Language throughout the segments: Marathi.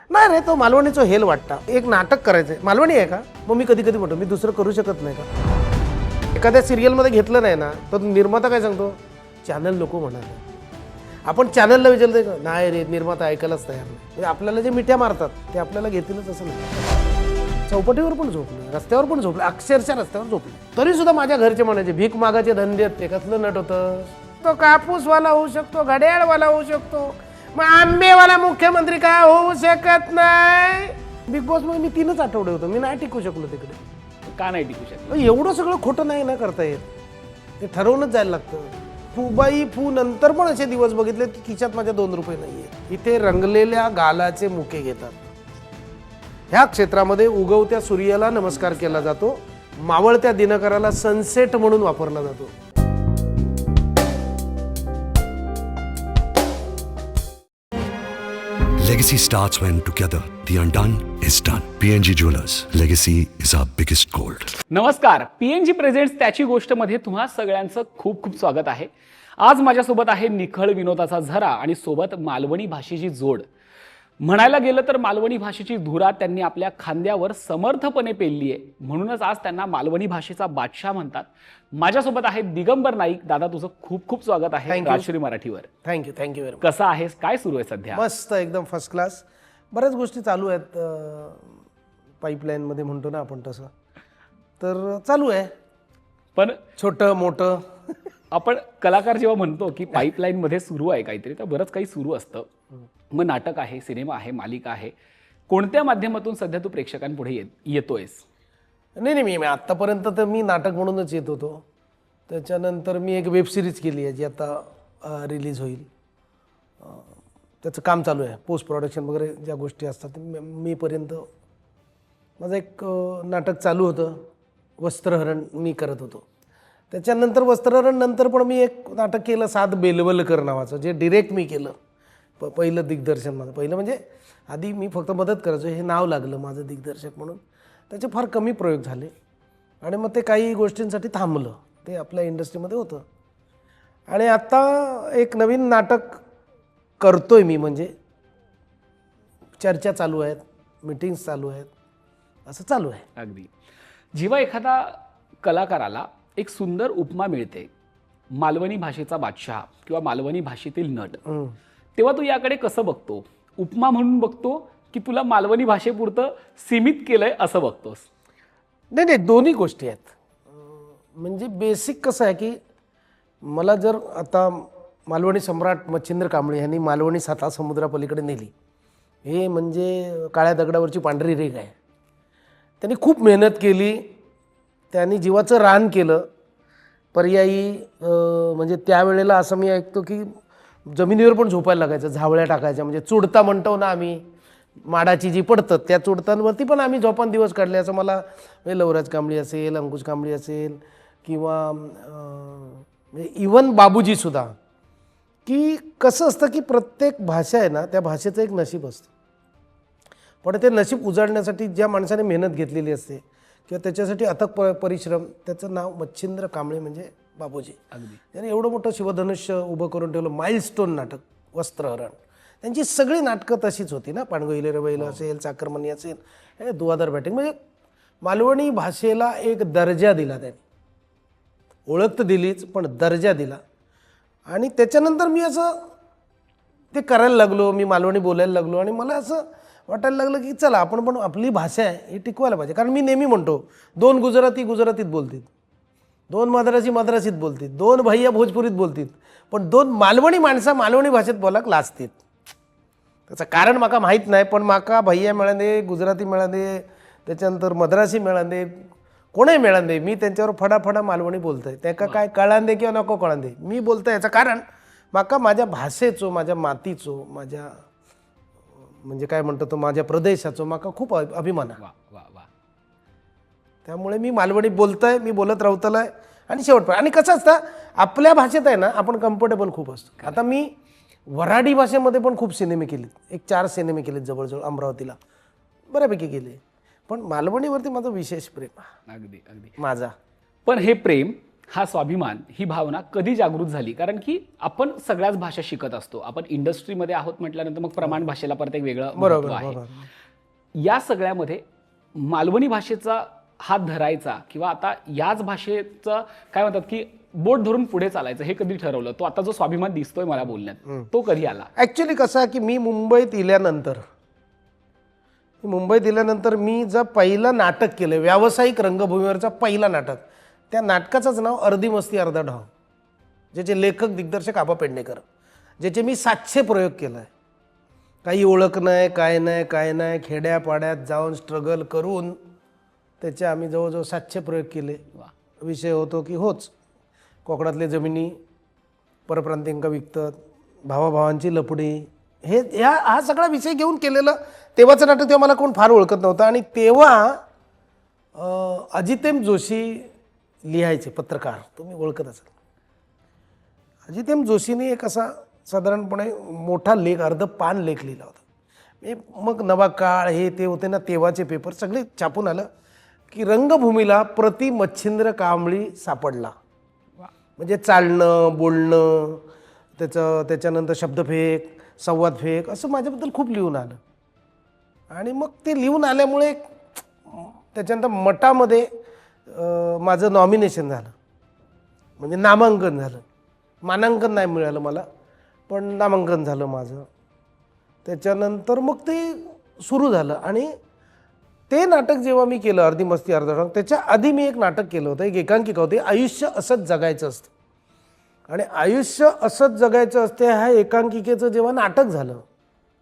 नाही रे, तो मालवणीचं हेल वाटता. एक नाटक करायचंय. मालवणी आहे का? मग मी कधी कधी म्हणतो मी दुसरं करू शकत नाही का? एखाद्या सिरियलमध्ये घेतलं नाही ना तर निर्माता काय सांगतो, चॅनल नको म्हणाले. आपण चॅनलला विचारतोय का? नाही रे, निर्माता ऐकायलाच तयार नाही. म्हणजे आपल्याला जे मिठ्या मारतात ते आपल्याला घेतीलच असं नाही. चौपटीवर पण झोपले, रस्त्यावर पण झोपले, अक्षरशः रस्त्यावर झोपले. तरी सुद्धा माझ्या घरचे म्हणायचे भीक मागाचे धंदे आहेत. ते कसलं नट होतं. तो कापूसवाला होऊ शकतो, घड्याळवाला होऊ शकतो, मग आंबेवाला मुख्यमंत्री का होऊ शकत नाही. बिग बॉस मध्ये मी 3च आठवडे होतो, मी नाही टिकू शकलो तिकडे. का नाही टिकू शकत? एवढं सगळं खोटं नाही ना करता येत. ते ठरवूनच जायला लागतं. फुबाई फू नंतर पण असे दिवस बघितले की खिशात माझ्या 2 रुपये नाहीये. इथे रंगलेल्या गालाचे मुके घेतात. ह्या क्षेत्रामध्ये उगवत्या सूर्याला नमस्कार केला जातो, मावळत्या दिनकराला सनसेट म्हणून वापरला जातो. Legacy starts when together the undone is done. PNG Jewelers. Legacy is our biggest gold. नमस्कार, पीएनजी प्रेझेंट्स त्याची गोष्ट मध्ये तुम्हा सगळ्यांचं खूप खूप स्वागत आहे. आज माझ्यासोबत आहे निखळ विनोदाचा झरा आणि सोबत मालवणी भाषेची जोड. म्हणायला गेलं तर मालवणी भाषेची धुरा त्यांनी आपल्या खांद्यावर समर्थपणे पेलली आहे, म्हणूनच आज त्यांना मालवणी भाषेचा बादशाह म्हणतात. माझ्यासोबत आहे दिगंबर नाईक. दादा, तुझं खूप खूप स्वागत आहे Thank you. राजश्री मराठीवर. Thank you thank you very much. कसं आहेस? काय सुरू आहे सध्या? मस्त, एकदम फर्स्ट क्लास. बऱ्याच गोष्टी चालू आहेत. पाईपलाईनमध्ये म्हणतो ना आपण तसं, तर चालू आहे पण छोटं मोठं. आपण कलाकार जेव्हा म्हणतो की पाईपलाईन मध्ये सुरू आहे काहीतरी, तर बरंच काही सुरू असतं. मग नाटक आहे, सिनेमा आहे, मालिका आहे. कोणत्या माध्यमातून सध्या तू प्रेक्षकांपुढे येतोयस? नाही, मी आत्तापर्यंत तर मी नाटक म्हणूनच येत होतो. त्याच्यानंतर मी एक वेब सिरीज केली आहे जी आता रिलीज होईल. त्याचं काम चालू आहे, पोस्ट प्रोडक्शन वगैरे ज्या गोष्टी असतात. मीपर्यंत माझं एक नाटक चालू होतं, वस्त्रहरण मी करत होतो. त्याच्यानंतर वस्त्रहरण नंतर पण मी एक नाटक केलं, 7 बेलवलकर नावाचं, जे डिरेक्ट मी केलं. पहिलं दिग्दर्शन माझं. पहिलं म्हणजे आधी मी फक्त मदत करायचो, हे नाव लागलं माझं दिग्दर्शक म्हणून. त्याचे फार कमी प्रयोग झाले आणि मग ते काही गोष्टींसाठी थांबलं. ते आपल्या इंडस्ट्रीमध्ये होतं. आणि आत्ता एक नवीन नाटक करतोय मी, म्हणजे चर्चा चालू आहेत, मीटिंग्स चालू आहेत, असं चालू आहे. अगदी. जेव्हा एखादा कलाकाराला एक सुंदर उपमा मिळते, मालवणी भाषेचा बादशाह किंवा मालवणी भाषेतील नट, तेव्हा तू याकडे कसं बघतो? उपमा म्हणून बघतो की तुला मालवणी भाषेपुरतं सीमित केलंय असं बघतोस? नाही, दोन्ही गोष्टी आहेत. म्हणजे बेसिक कसं आहे की मला जर आता मालवणी सम्राट मच्छिंद्र कांबळे यांनी मालवणी 7 समुद्रापलीकडे नेली, हे म्हणजे काळ्या दगडावरची पांढरी रेघ आहे. त्यांनी खूप मेहनत केली, त्यांनी जीवाचं रान केलं. पर्यायी म्हणजे त्यावेळेला असं मी ऐकतो की जमिनीवर पण झोपायला लागायचं, झावळ्या टाकायच्या. म्हणजे चुडता म्हणतो ना आम्ही, माडाची जी पडतात त्या चुडतांवरती पण आम्ही झोपान दिवस काढले. असं मला म्हणजे लवराज कांबळी असेल, अंकुश कांबळी असेल किंवा इवन बाबूजीसुद्धा, की कसं असतं की प्रत्येक भाषा आहे ना, त्या भाषेचं एक नशीब असतं. पण ते नशीब उजाडण्यासाठी ज्या माणसाने मेहनत घेतलेली असते किंवा त्याच्यासाठी अथक परिश्रम, त्याचं नाव मच्छिंद्र कांबळे म्हणजे बाबूजी. अगदी. त्याने एवढं मोठं शिवधनुष्य उभं करून ठेवलं. माइलस्टोन नाटक वस्त्रहरण. त्यांची सगळी नाटकं तशीच होती ना, पाणगोईले रवैल असेल, चाकरमनी असेल, हे दुआदार बॅटिंग. म्हणजे मालवणी भाषेला एक दर्जा दिला त्यांनी. ओळख तर दिलीच, पण दर्जा दिला. आणि त्याच्यानंतर मी असं ते करायला लागलो, मी मालवणी बोलायला लागलो आणि मला असं वाटायला लागलं की चला आपण पण आपली भाषा आहे ही टिकवायला पाहिजे. कारण मी नेहमी म्हणतो 2 गुजराती गुजरातीत बोलतील, 2 मद्रासी मद्रासीत बोलतील, 2 भैया भोजपुरीत बोलतील, पण 2 मालवणी माणसं मालवणी भाषेत बोलाक लाजतील. त्याचं कारण माका माहीत नाही, पण माका भैया मिळाले, गुजराती मिळाले, त्याच्यानंतर मद्रासी मिळाले, कोणीही मिळाले, मी त्यांच्यावर फडाफडा मालवणी बोलतोय. त्याका काय कळांदे किंवा नको कळांदे मी बोलतोय. याचं कारण माका माझ्या भाषेचो, माझ्या मातीचो, माझ्या म्हणजे काय म्हणतो तो माझ्या प्रदेशाचो माका खूप अभिमान आहे. वा वा वा. त्यामुळे मी मालवणी बोलतोय, मी बोलत राहतलोय. आणि शेवट आणि कसं असतं आपल्या भाषेत आहे ना, आपण कम्फर्टेबल खूप असतो. आता मी वऱ्हाडी भाषेमध्ये पण खूप सिनेमे केलेत, एक 4 सिनेमे केलेत जवळजवळ अमरावतीला, बऱ्यापैकी केले. पण मालवणीवरती माझं विशेष प्रेम. अगदी अगदी माझा. पण हे प्रेम हा स्वाभिमान, ही भावना कधी जागृत झाली? कारण की आपण सगळ्याच भाषा शिकत असतो. आपण इंडस्ट्रीमध्ये आहोत म्हटल्यानंतर मग प्रमाण भाषेला परत एक वेगळं महत्त्व आहे. या सगळ्यामध्ये मालवणी भाषेचा हात धरायचा किंवा आता याच भाषेचं काय म्हणतात की बोट धरून पुढे चालायचं, हे कधी ठरवलं? तो आता जो स्वाभिमान दिसतोय मला बोलण्यात, तो कधी आला? ॲक्च्युली कसं आहे की मी मुंबईत इल्यानंतर मी जर पहिलं नाटक केलं, व्यावसायिक रंगभूमीवरचं पहिलं नाटक, त्या नाटकाचंच नाव अर्धी मस्ती अर्धा ढाव, ज्याचे लेखक दिग्दर्शक आबा पेडणेकर, ज्याचे मी 700 प्रयोग केला आहे. काही ओळख नाही, काय नाही, खेड्यापाड्यात जाऊन स्ट्रगल करून त्याचे आम्ही जवळजवळ 700 प्रयोग केले. विषय होतो की होच कोकणातले जमिनी, परप्रांतीयांका विकतात, भावाभावांची लपडी, हा सगळा विषय घेऊन केलेलं तेव्हाचं नाटक. तेव्हा मला कोण फार ओळखत नव्हतं आणि तेव्हा अजितेम जोशी लिहायचे, पत्रकार, तुम्ही ओळखत असाल. अजितेम जोशीने एक असा साधारणपणे मोठा लेख, अर्ध पान लेख लिहिला होता. मग नवा काळ हे ते होते ना, तेव्हाचे पेपर सगळे छापून आलं की रंगभूमीला प्रति मच्छिंद्र कांबळी सापडला. म्हणजे चालणं, बोलणं, त्याच्यानंतर शब्दफेक, संवादफेक, असं माझ्याबद्दल खूप लिहून आलं. आणि मग ते लिहून आल्यामुळे त्याच्यानंतर मटामध्ये माझं नॉमिनेशन झालं, म्हणजे नामांकन झालं. मानांकन नाही मिळालं मला, पण नामांकन झालं माझं. त्याच्यानंतर मग ते सुरू झालं. आणि ते नाटक जेव्हा मी केलं, अर्धी मस्ती अर्धा ढाव, त्याच्या आधी मी एक नाटक केलं होतं, एक एकांकिका होती, आयुष्य असंच जगायचं असतं. आणि आयुष्य असंच जगायचं असते ह्या एकांकिकेचं जेव्हा नाटक झालं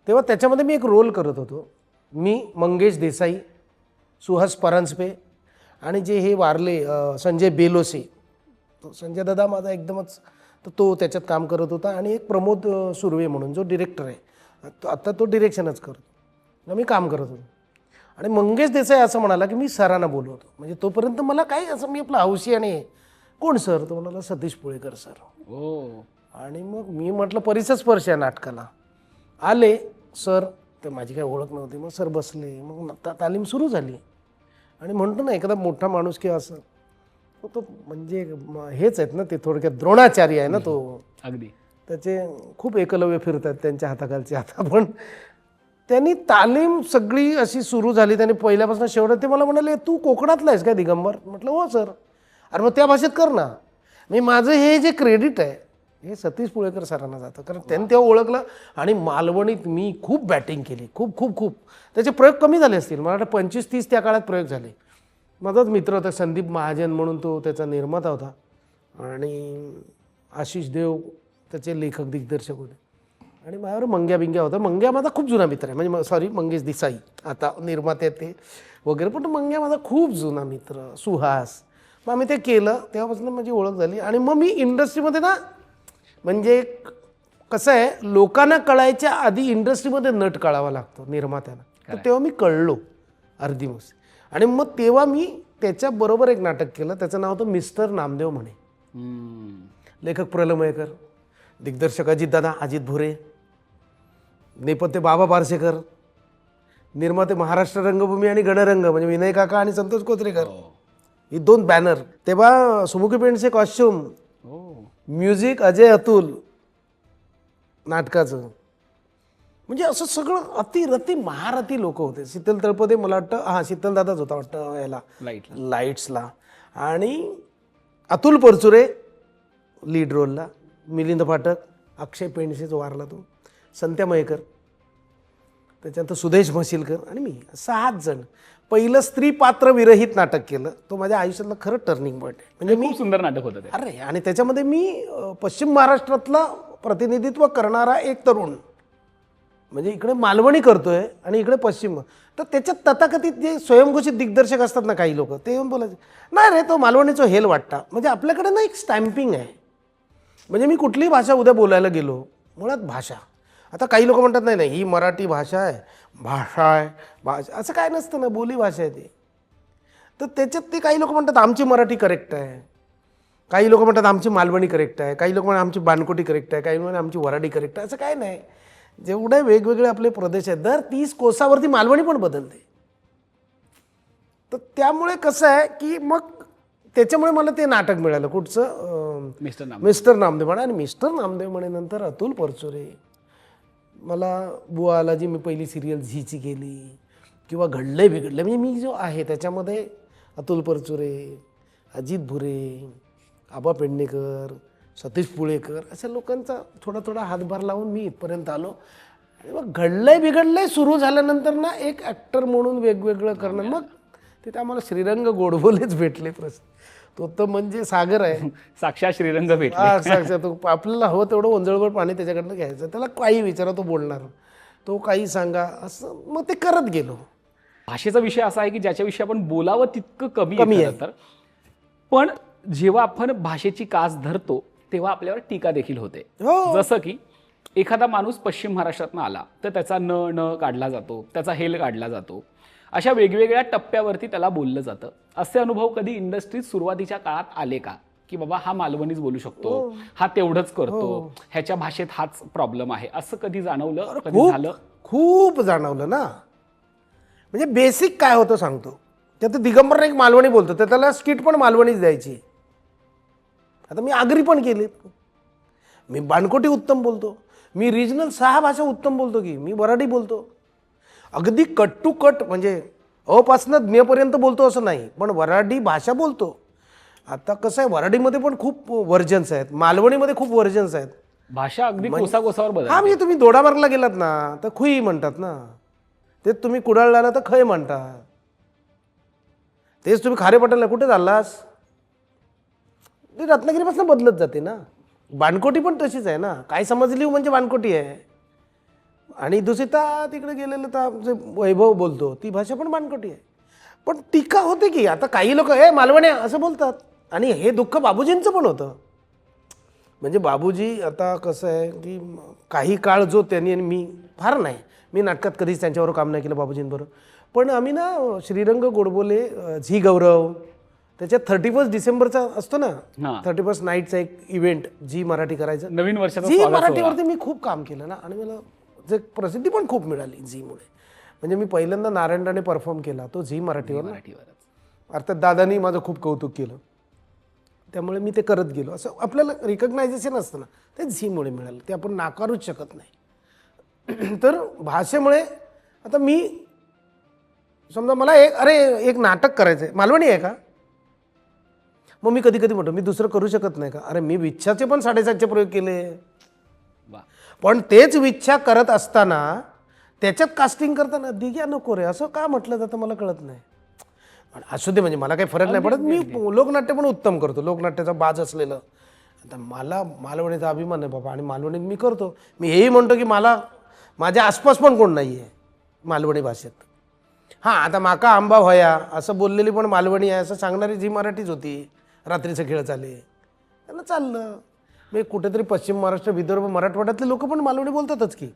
तेव्हा त्याच्यामध्ये मी एक रोल करत होतो. मी, मंगेश देसाई, सुहास परांजपे आणि जे हे वारले संजय बेलोसे, तो संजय दादा माझा एकदमच, तर तो त्याच्यात काम करत होता. आणि एक प्रमोद सुर्वे म्हणून जो डिरेक्टर आहे, आता तो डिरेक्शनच करतो, मी काम करत होतो. आणि मंगेश देसाई असं म्हणाला की मी सरांना बोलवतो. म्हणजे तोपर्यंत मला काय, असं मी आपला हौशी, आणि कोण सर? तो म्हणाला सतीश पुळेकर सर. आणि मग मी म्हटलं परिसर स्पर्श आहे नाटकाला. आले सर, तर माझी काही ओळख नव्हती. मग सर बसले, मग तालीम सुरू झाली. आणि म्हणतो ना एखादा मोठा माणूस किंवा असं, तो म्हणजे हेच आहेत ना, ते थोडक्यात द्रोणाचार्य आहे ना तो. अगदी त्याचे खूप एकलव्य फिरतात त्यांच्या हाताखालचे. आता पण त्यांनी तालीम सगळी अशी सुरू झाली. त्यांनी पहिल्यापासून शेवट ते मला म्हणाले, तू कोकणातला आहेस काय दिगंबर? म्हटलं हो सर. अरे मग त्या भाषेत कर ना. मी माझं हे जे क्रेडिट आहे हे सतीश पुळेकर सरांना जातं, कारण त्यांनी तेव्हा ओळखलं. आणि मालवणीत मी खूप बॅटिंग केली, खूप. त्याचे प्रयोग कमी झाले असतील, मला वाटतं 25-30 त्या काळात प्रयोग झाले. माझाच मित्र होता संदीप महाजन म्हणून, तो त्याचा निर्माता होता. आणि आशिष देव त्याचे लेखक दिग्दर्शक होते. आणि माझ्यावर मंग्या बिंग्या होता. मंग्या माझा खूप जुना मित्र आहे, म्हणजे सॉरी मंगेश देसाई आता निर्माते ते वगैरे, पण मंग्या माझा खूप जुना मित्र, सुहास. मग आम्ही ते केलं, तेव्हापासून माझी ओळख झाली. आणि मग मी इंडस्ट्रीमध्ये ना, म्हणजे कसं आहे, लोकांना कळायच्या आधी इंडस्ट्रीमध्ये नट कळावा लागतो निर्मात्याला. तर तेव्हा मी कळलो अर्धी मस्ती. आणि मग तेव्हा मी त्याच्याबरोबर एक नाटक केलं, त्याचं नाव होतं मिस्टर नामदेव म्हणे. लेखक प्रलमयकर, दिग्दर्शक अजितदादा, अजित भुरे, नेपथ्य बाबा बारसेकर, निर्माते महाराष्ट्र रंगभूमी आणि गणरंग म्हणजे विनय काका आणि संतोष कोथरेकर, ही 2 बॅनर. तेव्हा सुमुखी पेंटचे कॉस्ट्युम, म्युझिक अजय अतुल नाटकाचं. म्हणजे असं सगळं अतिरती महारथी लोक होते. शीतल तळपदे, मला वाटतं शीतल दादाच होता वाटतं याला लाईट्सला. आणि अतुल परचुरे लीड रोलला, मिलिंद फाटक, अक्षय पेंडसे जो वारला तो, संत्या मयेकर, त्याच्यानंतर सुदेश म्हशीलकर आणि मी, 6 जण. पहिलं स्त्री पात्र विरहित नाटक केलं, तो माझ्या आयुष्यातलं खरं टर्निंग पॉईंट आहे. म्हणजे खूप सुंदर नाटक होतं ते. अरे, आणि त्याच्यामध्ये मी पश्चिम महाराष्ट्रातला प्रतिनिधित्व करणारा एक तरुण, म्हणजे इकडे मालवणी करतोय आणि इकडे पश्चिम. तर त्याच्यात तथाकथित जे स्वयंघोषित दिग्दर्शक असतात ना काही लोक, ते येऊन बोलायचे, नाही रे तो मालवणीचा हेल वाटता. म्हणजे आपल्याकडे ना एक स्टॅम्पिंग आहे. म्हणजे मी कुठलीही भाषा उद्या बोलायला गेलो, मुळात भाषा, आता काही लोक म्हणतात नाही ही मराठी भाषा आहे, असं काय नसतं ना, बोली भाषा आहे ती. तर त्याच्यात ते काही लोक म्हणतात आमची मराठी करेक्ट आहे, काही लोक म्हणतात आमची मालवणी करेक्ट आहे, काही लोक म्हणतात आमची बानकोटी करेक्ट आहे, काही म्हणतात आमची वराडी करेक्ट आहे. असं काय नाही. जेवढे वेगवेगळे आपले प्रदेश आहेत, दर 30 कोसावरती मालवणी पण बदलते. तर त्यामुळे कसं आहे की मग त्याच्यामुळे मला ते नाटक मिळालं कुठचं मिस्टर नाम मिस्टर नामदेव म्हणे. आणि मिस्टर नामदेव म्हणे नंतर अतुल परचुरे. मला बुवाला जी मी पहिली सिरियल झीची केली किंवा घडलंय बिघडलंय, म्हणजे मी जो आहे त्याच्यामध्ये अतुल परचुरे, अजित भुरे, आबा पेडणेकर, सतीश पुळेकर अशा लोकांचा थोडा थोडा हातभार लावून मी इथपर्यंत आलो. आणि मग घडलंय बिघडलंय सुरू झाल्यानंतर ना एक ॲक्टर म्हणून वेगवेगळं करणं, मग तिथे आम्हाला श्रीरंग गोडबोलेच भेटले. तो तर म्हणजे सागर आहे. साक्षात श्रीरंग भेटले. हा, साक्षात तो आपल्याला हवं तेवढं ओंजळभर पाणी त्याच्याकडनं घ्यायचं, त्याला काही विचारा तो बोलणार, तो काही सांगा, असं मग ते करत गेलो. भाषेचा विषय असा आहे की ज्याच्याविषयी आपण बोलावं तितकं कमी कमी आहे खरं तर. पण जेव्हा आपण भाषेची कास धरतो तेव्हा आपल्यावर टीका देखील होते. हो. जसं की एखादा माणूस पश्चिम महाराष्ट्रातनं आला तर त्याचा न काढला जातो, त्याचा हेल काढला जातो. अशा वेगवेगळ्या टप्प्यावरती त्याला बोललं जातं. असे अनुभव कधी इंडस्ट्रीत सुरुवातीच्या काळात आले का, की बाबा हा मालवणीच बोलू शकतो, हा तेवढंच करतो, ह्याच्या भाषेत हाच प्रॉब्लेम आहे, असं कधी जाणवलं, कधी झालं? खूप जाणवलं ना. म्हणजे बेसिक काय होतं सांगतो. त्यात दिगंबर एक मालवणी बोलतो, तर त्याला स्किट पण मालवणीच द्यायची. आता मी आगरी पण केली, मी बाणकोटी उत्तम बोलतो, मी रिजनल 6 भाषा उत्तम बोलतो, की मी वराडी बोलतो, अगदी कट टू कट, म्हणजे अपासनं ज्ञपर्यंत बोलतो असं नाही, पण वराडी भाषा बोलतो. आता कसं आहे, वराडीमध्ये पण खूप व्हर्जन्स आहेत, मालवणीमध्ये खूप व्हर्जन्स आहेत. भाषा अगदी कोसाकोसावर बदल. हा, म्हणजे तुम्ही दोडामार्गला गेलात ना तर खुई म्हणतात ना, तेच तुम्ही कुडाळला तर खय म्हणतात, तेच तुम्ही खारेपाटणला कुठे चाललास, ती रत्नागिरीपासून बदलत जाते ना. बाणकोटी पण तशीच आहे ना, काय समजली म्हणजे बाणकोटी आहे. आणि दुसरीता तिकडे गेलेलं तर जे वैभव बोलतो ती भाषा पण बाणकोटी आहे. पण टीका होते की आता काही लोक मालवणी असं बोलतात, आणि हे दुःख बाबूजींचं पण होतं. म्हणजे बाबूजी आता कसं आहे की काही काळ जो त्यांनी, आणि मी फार नाही, मी नाटकात कधीच त्यांच्याबरोबर काम नाही केलं बाबूजींबरोबर, पण आम्ही ना श्रीरंग गोडबोले, झी गौरव, त्याच्यात 31 डिसेंबरचा असतो ना, 31 नाईटचा एक इव्हेंट झी मराठी करायचं, नवीन वर्षाचा झी स्वागत मराठीवरती मी खूप काम केलं ना, आणि मला जे प्रसिद्धी पण खूप मिळाली झीमुळे. म्हणजे मी पहिल्यांदा नारायणराणे परफॉर्म केला तो झी मराठीवर. अर्थात दादानी माझं खूप कौतुक केलं, त्यामुळे मी ते करत गेलो. असं आपल्याला रिकग्नायझेशन असतं ना, ते झीमुळे मिळालं, ते आपण नाकारूच शकत नाही. तर भाषेमुळे आता मी समजा मला एक नाटक करायचं आहे, मालवणी आहे का, मग मी कधी कधी म्हणतो मी दुसरं करू शकत नाही का. अरे मी विच्छाचे पण 7.5चे प्रयोग केले, पण तेच विच्छा करत असताना त्याच्यात कास्टिंग करताना दिग्या नको रे असं का म्हटलं जातं मला कळत नाही. असू दे, म्हणजे मला काही फरक नाही पडत, मी लोकनाट्य पण उत्तम करतो, लोकनाट्याचा बाज असलेलं. आता मला मालवणीचा अभिमान आहे बाबा, आणि मालवणीत मी करतो. मी हेही म्हणतो की मला माझ्या आसपास पण कोण नाही आहे मालवणी भाषेत. हां, आता माका आंबा व्हया असं बोललेली पण मालवणी आहे असं सांगणारी झी मराठीच होती. रात्रीचे खेळ चाले त्यांना चाललं. मी कुठेतरी पश्चिम महाराष्ट्र, विदर्भ, मराठवाड्यातले लोक पण मालवणी बोलतातच की.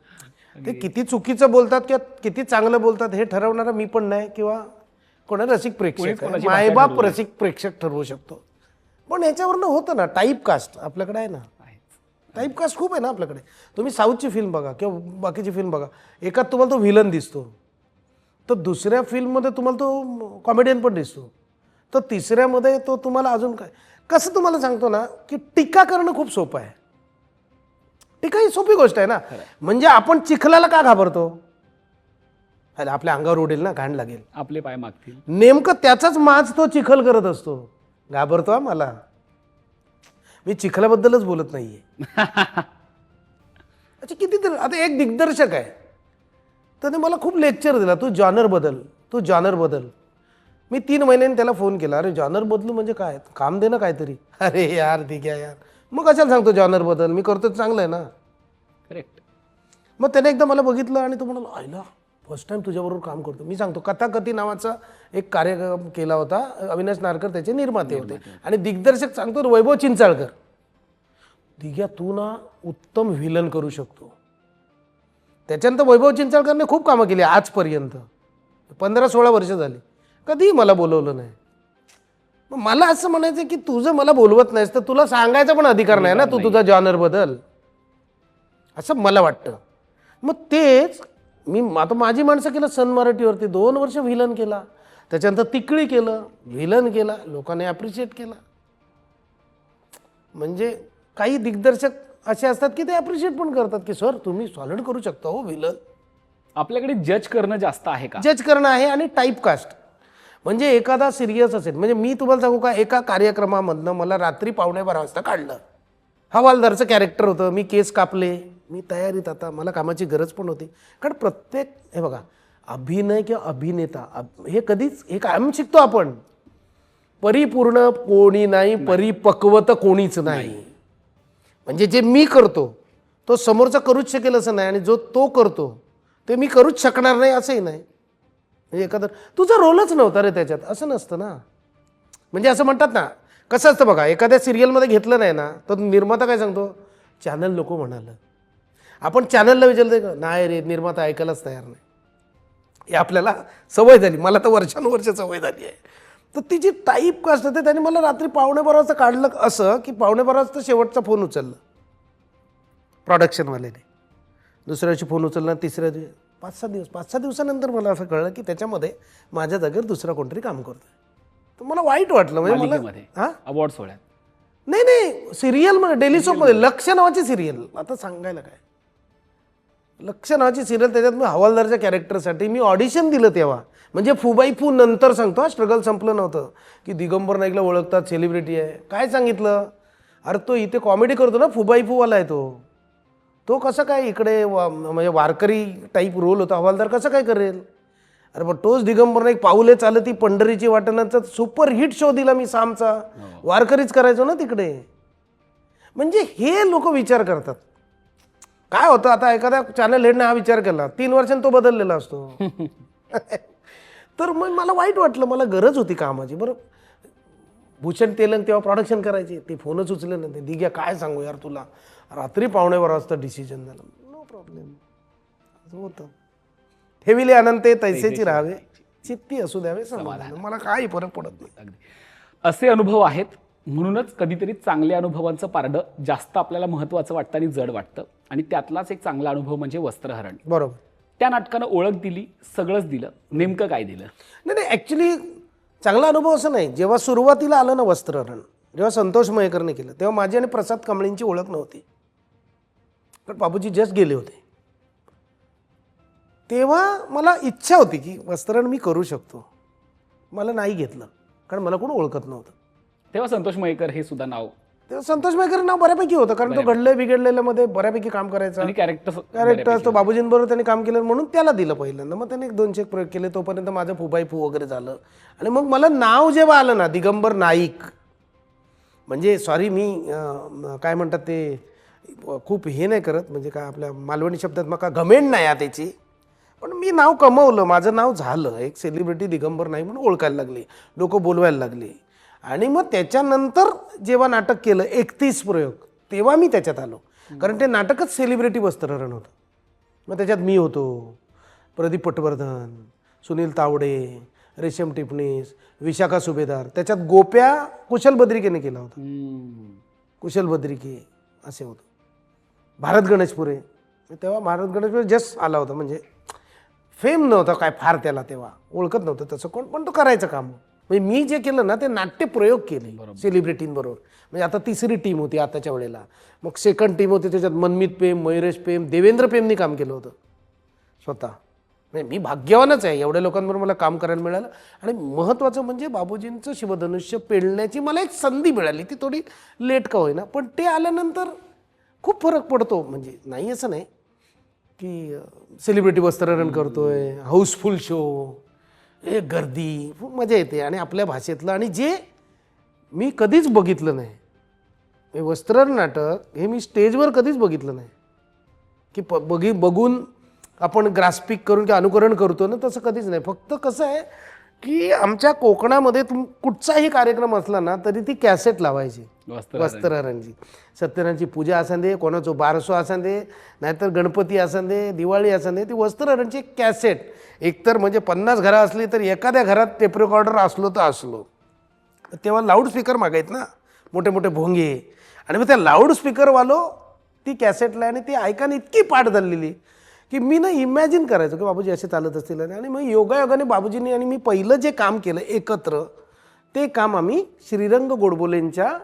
ते किती चुकीचं बोलतात किंवा किती चांगलं बोलतात हे ठरवणारा मी पण नाही, किंवा कोणा रसिक प्रेक्षक, मायबाप रसिक प्रेक्षक ठरवू शकतो. पण याच्यावरनं होतं ना, टाईप कास्ट आपल्याकडे आहे ना, टाईप कास्ट खूप आहे ना आपल्याकडे. तुम्ही साऊथची फिल्म बघा किंवा बाकीची फिल्म बघा, एकात तुम्हाला तो व्हिलन दिसतो, तर दुसऱ्या फिल्ममध्ये तुम्हाला तो कॉमेडियन पण दिसतो, तर तिसऱ्यामध्ये तो तुम्हाला अजून काय. कसं तुम्हाला सांगतो ना की टीका करणं खूप सोपं आहे. टीका ही सोपी गोष्ट आहे ना. म्हणजे आपण चिखलाला का घाबरतो, आपल्या अंगावर उडेल ना, घाण लागेल, आपले पाय मागतील, नेमकं त्याचाच माज तो चिखल करत असतो. घाबरतो मला, मी चिखलाबद्दलच बोलत नाहीये. अच्छा, कितीतरी आता एक दिग्दर्शक आहे, त्याने मला खूप लेक्चर दिला, तू जॉनर बदल. मी 3 महिन्यांनी त्याला फोन केला, अरे जॉनर बदलू म्हणजे काय, काम दे ना काहीतरी. अरे यार ठीक आहे यार, मग कशाला सांगतो जॉनर बदल, मी करतो चांगलं आहे ना. करेक्ट. मग त्याने एकदा मला बघितलं आणि तो म्हणाला, आईला फर्स्ट टाइम तुझ्याबरोबर काम करतो. मी सांगतो, कथाकथी नावाचा एक कार्यक्रम केला होता, अविनाश नारकर त्याचे निर्माते होते, आणि दिग्दर्शक सांगतो वैभव चिंचाळकर. दिग्या तू ना उत्तम व्हिलन करू शकतो. त्याच्यानंतर वैभव चिंचाळकरने खूप कामं केली आजपर्यंत, 15-16 वर्ष झाली, कधीही मला बोलवलं नाही. मग मला असं म्हणायचं की तुझं मला बोलवत नाहीस तर तुला सांगायचा पण अधिकार नाही ना, तू तुझा जॉनर बदल, असं मला वाटतं. मग तेच मी आता माझी माणसं केलं सन मराठीवरती 2 वर्ष व्हिलन केला, त्याच्यानंतर तिकडी केलं, व्हिलन केला, लोकांनी ॲप्रिशिएट केला. म्हणजे काही दिग्दर्शक असे असतात की ते ॲप्रिशिएट पण करतात की सर तुम्ही सॉलिड करू शकता हो व्हिलन. आपल्याकडे जज करणं जास्त आहे का? जज करणं आहे आणि टाईपकास्ट. म्हणजे एखादा सिरियस असेल, म्हणजे मी तुम्हाला सांगू का, एका कार्यक्रमामधनं मला रात्री 11:15 वाजता काढलं. हवालदारचं कॅरेक्टर होतं, मी केस कापले, मी तयारीत, आता मला कामाची गरज पण होती. कारण प्रत्येक, हे बघा, अभिनय किंवा अभिनेता हे कधीच, हे कायम शिकतो आपण, परिपूर्ण कोणी नाही, परिपक्व तर कोणीच नाही. म्हणजे जे मी करतो तो समोरचा करूच शकेल असं नाही, आणि जो तो करतो ते मी करूच शकणार नाही असंही नाही. म्हणजे एखादं तुझा रोलच नव्हता रे त्याच्यात, असं नसतं ना. म्हणजे असं म्हणतात ना, कसं असतं बघा, एखाद्या सिरियलमध्ये घेतलं नाही ना तर निर्माता काय सांगतो, चॅनल नको म्हणालं. आपण चॅनलला विचारलं, नाही रे निर्माता ऐकायलाच तयार नाही. हे आपल्याला सवय झाली, मला तर वर्षानुवर्ष सवय झाली आहे. तर ती जी टाईप कास्ट होते त्याने मला रात्री 11:15 वाजता काढलं, असं की 11:15 वाजता शेवटचा फोन उचलला प्रोडक्शनवाल्याने, दुसऱ्या दिवशी फोन उचलला, तिसऱ्या दिवशी, 5-6 दिवसानंतर मला असं कळलं की त्याच्यामध्ये माझ्या जागेवर दुसरा कोणतरी काम करतोय. तर मला वाईट वाटलं. म्हणजे मला अवॉर्ड सोहळ्यात नाही सिरियलमध्ये, डेली सोपमध्ये लक्ष नावाची सिरियल, आता सांगायला काय, लक्ष नावाची सिरियल, त्याच्यात मी हवालदारच्या कॅरेक्टरसाठी मी ऑडिशन दिलं तेव्हा. म्हणजे फुबाई फू नंतर सांगतो, स्ट्रगल संपलं नव्हतं की दिगंबर नाईकला ओळखतात, सेलिब्रिटी आहे. काय सांगितलं, अरे तो इथे कॉमेडी करतो ना, फुबाई फूवाला आहे तो कसं काय इकडे म्हणजे वारकरी टाईप रोल होता, हवालदार कसं काय करेल. अरे पण तोच दिगंबर नाईक पाऊले चालती पंढरीची वाटणाचा सुपर हिट शो दिला मी सामचा, वारकरीच करायचो ना तिकडे. म्हणजे हे लोक विचार करतात. काय होतं, आता एखाद्या चॅनल हेडने हा विचार केला, 3 वर्षांनी तो बदललेला असतो. तर मग मला वाईट वाटलं, मला गरज होती कामाची. बरं, भूषण तेलंग तेव्हा प्रोडक्शन करायचे, ते फोनच उचले ना, ते दिग्या काय सांगू यार तुला, रात्री 11:15 वाजता डिसिजन झालं. नो प्रॉब्लेम, असं होतं. ठेविले अनंते तैसेची राहावे, चित्ती असू द्यावे समाधान, मला काही फरक पडत नाही. अगदी असे अनुभव आहेत. म्हणूनच कधीतरी चांगल्या अनुभवांचं पारडं जास्त आपल्याला महत्त्वाचं वाटतं आणि जड वाटतं. आणि त्यातलाच एक चांगला अनुभव म्हणजे वस्त्रहरण. बरोबर. त्या नाटकानं ओळख दिली, सगळंच दिलं. नेमकं काय दिलं? नाही ॲक्च्युली चांगला अनुभव असं नाही. जेव्हा सुरुवातीला आलं ना वस्त्रहरण, जेव्हा संतोष मयेकरने केलं, तेव्हा माझी आणि प्रसाद कांबळेंची ओळख नव्हती. पण बाबूजी जस्ट गेले होते. तेव्हा मला इच्छा होती की वस्त्रहरण मी करू शकतो. मला नाही घेतलं कारण मला कोण ओळखत नव्हतं. तेव्हा संतोष मयेकर हे सुद्धा नाव, तेव्हा संतोष मयेकर नाव बऱ्यापैकी होतं, कारण तो घडले बिघडलेल्यामध्ये बऱ्यापैकी काम करायचा. आणि कॅरेक्टर तो बाबूजींबरोबर त्यांनी काम केलं म्हणून त्याला दिलं पहिल्यांदा. मग त्यांनी 200 प्रयोग केले, तोपर्यंत माझं फुबाई फू वगैरे झालं. आणि मग मला नाव जेव्हा आलं ना दिगंबर नाईक, म्हणजे सॉरी मी काय म्हणतात ते खूप हे नाही करत, म्हणजे काय आपल्या मालवणी शब्दात मग का घमेंड नाही आहे त्याची, पण मी नाव कमवलं, माझं नाव झालं, एक सेलिब्रिटी दिगंबर नाईक म्हणून ओळखायला लागली, लोक बोलवायला लागली. आणि मग त्याच्यानंतर जेव्हा नाटक केलं 31 प्रयोग, तेव्हा मी त्याच्यात आलो, कारण ते नाटकच सेलिब्रिटी वस्त्रहरण होतं. मग त्याच्यात मी होतो, प्रदीप पटवर्धन, सुनील तावडे, रेशम टिपणीस, विशाखा सुभेदार, त्याच्यात गोप्या कुशल बद्रिकेने केला होता, कुशल बद्रिके असे होतं. भारत गणेशपुरे, तेव्हा भारत गणेशपुरे जस्ट आला होता, म्हणजे फेम नव्हता काय फार त्याला, तेव्हा ओळखत नव्हतं तसं कोण, पण तो करायचं काम. म्हणजे मी जे केलं ना ते नाट्य प्रयोग केले सेलिब्रिटींबरोबर. म्हणजे आता 3री टीम होती आताच्या वेळेला, मग 2nd टीम होती, त्याच्यात मनमीत प्रेम, मयुरेश प्रेम, देवेंद्र प्रेमनी काम केलं होतं स्वतः. म्हणजे मी भाग्यवानच आहे, एवढ्या लोकांबरोबर मला काम करायला मिळालं. आणि महत्त्वाचं म्हणजे बाबूजींचं शिवधनुष्य पेलण्याची मला एक संधी मिळाली, ती थोडी लेट का होईना, पण ते आल्यानंतर खूप फरक पडतो. म्हणजे नाही असं नाही की सेलिब्रिटी वस्त्रहरण करतोय, हाऊसफुल शो, एक गर्दी, खूप मजा येते. आणि आपल्या भाषेतलं, आणि जे मी कधीच बघितलं नाही, हे वस्त्रहरण नाटक हे मी स्टेजवर कधीच बघितलं नाही की बघून आपण ग्रास्पिक करून की अनुकरण करतो ना, तसं कधीच नाही. फक्त कसं आहे की आमच्या कोकणामध्ये कुठचाही कार्यक्रम असला ना तरी ती कॅसेट लावायची वस्त्रहरणची. सत्यनारायणची पूजा असंदे, कोणाचं बारसो असंदे, नाहीतर गणपती असंदे, दिवाळी असंदे, ती वस्त्रहरणची कॅसेट एकतर म्हणजे 50 घरं असली तर एखाद्या घरात टेप रेकॉर्डर असलो तर असलो. तेव्हा लाऊडस्पीकर मागायत ना, मोठे मोठे भोंगे, आणि मग त्या लाऊडस्पीकरवालो ती कॅसेटला, आणि ती ऐकाने इतकी पाठ झालेली की मी ना इमॅजिन करायचो की बाबूजी असे चालत असतील आणि मग योगायोगाने बाबूजींनी आणि मी पहिलं जे काम केलं एकत्र, ते काम आम्ही श्रीरंग गोडबोलेंच्या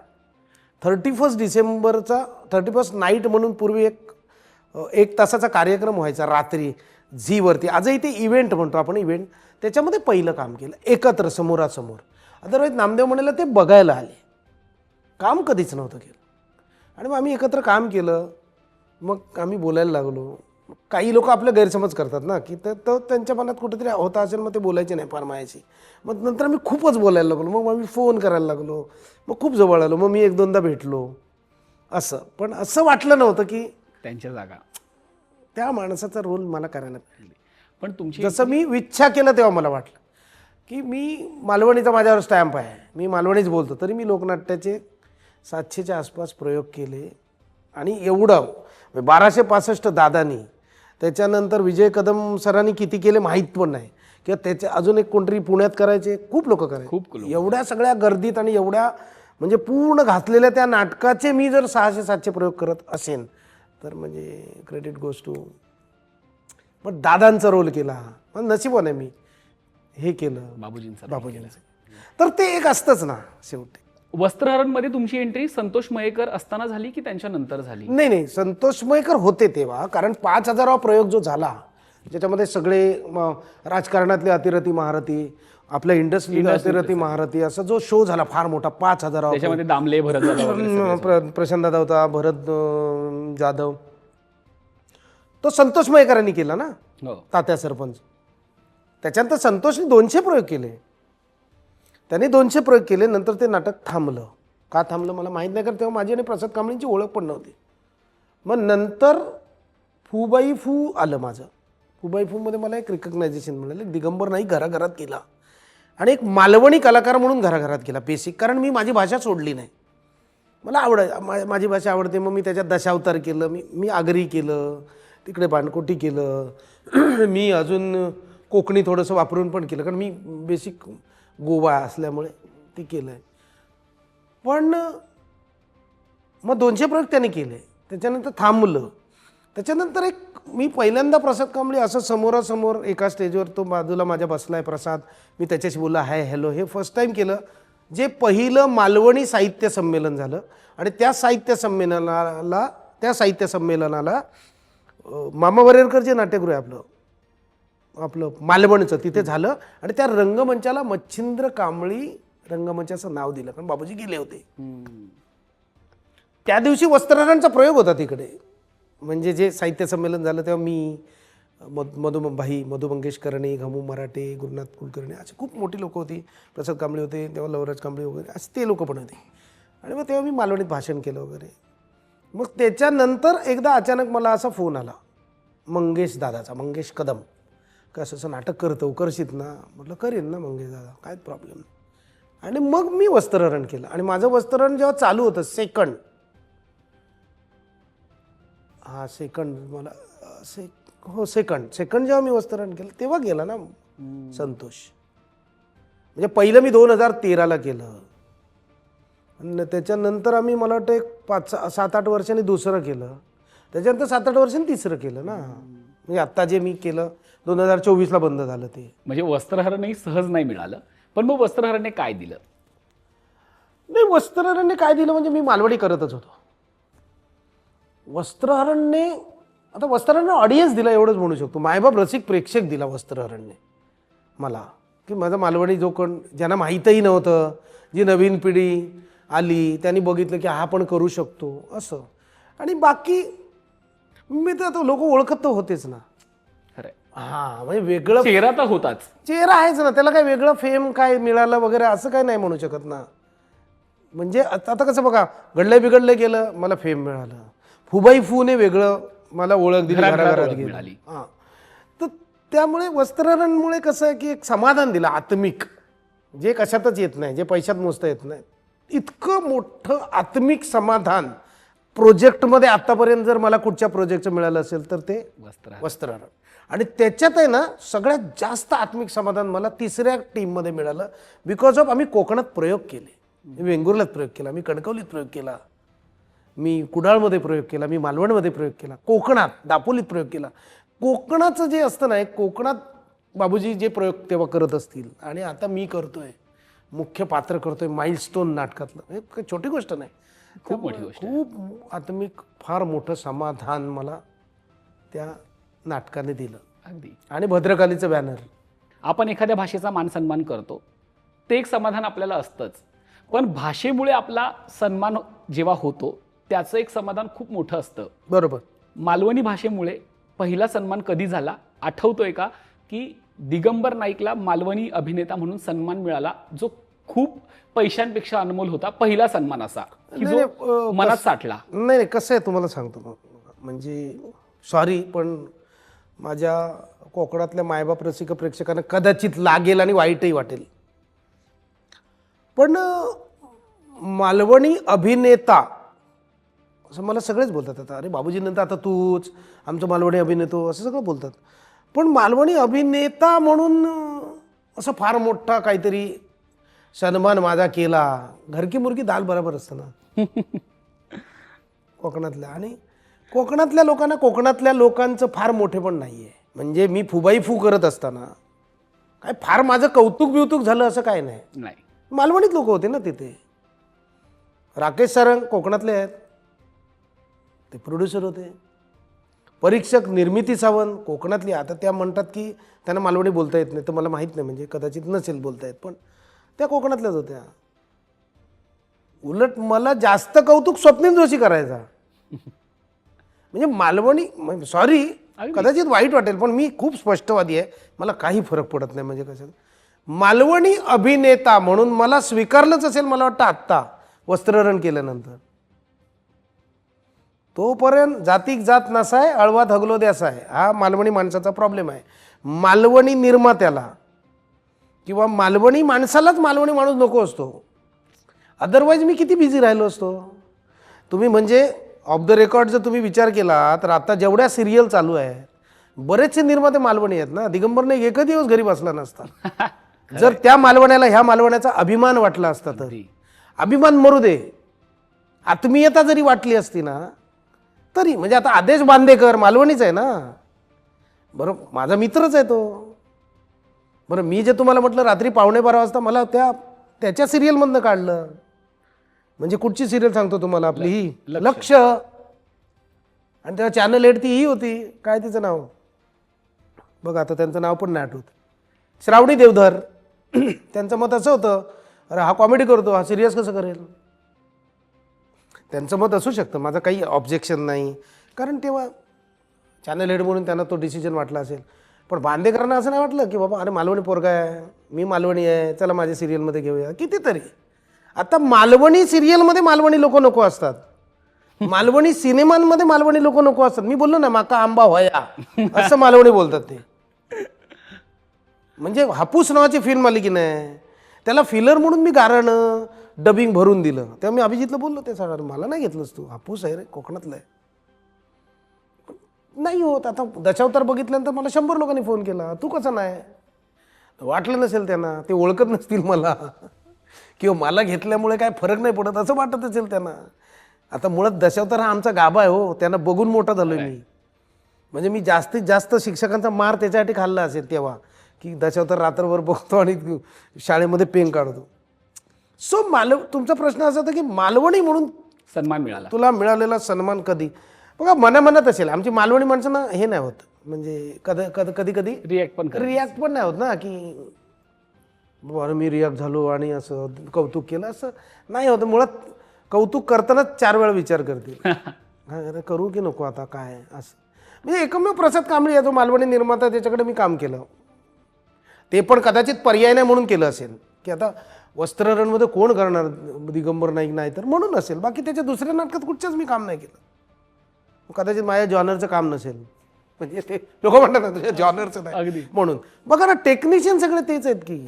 31 डिसेंबरचा 31 नाईट म्हणून पूर्वी एक तासाचा कार्यक्रम व्हायचा रात्री झीवरती. आजही ते इव्हेंट म्हणतो आपण, इव्हेंट, त्याच्यामध्ये पहिलं काम केलं एकत्र समोरासमोर. अदरवाईज नामदेव म्हणेला ते बघायला आले, काम कधीच नव्हतं केलं. आणि मग आम्ही एकत्र काम केलं. मग आम्ही बोलायला लागलो. काही लोक आपले गैरसमज करतात ना, की तो त्यांच्या मनात कुठेतरी होता असेल, मग ते बोलायचे नाही फार मायाची. मग नंतर आम्ही खूपच बोलायला लागलो. मग आम्ही फोन करायला लागलो. मग खूप जवळ आलो. मग मी 1-2दा भेटलो असं. पण असं वाटलं नव्हतं की त्यांच्या जागा त्या माणसाचा रोल मला करायला पाहिजे. पण तुमची जसं मी इच्छा केलं तेव्हा मला वाटलं की मी मालवणीचा माझ्यावर स्टॅम्प आहे, मी मालवणीच बोलतो. तरी मी लोकनाट्याचे 700च्या आसपास प्रयोग केले. आणि एवढं 1265 दादानी, त्याच्यानंतर विजय कदम सरांनी किती केले माहीत पण नाही, किंवा त्याचे अजून एक कोणतरी पुण्यात करायचे, खूप लोक करायचे. खूप लोकं. एवढ्या सगळ्या गर्दीत आणि एवढ्या म्हणजे पूर्ण घातलेल्या त्या नाटकाचे मी जर 600-700 प्रयोग करत असेन तर म्हणजे क्रेडिट गोज टू. पण दादांचा रोल केला, पण नशिबाने मी हे केलं बाबूजींचं. तर ते एक असतंच ना शेवटी. वस्त्रहरणमध्ये तुमची एंट्री संतोष मयेकर असताना झाली की त्यांच्या नंतर झाली? नाही, संतोष मयेकर होते तेव्हा. कारण 5000वा प्रयोग जो झाला, ज्याच्यामध्ये सगळे राजकारणातले अतिरथी महारथी, आपल्या इंडस्ट्रीतले अतिरथी महारथी, असा जो शो झाला फार मोठा 5000वा. त्याच्यामध्ये दामले, भरत जाधव, प्रशांत दादा होता, भरत जाधव, तो संतोष मयेकरांनी केला ना, तात्या सरपंच. त्याच्यानंतर संतोषने 200 प्रयोग केले. त्यांनी 200 प्रयोग केले. नंतर ते नाटक थांबलं. का थांबलं मला माहीत नाही, कारण तेव्हा माझी आणि प्रसाद कांबळेंची ओळख पण नव्हती. मग नंतर फूबाई फू आलं माझं. फूबाई फूमध्ये मला एक रिकग्नायझेशन मिळालं. दिगंबर नाही घराघरात केला आणि एक मालवणी कलाकार म्हणून घराघरात केला बेसिक. कारण मी माझी भाषा सोडली नाही, मला माझी भाषा आवडते. मग मी त्याच्यात दशावतार केलं, मी आगरी केलं, तिकडे बाणकोटी केलं, मी अजून कोकणी थोडंसं वापरून पण केलं, कारण मी बेसिक गोवा असल्यामुळे ते केलं आहे. पण मग 200 प्रयोग त्याने केले. त्याच्यानंतर थांबलं. त्याच्यानंतर एक मी पहिल्यांदा प्रसाद कांबळे असं समोरासमोर एका स्टेजवर, तो बाजूला माझ्या बसला आहे प्रसाद, मी त्याच्याशी बोलला हाय हॅलो, हे फर्स्ट टाईम केलं. जे पहिलं मालवणी साहित्य संमेलन झालं आणि त्या साहित्य संमेलनाला मामा वरेरकर जे नाट्यगृह आहे आपलं मालवणचं, तिथे झालं. आणि त्या रंगमंचाला मच्छिंद्र कांबळी रंगमंचाचं नाव दिलं, कारण बाबूजी गेले होते. त्या दिवशी वस्त्रहरणचा प्रयोग होता तिकडे. म्हणजे जे साहित्य संमेलन झालं तेव्हा मी, मधु मंगेश कर्णे, घमू मराठे, गुरुनाथ कुलकर्णी, असे खूप मोठी लोक होती. प्रसाद कांबळे होते तेव्हा, लवराज कांबळे वगैरे, असे ते लोक पण होते. आणि मग तेव्हा मी मालवणीत भाषण केलं वगैरे. मग त्याच्यानंतर एकदा अचानक मला असा फोन आला मंगेश दादाचा, मंगेश कदम, का असं नाटक करतो, करशीत ना? म्हटलं करेन ना मंगेश दादा, काय प्रॉब्लेम. आणि मग मी वस्त्रहरण केलं. आणि माझं वस्त्रहरण जेव्हा चालू होतं सेकंड जेव्हा मी वस्त्रहरण केलं तेव्हा गेला ना संतोष. म्हणजे पहिलं मी 2013ला केलं आणि त्याच्यानंतर आम्ही मला वाटतं एक 5-7-8 वर्षांनी दुसरं केलं. त्याच्यानंतर 7-8 वर्षांनी तिसरं केलं ना. म्हणजे आत्ता जे मी केलं 2024ला बंद झालं ते. म्हणजे वस्त्रहरणही सहज नाही मिळालं. पण मग वस्त्रहरणे काय दिलं? नाही, वस्त्रहरणने काय दिलं म्हणजे मी मालवणी करतच होतो. वस्त्रहरणने ऑडियन्स दिला एवढंच म्हणू शकतो. मायबाप रसिक प्रेक्षक दिला वस्त्रहरणने मला, की माझा मालवणी जो कोण ज्यांना माहीतही नव्हतं, जी नवीन पिढी आली त्यांनी बघितलं की हा पण करू शकतो असं. आणि बाकी मी तर आता लोक ओळखत तर होतेच ना. खरं हां, म्हणजे वेगळं चेहरा तर होताच, चेहरा आहेच ना, त्याला काय वेगळं फेम काय मिळालं वगैरे असं काय नाही म्हणू शकत ना. म्हणजे आता कसं बघा, घडलं बिघडलं गेलं मला फेम मिळालं, फुबाई फूने वेगळं मला ओळख दिली, घराघरात मिळाली. हां, तर त्यामुळे वस्त्रहरणमुळे कसं आहे की एक समाधान दिलं आत्मिक, जे कशातच येत नाही, जे पैशात मोजता येत नाही. इतकं मोठं आत्मिक समाधान प्रोजेक्टमध्ये आतापर्यंत जर मला कुठच्या प्रोजेक्टचं मिळालं असेल तर ते वस्त्रहरण. आणि त्याच्यात आहे ना सगळ्यात जास्त आत्मिक समाधान मला तिसऱ्या टीममध्ये मिळालं. बिकॉज ऑफ आम्ही कोकणात प्रयोग केले. मी वेंगुर्ल्यात प्रयोग केला, मी कणकवलीत प्रयोग केला, मी कुडाळमध्ये प्रयोग केला, मी मालवणमध्ये प्रयोग केला, कोकणात दापोलीत प्रयोग केला. कोकणाचं जे असतं ना, एक कोकणात बाबूजी जे प्रयोग तेव्हा करत असतील आणि आता मी करतोय, मुख्य पात्र करतोय माइलस्टोन नाटकातलं, हे काही छोटी गोष्ट नाही. खूप मोठी गोष्ट आहे. खूप आत्मिक फार मोठं समाधान मला त्या नाटकाने दिलं. अगदी. आणि भद्रकालीचं बॅनर. आपण एखाद्या भाषेचा मान सन्मान करतो, ते एक समाधान आपल्याला असतंच. पण भाषेमुळे आपला सन्मान जेव्हा होतो त्याचं एक समाधान खूप मोठं असतं. बरोबर. मालवणी भाषेमुळे पहिला सन्मान कधी झाला आठवतोय का? की दिगंबर नाईकला मालवणी अभिनेता म्हणून सन्मान मिळाला, जो खूप पैशांपेक्षा अनमोल होता. पहिला सन्मान असा की नाही, जो मनात साठला. नाही, कसं आहे तुम्हाला सांगतो, म्हणजे सॉरी पण माझ्या कोकणातल्या मायबाप रसिक प्रेक्षकांना कदाचित लागेल आणि वाईटही वाटेल, पण मालवणी अभिनेता असं मला सगळेच बोलतात. आता अरे बाबूजी नंतर आता तूच आमचं मालवणी अभिनेतो असं सगळं बोलतात. पण मालवणी अभिनेता म्हणून असं फार मोठा काहीतरी सन्मान माझा केला, घरकी मुरकी दाल बरोबर असतं ना कोकणातल्या. आणि कोकणातल्या लोकांना कोकणातल्या लोकांचं फार मोठे पण नाही आहे. म्हणजे मी फुबाई फू करत असताना काय फार माझं कौतुक बिवतुक झालं असं काय नाही. नाही, मालवणीत लोक होते ना तिथे. राकेश सारंग कोकणातले आहेत, ते प्रोड्युसर होते. परीक्षक निर्मिती सावंत कोकणातली. आता त्या म्हणतात की त्यांना मालवणी बोलता येत नाही, तर मला माहीत नाही, म्हणजे कदाचित नसेल बोलता येत, पण त्या कोकणातल्याच होत्या. उलट मला जास्त कौतुक स्वप्नील जोशी करायचा. म्हणजे मालवणी, सॉरी कदाचित वाईट वाटेल पण मी खूप स्पष्टवादी आहे, मला काही फरक पडत नाही. म्हणजे कसं मालवणी अभिनेता म्हणून मला स्वीकारलंच असेल मला वाटतं आत्ता वस्त्रहरण केल्यानंतर. तोपर्यंत जातीक जात नसाय अळवा धगलो द्यासाय, हा मालवणी माणसाचा प्रॉब्लेम आहे. मालवणी निर्मात्याला किंवा मालवणी माणसालाच मालवणी माणूस नको असतो. अदरवाईज मी किती बिझी राहिलो असतो. तुम्ही म्हणजे ऑफ द रेकॉर्ड जर तुम्ही विचार केला तर आता जेवढ्या सिरियल चालू आहेत बरेचसे निर्माते मालवणी आहेत ना. दिगंबरने एकही दिवस घरी बसला नसता जर त्या मालवण्याला ह्या मालवण्याचा अभिमान वाटला असता. तर अभिमान मरू दे, आत्मीयता जरी वाटली असती ना तरी, म्हणजे आता आदेश बांदेकर मालवणीच आहे ना. बरं माझा मित्रच आहे तो. बरं मी जे तुम्हाला म्हटलं रात्री 11:15 वाजता मला त्याच्या सिरियलमधनं काढलं. म्हणजे कुठची सिरियल सांगतो तुम्हाला, आपली ही लक्ष. आणि तेव्हा चॅनल 8 ती ही होती, काय तिचं नाव बघा, आता त्यांचं नाव पण नाही आठवत, श्रावणी देवधर. त्यांचं मत असं होतं, अरे हा कॉमेडी करतो, हा सिरियस कसं करेल. त्यांचं मत असू शकतं, माझं काही ऑब्जेक्शन नाही, कारण तेव्हा चॅनल 8 म्हणून त्यांना तो डिसिजन वाटला असेल. पण बांदेकरांना असं नाही वाटलं की बाबा अरे मालवणी पोरगा आहे, मी मालवणी आहे, चला माझ्या सिरियलमध्ये घेऊया. कितीतरी आता मालवणी सिरियलमध्ये मालवणी लोक नको असतात, मालवणी सिनेमांमध्ये मालवणी लोक नको असतात. मी बोललो ना माका आंबा व्हाया असं मालवणी बोलतात ते. म्हणजे हापूस नावाची फिल्म आली की नाही, त्याला फिलर म्हणून मी गाणं डबिंग भरून दिलं. तेव्हा मी अभिजितला बोललो ते सगळं, मला नाही घेतलंस तू, हापूस आहे रे, कोकणातलं आहे. नाही होत. आता दशावतार बघितल्यानंतर मला 100 लोकांनी फोन केला, तू कसं नाही. वाटलं नसेल त्यांना, ते ओळखत नसतील मला, किंवा मला घेतल्यामुळे काय फरक नाही पडत असं वाटत असेल त्यांना. आता मुळात दशावतार हा आमचा गाभा आहे हो, त्यांना बघून मोठा झालोय मी. म्हणजे मी जास्तीत जास्त शिक्षकांचा मार त्याच्यासाठी खाल्ला असेल तेव्हा, की दशावतार रात्रभर बघतो आणि शाळेमध्ये पेन काढतो. सो तुमचा प्रश्न असा होता की मालवणी म्हणून सन्मान मिळाला, तुला मिळालेला सन्मान कधी. बघा मनात असेल, आमची मालवणी माणसांना हे नाही होत, म्हणजे कधी कधी रिॲक्ट पण नाही होत ना, की बरं मी रिॲक्ट झालो आणि असं कौतुक केलं असं नाही होतं. मुळात कौतुक करतानाच 4 वेळा विचार करते, अरे करू की नको आता काय असं. म्हणजे एकमेव प्रसाद कांबळी आहे जो मालवणी निर्माता, त्याच्याकडे मी काम केलं. ते पण कदाचित पर्याय नाही म्हणून केलं असेल, की आता वस्त्रहरणमध्ये कोण करणार, दिगंबर नाईक नाही तर म्हणून असेल. बाकी त्याच्या दुसऱ्या नाटकात कुठच्याच मी काम नाही केलं. कदाचित माझ्या जॉनरचं काम नसेल, म्हणजे ते लोक म्हणतात ना तुझ्या जॉनरचं नाही म्हणून. बघा ना टेक्निशियन सगळे तेच आहेत की,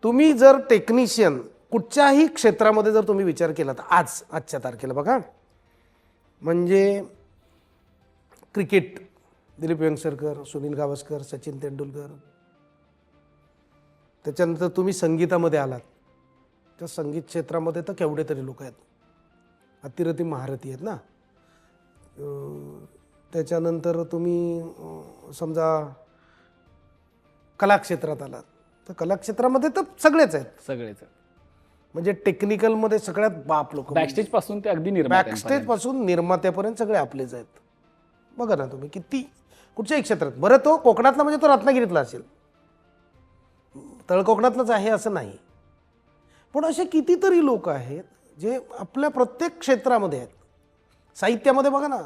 तुम्ही जर टेक्निशियन कुठच्याही क्षेत्रामध्ये जर तुम्ही विचार केला तर आजच्या तारखेला बघा, म्हणजे क्रिकेट दिलीप वेंगसरकर, सुनील गावस्कर, सचिन तेंडुलकर. त्याच्यानंतर तुम्ही संगीतामध्ये आलात, त्या संगीत क्षेत्रामध्ये तर केवढे तरी लोक आहेत, अतिरथी महारथी आहेत ना. त्याच्यानंतर तुम्ही समजा कलाक्षेत्रात आलात तर कलाक्षेत्रामध्ये तर सगळेच आहेत. सगळेच म्हणजे टेक्निकलमध्ये सगळ्यात बाप लोक, बॅकस्टेज पासून ते अगदी निर्मात्यांपर्यंत. बॅकस्टेज पासून निर्मात्यापर्यंत सगळे आपलेच आहेत. बघा ना तुम्ही किती कुठच्याही क्षेत्रात. बरं तो कोकणातला म्हणजे तो रत्नागिरीतला असेल, तळ कोकणातलाच आहे असं नाही, पण असे कितीतरी लोक आहेत जे आपल्या प्रत्येक क्षेत्रामध्ये आहेत. साहित्यामध्ये बघा ना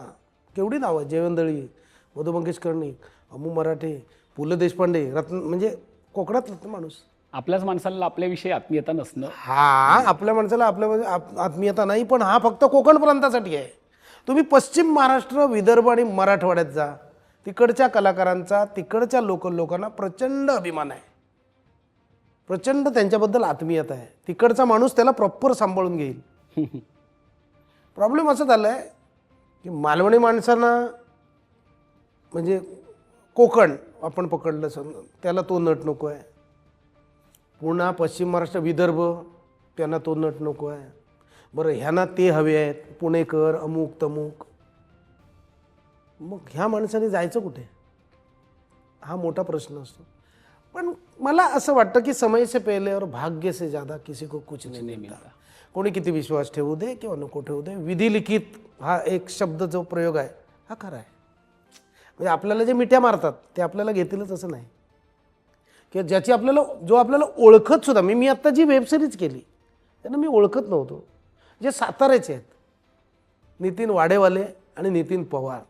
केवढी नावं आहेत. जयवंदळी, मधु मंगेश कर्णिक, अमू मराठे, पु ल देशपांडे, रत्न म्हणजे कोकणातला माणूस. आपल्याच माणसाला आपल्याविषयी आत्मीयता नसणं. हा आपल्या माणसाला आपल्या आत्मीयता नाही, पण हा फक्त कोकण प्रांतासाठी आहे. तुम्ही पश्चिम महाराष्ट्र, विदर्भ आणि मराठवाड्यात जा, तिकडच्या कलाकारांचा, तिकडच्या लोकांना प्रचंड अभिमान आहे, प्रचंड त्यांच्याबद्दल आत्मीयता आहे. तिकडचा माणूस त्याला प्रॉपर सांभाळून घेईल. प्रॉब्लेम असं झालं आहे की मालवणी माणसांना म्हणजे कोकण आपण पकडलं समजा त्याला तो नट नको आहे. पुन्हा पश्चिम महाराष्ट्र, विदर्भ त्यांना तो नट नको आहे. बरं ह्यांना ते हवे आहेत, पुणेकर, अमुक तमुक. मग ह्या माणसाने जायचं कुठे, हा मोठा प्रश्न असतो. पण मला असं वाटतं की समय से पहले और भाग्य से ज़्यादा किसी को कुछ नहीं मिलता. कोणी किती विश्वास ठेवू दे किंवा नको ठेवू दे, विधी लिखित हा एक शब्द जो प्रयोग आहे हा खरा आहे. म्हणजे आपल्याला जे मिठ्या मारतात ते आपल्याला घेतीलच असं नाही, किंवा ज्याची आपल्याला जो आपल्याला ओळखत सुद्धा. मी आत्ता जी वेबसिरीज केली त्यांना मी ओळखत नव्हतो, जे साताऱ्याचे आहेत, नितीन वाडेवाले आणि नितीन पवार.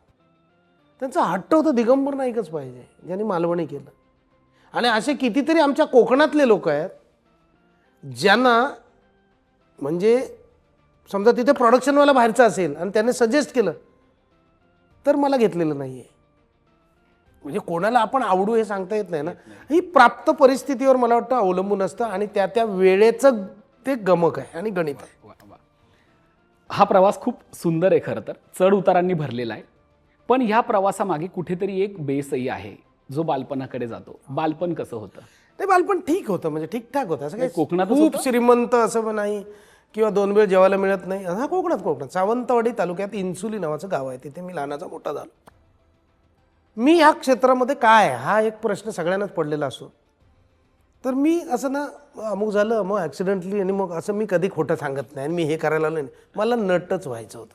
त्यांचा हट्ट होतं दिगंबर नाईकच पाहिजे, ज्यांनी मालवणी केलं. आणि असे कितीतरी आमच्या कोकणातले लोक आहेत ज्यांना म्हणजे समजा तिथे प्रोडक्शनवाला बाहेरचा असेल आणि त्याने सजेस्ट केलं तर मला घेतलेलं नाही आहे. म्हणजे कोणाला आपण आवडू हे सांगता येत नाही ना. ही प्राप्त परिस्थितीवर मला वाटतं अवलंबून असतं आणि त्या त्या वेळेचं ते गमक आहे आणि गणित आहे. हा प्रवास खूप सुंदर आहे खरं तर, चढ उतारांनी भरलेला आहे. पण ह्या प्रवासामागे कुठेतरी एक बेसही आहे जो बालपणाकडे जातो. बालपण कसं होतं? ते बालपण ठीक होतं, म्हणजे ठीकठाक होतं. असं काही कोकणातच खूप होतं? श्रीमंत असं पण नाही किंवा 2 वेळ जेवायला मिळत नाही. हा कोकणात सावंतवाडी तालुक्यात इंसुली नावाचं गाव आहे, तिथे मी लहानाचा मोठा झालो. मी ह्या क्षेत्रामध्ये काय हा एक प्रश्न सगळ्यांनाच पडलेला असतो. तर मी असं ना अमुक झालं मग ॲक्सिडेंटली आणि मग असं मी कधी खोटं सांगत नाही आणि मी हे करायला आलो नाही. मला नटच व्हायचं होतं.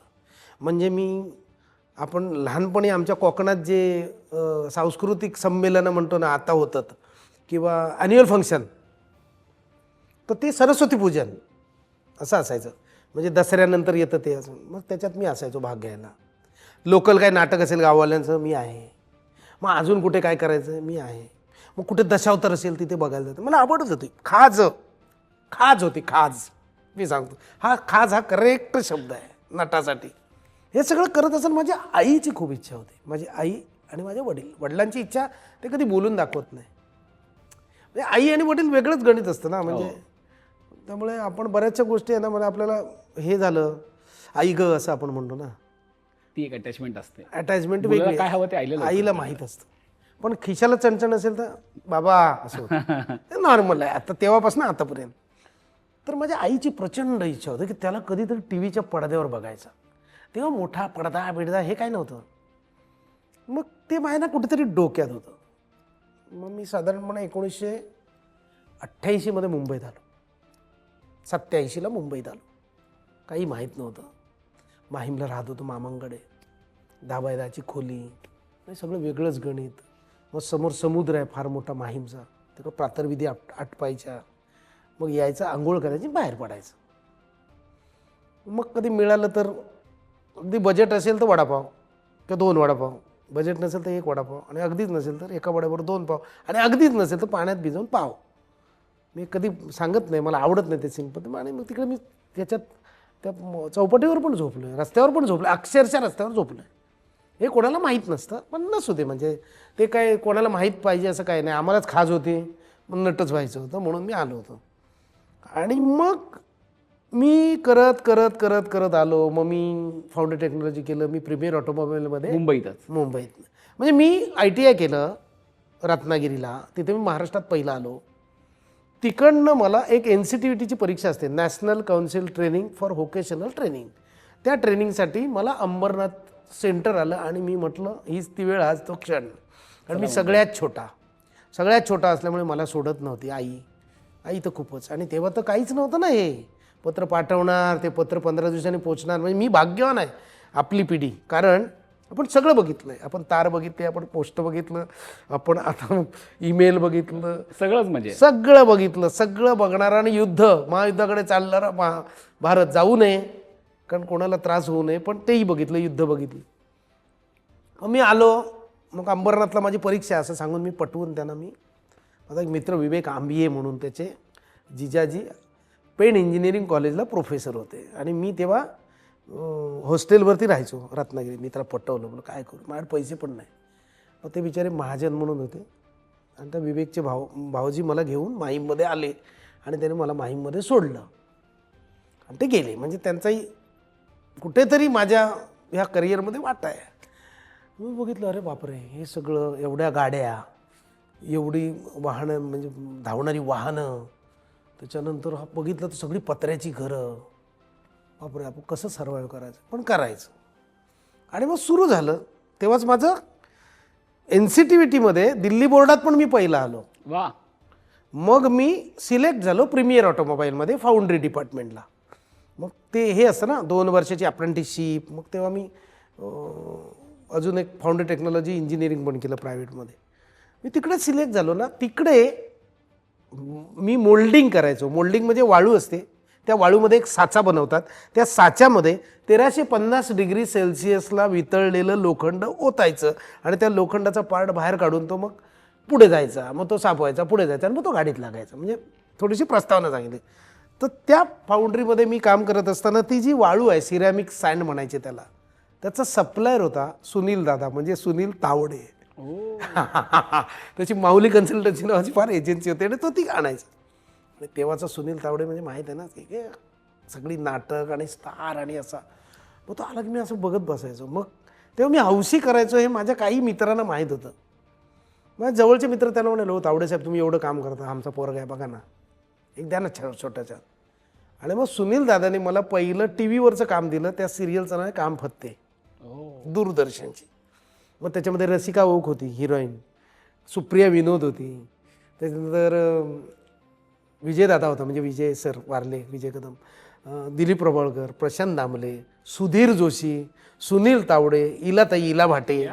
म्हणजे आपण लहानपणी आमच्या कोकणात जे सांस्कृतिक संमेलनं म्हणतो ना आता होतात किंवा ॲन्युअल फंक्शन, तर ते सरस्वती पूजन असं असायचं. म्हणजे दसऱ्यानंतर येतं ते असं. मग त्याच्यात मी असायचो भाग घ्यायला. लोकल काय नाटक असेल गाववाल्यांचं मी आहे. मग अजून कुठे काय करायचं मी आहे. मग कुठे दशावतार असेल तिथे बघायला जातं. मला आवडच होती. खाज होती. मी सांगतो खाज हा करेक्ट शब्द आहे नटासाठी. हे सगळं करत असताना माझ्या आईची खूप इच्छा होती. माझी आई आणि माझे वडिलांची इच्छा ते कधी बोलून दाखवत नाही. म्हणजे आई आणि वडील वेगळंच गणित असतं ना. म्हणजे त्यामुळे आपण बऱ्याचशा गोष्टी आहे ना, मला आपल्याला हे झालं आई ग असं आपण म्हणतो ना, ती एक अटॅचमेंट असते. अटॅचमेंट मुलाला वेगळी काय हवं ते आईला माहीत असतं. पण खिशाला चणचण असेल तर बाबा असं होतं. नॉर्मल आहे आता तेव्हापासून आतापर्यंत. तर माझ्या आईची प्रचंड इच्छा होती की त्याला कधीतरी टी व्हीच्या पडद्यावर बघायचं. तेव्हा मोठा पडदा बिडदा हे काय नव्हतं. मग ते माझ्या ना कुठेतरी डोक्यात होतं. मग मी साधारणपणे 1988 मुंबईत आलो. 87ला मुंबईत आलो. काही माहीत नव्हतं. माहीमला राहत होतो मामांकडे. 10x10ची खोली, हे सगळं वेगळंच गणित. मग समोर समुद्र आहे फार मोठा माहीमचा. तिकडं प्रातर्विधी आटपायच्या. मग यायचं आंघोळ करायची बाहेर पडायचं. मग कधी मिळालं तर अगदी बजेट असेल तर वडापाव किंवा 2 वडापाव, बजेट नसेल तर 1 वडापाव, आणि अगदीच नसेल तर एका वड्यावर 2 पाव, आणि अगदीच नसेल तर पाण्यात भिजवून पाव. मी कधी सांगत नाही, मला आवडत नाही ते सिंपल. आणि मग तिकडे मी त्याच्यात त्या चौपाटीवर पण झोपलो आहे, रस्त्यावर पण झोपलो, अक्षरशः रस्त्यावर झोपलो आहे. हे कोणाला माहीत नसतं, पण नसू दे. म्हणजे ते काय कोणाला माहीत पाहिजे असं काही नाही. आम्हालाच खाज होती, मग नटच व्हायचं होतं म्हणून मी आलो होतो. आणि मग मी करत आलो. मग मी फाउंडर टेक्नॉलॉजी केलं. मी प्रीमियर ऑटोमोबाईलमध्ये मुंबईत. म्हणजे मी ITI केलं रत्नागिरीला. तिथे मी महाराष्ट्रात पहिला आलो. तिकडनं मला एक NCTVTची परीक्षा असते, national council training for vocational training. त्या ट्रेनिंगसाठी मला अंबरनाथ सेंटर आलं आणि मी म्हटलं हीच ती वेळ, आज तो क्षण. कारण मी सगळ्यात छोटा असल्यामुळे मला सोडत नव्हती आई तर खूपच. आणि तेव्हा तर काहीच नव्हतं ना, हे पत्र पाठवणार, ते पत्र 15 दिवसांनी पोचणार. म्हणजे मी भाग्यवान आहे आपली पिढी, कारण आपण सगळं बघितलंय. आपण तार बघितली, आपण पोस्ट बघितलं, आपण आता ईमेल बघितलं, सगळंच म्हणजे सगळं बघितलं. सगळं बघणारा आणि महायुद्धाकडे चालणारा भारत जाऊ नये, कारण कोणाला त्रास होऊ नये, पण तेही बघितलं, युद्ध बघितलं. मग मी आलो. मग अंबरनाथला माझी परीक्षा असं सांगून मी पटवून त्यांना, माझा एक मित्र विवेक आंबिये म्हणून, त्याचे जिजाजी पेन इंजिनिअरिंग कॉलेजला प्रोफेसर होते आणि मी तेव्हा हॉस्टेलवरती राहायचो रत्नागिरीत. मी त्याला पटवलं, बोल काय करू, माझ्याकडे पैसे पण नाही. मग ते बिचारे महाजन म्हणून होते आणि त्या विवेकचे भाऊजी मला घेऊन माहीममध्ये आले आणि त्याने मला माहीममध्ये सोडलं आणि ते गेले. म्हणजे त्यांचाही कुठेतरी माझ्या ह्या करिअरमध्ये वाटा आहे. मी बघितलं, अरे बापरे, हे सगळं, एवढ्या गाड्या, एवढी वाहनं, म्हणजे धावणारी वाहनं, त्याच्यानंतर बघितलं तर सगळी पत्र्याची घरं. बापरे, आपण कसं सर्वाईव्ह करायचं, पण करायचं. आणि मग सुरू झालं. तेव्हाच माझं NCTVTमध्ये दिल्ली बोर्डात पण मी पहिला आलो. वा. मग मी सिलेक्ट झालो प्रीमियर ऑटोमोबाईलमध्ये फाउंड्री डिपार्टमेंटला. मग ते हे असतं ना 2 वर्षाची अप्रेंटिसशिप. मग तेव्हा मी अजून एक फाउंड्री टेक्नॉलॉजी इंजिनिअरिंग पण केलं प्रायव्हेटमध्ये. मी तिकडे सिलेक्ट झालो ना, तिकडे मी मोल्डिंग करायचो. मोल्डिंग म्हणजे वाळू असते, त्या वाळूमध्ये एक साचा बनवतात. त्या साच्यामध्ये 1350 डिग्री सेल्सिअसला वितळलेलं लोखंड ओतायचं आणि त्या लोखंडाचा पार्ट बाहेर काढून तो मग पुढे जायचा, मग तो सापवायचा, पुढे जायचा आणि मग तो गाडीत लागायचा. म्हणजे थोडीशी प्रस्तावना सांगितली. तर त्या फाउंड्रीमध्ये मी काम करत असताना ती जी वाळू आहे, सिरॅमिक सँड म्हणायचे त्याला, त्याचा सप्लायर होता सुनील दादा, म्हणजे सुनील तावडे. त्याची माऊली कन्सल्टन्सी नावाची फार एजन्सी होती आणि तो ती आणायचा. आणि तेव्हाचा सुनील तावडे म्हणजे माहीत आहे ना, की सगळी नाटक आणि स्टार आणि असा. मग तो आला की मी असं बघत बसायचो. मग तेव्हा मी हौशी करायचो हे माझ्या काही मित्रांना माहीत होतं. माझ्या जवळचे मित्र त्यांना म्हणाले, हो तावडे साहेब, तुम्ही एवढं काम करता, आमचा पोरगा आहे बघा ना, एक द्या ना छोट्याच्या. आणि मग सुनील दादाने मला पहिलं TV वरचं काम दिलं. त्या सिरियलचं नाव आहे काम फत्ते, दूरदर्शनची. मग त्याच्यामध्ये रसिका ओक होती हिरोईन, सुप्रिया विनोद होती, त्याच्यानंतर विजयदादा होता, म्हणजे विजय सर वारले, विजय कदम, दिलीप प्रभावळकर, प्रशांत दामले, सुधीर जोशी, सुनील तावडे, इला भाटे,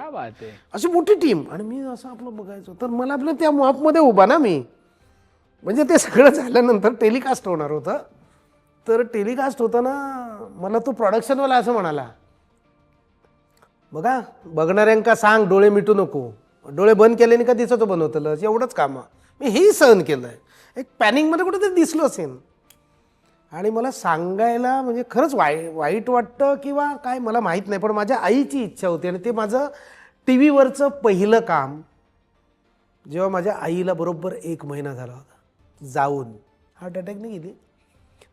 अशी मोठी टीम. आणि मी असं आपलं बघायचो. तर मला आपलं त्या मॉपमध्ये उभा ना मी, म्हणजे ते सगळं झाल्यानंतर टेलिकास्ट होणार होतं. तर टेलिकास्ट होताना मला तो प्रोडक्शनवाला असं म्हणाला, बघा बघणाऱ्यांका सांग डोळे मिटू नको, डोळे बंद केल्याने का दिसतो बनवतलं, एवढंच काम. मी हेही सहन केलं आहे. एक पॅनिंगमध्ये कुठेतरी दिसलो असेल. आणि मला सांगायला म्हणजे खरंच वाईट वाटतं किंवा काय मला माहीत नाही, पण माझ्या आईची इच्छा होती. आणि ते माझं TV वरचं पहिलं काम, जेव्हा माझ्या आईला बरोबर 1 महिना झाला होता जाऊन, हार्ट अटॅकने गेली.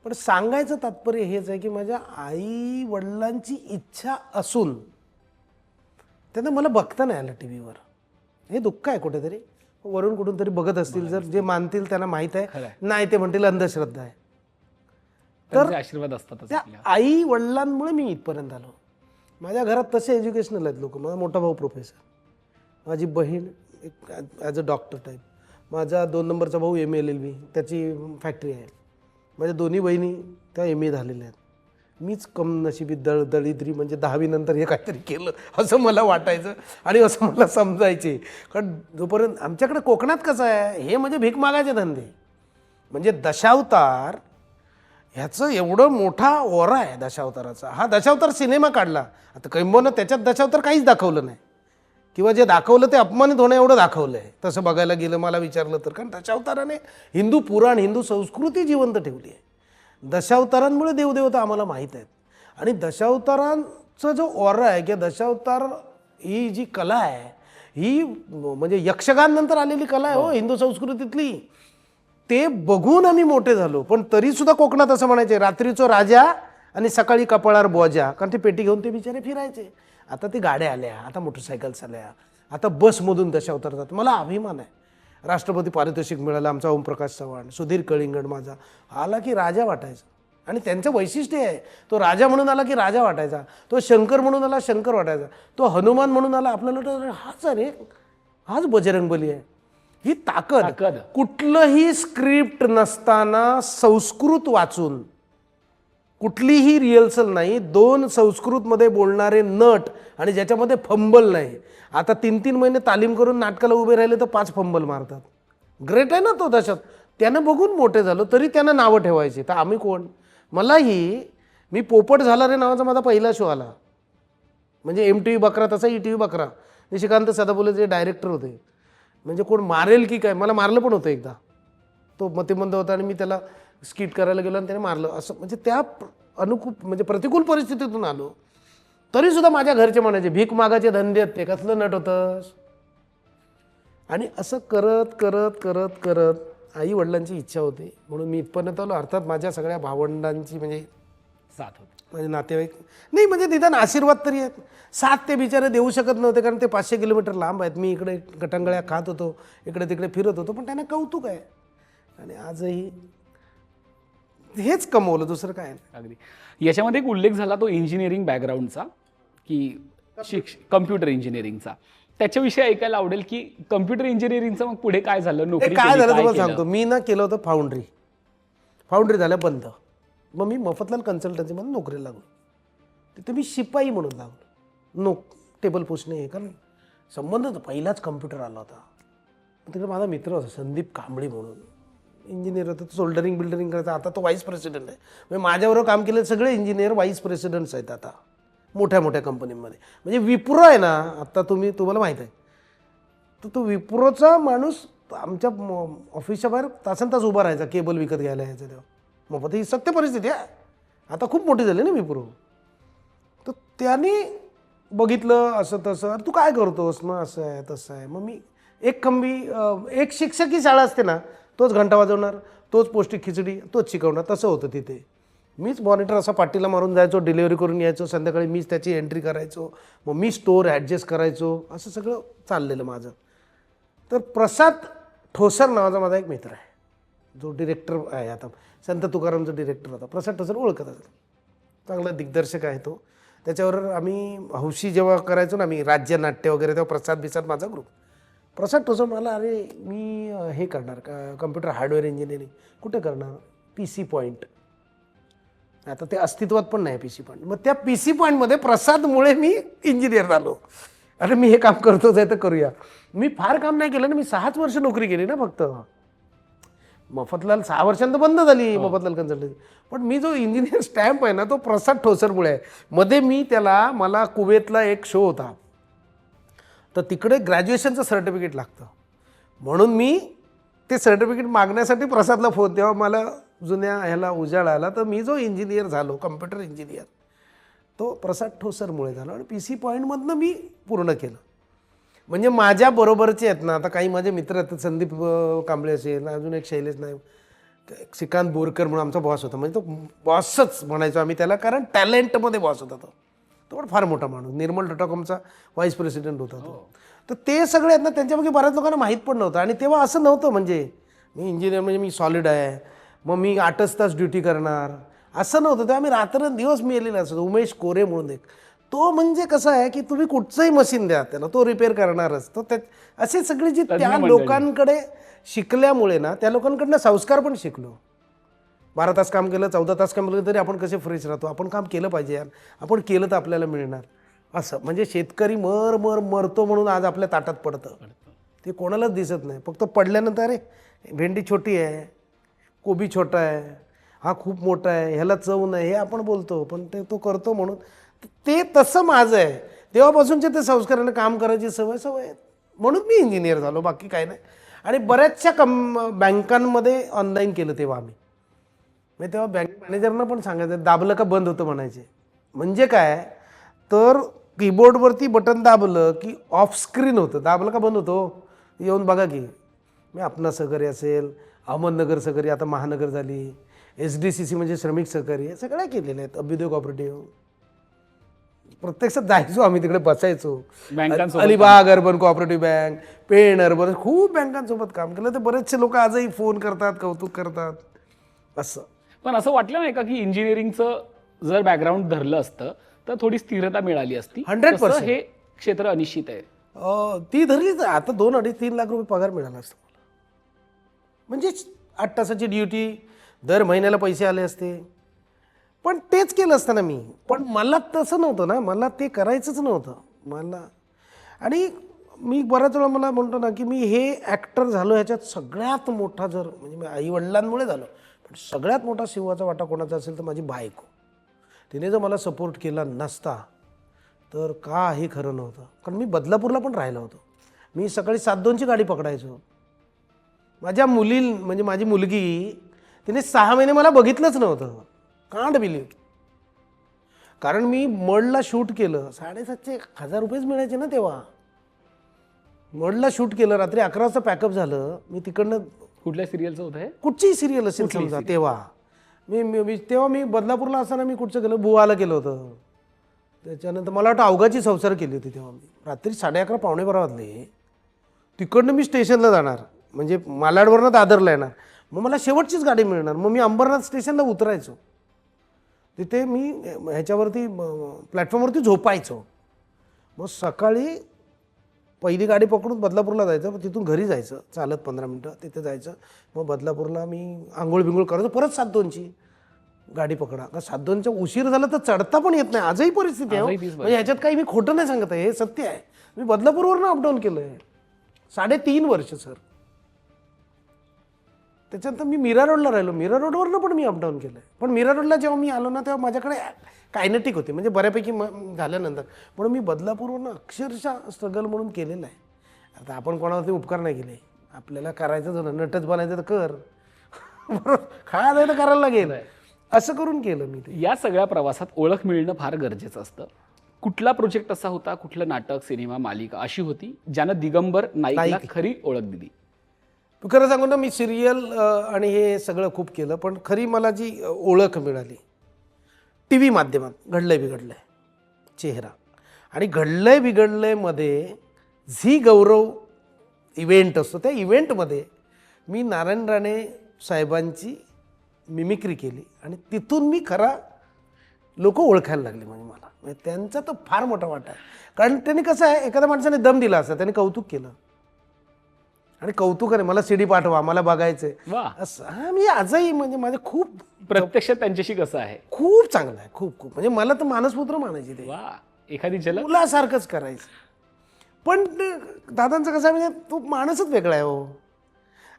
पण सांगायचं तात्पर्य हेच आहे की माझ्या आई वडिलांची इच्छा असून त्यांना मला बघता नाही आलं TV वर. हे दुःख आहे कुठेतरी. वरून कुठून तरी बघत असतील, जर जे मानतील त्यांना माहीत आहे, नाही ते म्हणतील अंधश्रद्धा आहे. तर आशीर्वाद असतात त्या आई वडिलांमुळे मी इथपर्यंत आलो. माझ्या घरात तसे एज्युकेशनल आहेत लोक. माझा मोठा भाऊ प्रोफेसर, माझी बहीण एक ॲज अ डॉक्टर टाईप, माझा 2 नंबरचा भाऊ MA LLB, त्याची फॅक्टरी आहे. माझ्या दोन्ही बहिणी त्या MA झालेल्या आहेत. मीच कम नशिबी दळिद्री, म्हणजे 10वी नंतर हे काहीतरी केलं असं मला वाटायचं आणि असं मला समजायचे. कारण जोपर्यंत आमच्याकडे कोकणात कसं आहे, हे म्हणजे भीक मागायचे धंदे. म्हणजे दशावतार ह्याचं एवढं मोठा ओरा आहे दशावताराचा. हा दशावतार सिनेमा काढला, आता कैंबोनं त्याच्यात दशावतार काहीच दाखवलं नाही, किंवा जे दाखवलं ते अपमानित होणं एवढं दाखवलं आहे तसं बघायला गेलं मला विचारलं तर. कारण दशावताराने हिंदू पुराण, हिंदू संस्कृती जिवंत ठेवली आहे. दशावतारांमुळे देवदेवता आम्हाला माहीत आहेत. आणि दशावतारांचा जो ओरा आहे किंवा दशावतार ही जी कला आहे, ही म्हणजे यक्षगान नंतर आलेली कला आहे हो हिंदू संस्कृतीतली. ते बघून आम्ही मोठे झालो. पण तरीसुद्धा कोकणात असं म्हणायचे, रात्रीचो राजा आणि सकाळी कपाळावर बोजा. कारण ते पेटी घेऊन ते बिचारे फिरायचे. आता ती गाड्या आल्या, आता मोटरसायकल्स आल्या, आता बसमधून दशावतार जातात. मला अभिमान आहे. राष्ट्रपती पारितोषिक मिळालं आमचा ओमप्रकाश चव्हाण, सुधीर कळिंगड माझा आला की राजा वाटायचा. आणि त्यांचं वैशिष्ट्य आहे, तो राजा म्हणून आला की राजा वाटायचा, तो शंकर म्हणून आला शंकर वाटायचा, तो हनुमान म्हणून आला आपल्याला वाटायचं, हाच अरे हाच बजरंगबली आहे. ही ताकद कुठलंही स्क्रिप्ट नसताना संस्कृत वाचून, कुठलीही रिहर्सल नाही, 2 संस्कृतमध्ये बोलणारे नट आणि ज्याच्यामध्ये फंबल नाही. आता 3-3 महिने तालीम करून नाटकाला उभे राहिले तर 5 फंबल मारतात. ग्रेट आहे ना तो तशात. त्यानं बघून मोठे झालो तरी त्यांना नावं ठेवायची. तर आम्ही कोण? मलाही मी पोपट झाला रे नावाचा माझा पहिला शो आला, म्हणजे MTV बकरा, तसा ETV बकरा. निशिकांत सदाफुले जे डायरेक्टर होते, म्हणजे कोण मारेल की काय, मला मारलं पण होतं एकदा. तो मतिमंद होता आणि मी त्याला स्किट करायला गेलो आणि त्याने मारलं. असं म्हणजे त्या म्हणजे प्रतिकूल परिस्थितीतून आलो तरी सुद्धा माझ्या घरचे म्हणायचे भीक मागाचे धंदे ते कसलं नट होतंस. आणि असं करत करत करत करत आई वडिलांची इच्छा होती म्हणून मी इथपर्यंत आलो. अर्थात माझ्या सगळ्या भावंडांची म्हणजे साथ होती, म्हणजे नातेवाईक नाही, म्हणजे निदान आशीर्वाद तरी आहेत. साथ ते बिचारे देऊ शकत नव्हते कारण ते 500 किलोमीटर लांब आहेत. मी इकडे गटांगळ्या खात होतो, इकडे तिकडे फिरत होतो, पण त्यांना कौतुक आहे. आणि आजही हेच कमवलं, दुसरं काय नाही. अगदी. याच्यामध्ये एक उल्लेख झाला तो इंजिनिअरिंग बॅकग्राऊंडचा, की कम्प्युटर इंजिनिअरिंगचा. त्याच्याविषयी ऐकायला आवडेल की कम्प्युटर इंजिनिअरिंगचं मग पुढे काय झालं, नोकरी काय केली, झालं काय तुम्हाला केलं? सांगतो. मी ना केलं होतं फाउंड्री झाल्या बंद. मग मी मफतलाल कन्सल्टन्सीमध्ये नोकरीला लागलो. तिथे मी शिपाई म्हणून लागलो. टेबल पोस्टने हे, कारण संबंध होता, पहिलाच कम्प्युटर आला होता. तिकडे माझा मित्र होता संदीप कांबळे म्हणून, इंजिनियर होता, सोल्डरिंग बिल्डरिंग करायचा. आता तो व्हाईस प्रेसिडेंट आहे. म्हणजे माझ्याबरोबर काम केलेले सगळे इंजिनियर व्हाईस प्रेसिडेंट्स आहेत आता मोठ्या मोठ्या कंपनीमध्ये. म्हणजे विप्रो आहे ना, आता तुम्हाला माहीत आहे, तर तो विप्रोचा माणूस आमच्या ऑफिसच्या बाहेर तासन तास उभा राहायचा केबल विकत घ्यायला यायचं तेव्हा. मग ही सत्य परिस्थिती आहे. आता खूप मोठी झाली ना विप्रो. तर त्याने बघितलं असं तसं, अरे तू काय करतोस, मग असं आहे तसं आहे. मग मी एक शिक्षकी शाळा असते ना, तोच घंटा वाजवणार, तोच पौष्टिक खिचडी, तोच शिकवणार, तसं होतं तिथे. मीच मॉनिटर असा पाठीला मारून जायचो, डिलिव्हरी करून यायचो, संध्याकाळी मीच त्याची एंट्री करायचो, मग मी स्टोअर ॲडजस्ट करायचो, असं सगळं चाललेलं माझं. तर प्रसाद ठोसर नावाचा माझा एक मित्र आहे, जो डिरेक्टर आहे, आता संत तुकारामचा डिरेक्टर होता. प्रसाद ठोसर ओळखत असेल, चांगला दिग्दर्शक आहे तो. त्याच्यावर आम्ही हौशी जेव्हा करायचो ना, आम्ही राज्य नाट्य वगैरे, तेव्हा प्रसाद माझा ग्रुप. प्रसाद ठोसर मला, अरे मी हे करणार का कम्प्युटर हार्डवेअर इंजिनिअरिंग. कुठे करणार? PC point. आता ते अस्तित्वात पण नाही PC पॉईंट. मग त्या PC पॉईंटमध्ये प्रसादमुळे मी इंजिनियर झालो. अरे मी हे काम करतोच आहे तर करूया. मी फार काम नाही केलं ना, मी 6 वर्ष नोकरी केली ना फक्त. मफतलाल 6 वर्षांत बंद झाली, मफतलाल कन्सल्टन्सी. पण मी जो इंजिनियर स्टॅम्प आहे ना, तो प्रसाद ठोसरमुळे आहे. मध्ये मला कुवेतला एक शो होता, तर तिकडे ग्रॅज्युएशनचं सर्टिफिकेट लागतं, म्हणून मी ते सर्टिफिकेट मागण्यासाठी प्रसादला फोन. तेव्हा मला जुन्या ह्याला उजाळा आला. तर मी जो इंजिनियर झालो, कम्प्युटर इंजिनियर, तो प्रसाद ठोसरमुळे झाला. आणि PC पॉईंटमधनं मी पूर्ण केलं. म्हणजे माझ्या बरोबरचे आहेत ना, आता काही माझे मित्र आहेत, संदीप कांबळे असेल, अजून एक शैलेश नाईक, श्रीकांत बोरकर म्हणून आमचा बॉस होता. म्हणजे तो बॉसच म्हणायचो आम्ही त्याला, कारण टॅलेंटमध्ये बॉस होता तो पण फार मोठा माणूस. निर्मल डॉटकॉमचा व्हाईस प्रेसिडेंट होता तो. तर ते सगळे आहेत ना, त्यांच्यापैकी बऱ्याच लोकांना माहीत पण नव्हतं. आणि तेव्हा असं नव्हतं, म्हणजे मी इंजिनियर म्हणजे मी सॉलिड आहे, मग मी 8च तास ड्युटी करणार, असं नव्हतं. तेव्हा आम्ही रात्रंदिवस मेलेला असतो. उमेश कोरे म्हणून एक, तो म्हणजे कसं आहे की तुम्ही कुठचंही मशीन द्या त्याला, तो रिपेअर करणारच. तो असे सगळे जे त्या लोकांकडे शिकल्यामुळे ना, त्या लोकांकडनं संस्कार पण शिकलो. 12 तास काम केलं, 14 तास काम केलं तरी आपण कसे फ्रेश राहतो. आपण काम केलं पाहिजे यार, आपण केलं तर आपल्याला मिळणार. असं म्हणजे शेतकरी मरतो म्हणून आज आपल्या ताटात पडतं, ते कोणालाच दिसत नाही. फक्त पडल्यानंतर अरे भेंडी छोटी आहे, कोबी छोटा आहे, हा खूप मोठा आहे, ह्याला चव नाही, हे आपण बोलतो. पण ते तो करतो म्हणून. ते तसं माझं आहे. तेव्हापासूनचे ते संस्काराने काम करायची सवय आहे, म्हणून मी इंजिनियर झालो, बाकी काय नाही. आणि बऱ्याचशा बँकांमध्ये ऑनलाईन केलं तेव्हा आम्ही. म्हणजे तेव्हा बँक मॅनेजरना पण सांगायचं दाबलं का बंद होतं म्हणायचे. म्हणजे काय, तर कीबोर्डवरती बटन दाबलं की ऑफ स्क्रीन होतं, दाबलं का बंद होतं. येऊन बघा की, मी आपणा सहकारी असेल, अहमदनगर सहकारी, आता महानगर झाली, SDCC म्हणजे श्रमिक सहकारी, हे सगळ्या केलेल्या आहेत. अभ्युदय कॉपरेटिव्ह, प्रत्यक्षात जायचो आम्ही तिकडे, बसायचो. Alibag urban cooperative bank, Pen urban, खूप बँकांसोबत काम केलं. तर बरेचसे लोक आजही फोन करतात, कौतुक करतात असं. पण असं वाटलं नाही का की इंजिनिअरिंगचं जर बॅकग्राऊंड धरलं असतं तर थोडी स्थिरता मिळाली असती? 100%. तसं हे क्षेत्र अनिश्चित आहे. ती धरलीच आता 2-2.5-3 लाख रुपये पगार मिळाला असता मला. म्हणजे 8 तासाची ड्युटी, दर महिन्याला पैसे आले असते. पण तेच केलं असतं ना मी. पण मला तसं नव्हतं ना, मला ते करायचंच नव्हतं मला. आणि मी बऱ्याच वेळा मला म्हणतो ना की मी हे ॲक्टर झालो ह्याच्यात सगळ्यात मोठा जर म्हणजे मी आईवडिलांमुळे झालो, पण सगळ्यात मोठा सिंहाचा वाटा कोणाचा असेल तर माझी बायको. तिने जर मला सपोर्ट केला नसता तर काही खरं नव्हतं. कारण मी बदलापूरला पण राहिलो होतो. मी सकाळी 7:02ची गाडी पकडायचो. माझ्या म्हणजे माझी मुलगी तिने 6 महिने मला बघितलंच नव्हतं. Can't believe. कारण मी मडला शूट केलं, 750-1000 रुपयेच मिळायचे ना तेव्हा. मडला शूट केलं, रात्री 11 वाजता पॅकअप झालं. मी तिकडनं कुठल्या सिरियलचं होतं हे? कुठचीही सिरियल असेल समजा तेव्हा तेव्हा मी बदलापूरला असताना मी कुठचं गेलो, बुवाला केलं होतं. त्याच्यानंतर मला वाटतं अवघाची संसार केली होती तेव्हा मी. रात्री 11:30 पावणे 12 वाजले. तिकडनं मी स्टेशनला जाणार, म्हणजे मालाडवरनं दादरला येणार. मग मला शेवटचीच गाडी मिळणार. मग मी अंबरनाथ स्टेशनला उतरायचो. तिथे मी ह्याच्यावरती प्लॅटफॉर्मवरती झोपायचो. मग सकाळी पहिली गाडी पकडून बदलापूरला जायचं. मग तिथून घरी जायचं चालत 15 मिनटं, तिथे जायचं. मग बदलापूरला मी आंघोळ बिंघोळ करायचो. परत 7:02ची गाडी पकडा. का 7:02चा उशीर झाला तर चढता पण येत नाही. आजही परिस्थिती आहे हो. म्हणजे ह्याच्यात काही मी खोटं नाही सांगत आहे, हे सत्य आहे. मी बदलापूरवरनं अपडाऊन केलं आहे 3.5 वर्ष सर. त्याच्यानंतर मी मीरा रोडला राहिलो. मीरा रोडवरनं पण मी अपडाऊन केलं आहे. पण मीरा रोडला जेव्हा मी आलो ना तेव्हा माझ्याकडे कायनेटिक होते, म्हणजे बऱ्यापैकी झाल्यानंतर. म्हणून मी बदलापूरवरनं अक्षरशः स्ट्रगल म्हणून केलेलं आहे. आता आपण कोणावरती उपकार नाही केले. आपल्याला करायचं झालं, नटच बनायचं तर कर, बरोबर, खायला तर करायला लागेल, असं करून केलं मी ते. या सगळ्या प्रवासात ओळख मिळणं फार गरजेचं असतं. कुठला प्रोजेक्ट असा होता, कुठलं नाटक, सिनेमा, मालिका अशी होती ज्यानं दिगंबर नाईकला खरी ओळख दिली? तू खरं सांगू ना, मी सिरियल आणि हे सगळं खूप केलं, पण खरी मला जी ओळख मिळाली टी व्ही माध्यमात, घडलंय बिघडलंय चेहरा. आणि घडलंय बिघडलंयमध्ये झी गौरव इव्हेंट असतो, त्या इव्हेंटमध्ये मी नारायण राणे साहेबांची मिमिक्री केली आणि तिथून मी खरा लोक ओळखायला लागले. म्हणजे त्यांचा तर फार मोठा वाटा आहे. कारण त्यांनी कसं आहे, एखाद्या माणसाने दम दिला असता, त्यांनी कौतुक केलं आणि कौतुकाने मला सीडी पाठवा, मला बघायचंय असं. हा, मी आजही म्हणजे माझे खूप प्रत्यक्ष त्यांच्याशी कसं आहे? खूप चांगलं आहे, खूप खूप. म्हणजे मला तर मानसपुत्र मानायचे ते, वा, एखादी झलक मुलासारखंच करायचं. पण दादांचं कसं आहे, म्हणजे तो माणसच वेगळा आहे हो.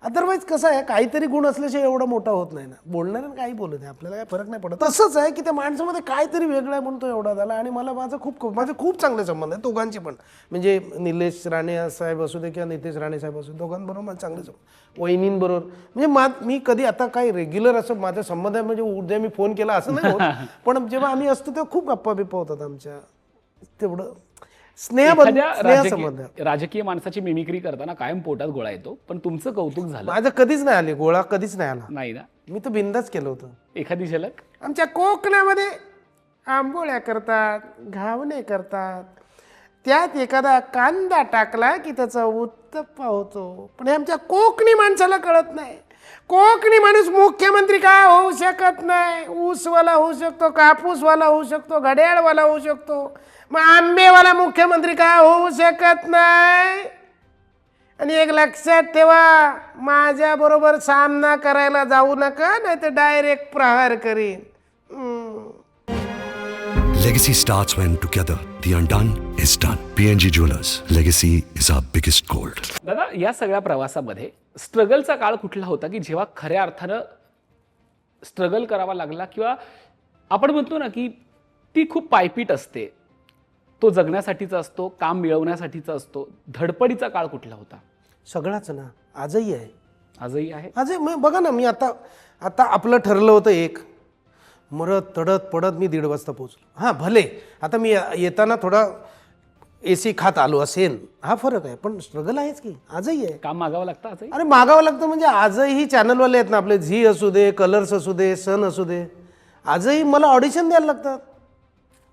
अदरवाईज कसं आहे, काहीतरी गुण असल्याशिवाय एवढा मोठा होत नाही ना. बोलणाऱ्यानं काही बोलत आहे, आपल्याला काही फरक नाही पडत. तसंच आहे की त्या माणसामध्ये काहीतरी वेगळं आहे म्हणून तो एवढा झाला. आणि मला माझे खूप चांगले संबंध आहे दोघांचे पण. म्हणजे निलेश राणे साहेब असू दे किंवा नितेश राणे साहेब असू दे, दोघांबरोबर माझे चांगले संबंध. वहिनींबरोबर म्हणजे मी कधी आता काही रेग्युलर असं माझा संबंध आहे म्हणजे उद्या मी फोन केला असं नाही होत. पण जेव्हा आम्ही असतो तेव्हा खूप गप्पा बिप्पा होतात आमच्या. तेवढं स्नेहसंबंध. राजकीय माणसाची मिमिक्री करताना कायम पोटात गोळा येतो, पण तुमचं कौतुक झालं? माझं कधीच नाही आले गोळा, कधीच नाही आला. नाही ना? मी तर बिंदाच केलं होतं. एखादी झलक? आमच्या कोकणामध्ये आंबोळ्या करतात, घावणे करतात, त्यात एखादा कांदा टाकला की त्याचा उत्तप्पा होतो. पण हे आमच्या कोकणी माणसाला कळत नाही. कोकणी माणूस मुख्यमंत्री का होऊ शकत नाही? ऊसवाला होऊ शकतो, कापूसवाला होऊ शकतो, घड्याळवाला होऊ शकतो, मग आंबेवाला मुख्यमंत्री का होऊ शकत नाही? आणि एक लक्षात ठेवा, माझ्या बरोबर सामना करायला जाऊ नका, नाही तर डायरेक्ट प्रहार करीन. Legacy starts when together the undone is done. PNG Jewelers. Legacy is our biggest gold. दादा, या सगळ्या प्रवासामध्ये स्ट्रगलचा काळ कुठला होता की जेव्हा खऱ्या अर्थानं स्ट्रगल करावा लागला, किंवा आपण म्हणतो ना की ती खूप पायपीट असते, तो जगण्यासाठीचा असतो, काम मिळवण्यासाठीचा असतो, धडपडीचा काळ कुठला होता? सगळाच ना, आजही आहे. आजही आहे. आजही बघा ना, मी आता आपलं ठरलं होतं एक, मरत तडत पडत मी 1:30 वाजता पोहोचलो. हां, भले आता मी येताना थोडा AC खात आलो असेल, हा फरक आहे, पण स्ट्रगल आहेच की, आजही आहे. काम मागावं लागतं आजही? अरे मागावं लागतं म्हणजे आजही चॅनलवाले आहेत ना आपले, झी असू दे, कलर्स असू दे, सन असू दे, आजही मला ऑडिशन द्यायला लागतात,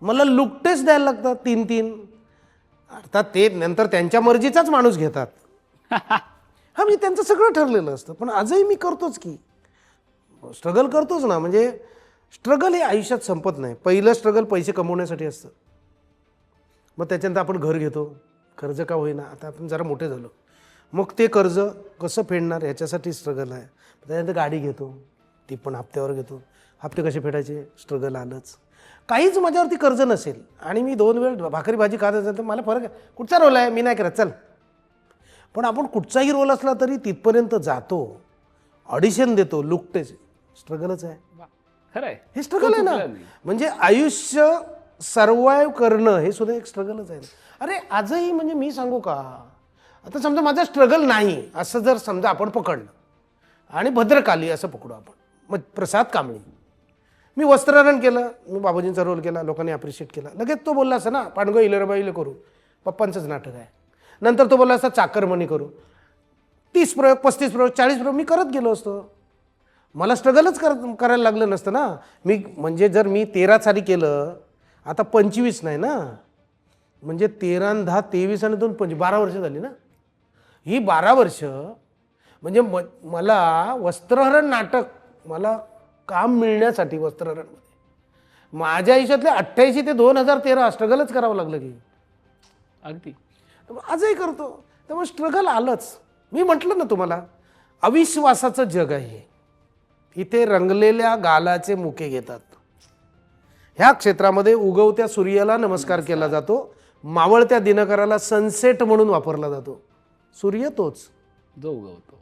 मला लुक टेस्ट द्यायला लागतात 3-3. अर्थात ते नंतर त्यांच्या मर्जीचाच माणूस घेतात. हा, म्हणजे त्यांचं सगळं ठरलेलं असतं, पण आजही मी करतोच की. स्ट्रगल करतोच ना. म्हणजे स्ट्रगल हे आयुष्यात संपत नाही. पहिलं स्ट्रगल पैसे कमवण्यासाठी असतं. मग त्याच्यानंतर आपण घर घेतो, कर्ज का होईना, आता आपण जरा मोठे झालो, मग ते कर्ज कसं फेडणार ह्याच्यासाठी स्ट्रगल आहे. त्याच्यानंतर गाडी घेतो, ती पण हप्त्यावर घेतो, हप्ते कसे फेडायचे, स्ट्रगल आलंच. काहीच माझ्यावरती कर्ज नसेल आणि मी 2 वेळ भाकरी भाजी खात असेल तर मला फरक आहे, कुठचा रोल आहे, मी नाही करत, चल. पण आपण कुठचाही रोल असला तरी तिथपर्यंत जातो, ऑडिशन देतो, लुकतेच, स्ट्रगलच आहे. वा, खरं आहे. हे स्ट्रगल आहे ना. चुकलं नाही. म्हणजे आयुष्य सर्वाईव्ह करणं हे सुद्धा एक स्ट्रगलच आहे. अरे आजही म्हणजे मी सांगू का, आता समजा माझा स्ट्रगल नाही असं जर समजा आपण पकडलं आणि भद्रकाली असं पकडू आपण, मग प्रसाद कांबळे, मी वस्त्रहरण केलं, मी बाबाजींचा रोल केला, लोकांनी अप्रिशिएट केला, लगेच तो बोलला असं ना पांडुगा इलेरबाईले करू, पप्पांचंच नाटक आहे. नंतर तो बोलला असता चाकरमणी करू, 30 प्रयोग 35 प्रयोग 40 प्रयोग मी करत गेलो असतो. मला स्ट्रगलच करायला लागलं नसतं ना. मी म्हणजे जर मी 13 साली केलं, आता 25 नाही ना, म्हणजे 13 आणि 10 23 आणि 2 25 12 वर्ष झाली ना. ही 12 वर्ष म्हणजे मला वस्त्रहरण नाटक, मला काम मिळण्यासाठी वस्त्रहरणमध्ये माझ्या आयुष्यातले 88 ते 2013 स्ट्रगलच करावं लागलं की. अगदी. आजही करतो. त्यामुळे स्ट्रगल आलंच. मी म्हटलं ना तुम्हाला, अविश्वासाचं जग आहे. इथे रंगलेल्या गालाचे मुके घेतात. ह्या क्षेत्रामध्ये उगवत्या सूर्याला नमस्कार केला जातो, मावळत्या दिनकराला सनसेट म्हणून वापरला जातो. सूर्य तोच जो उगवतो.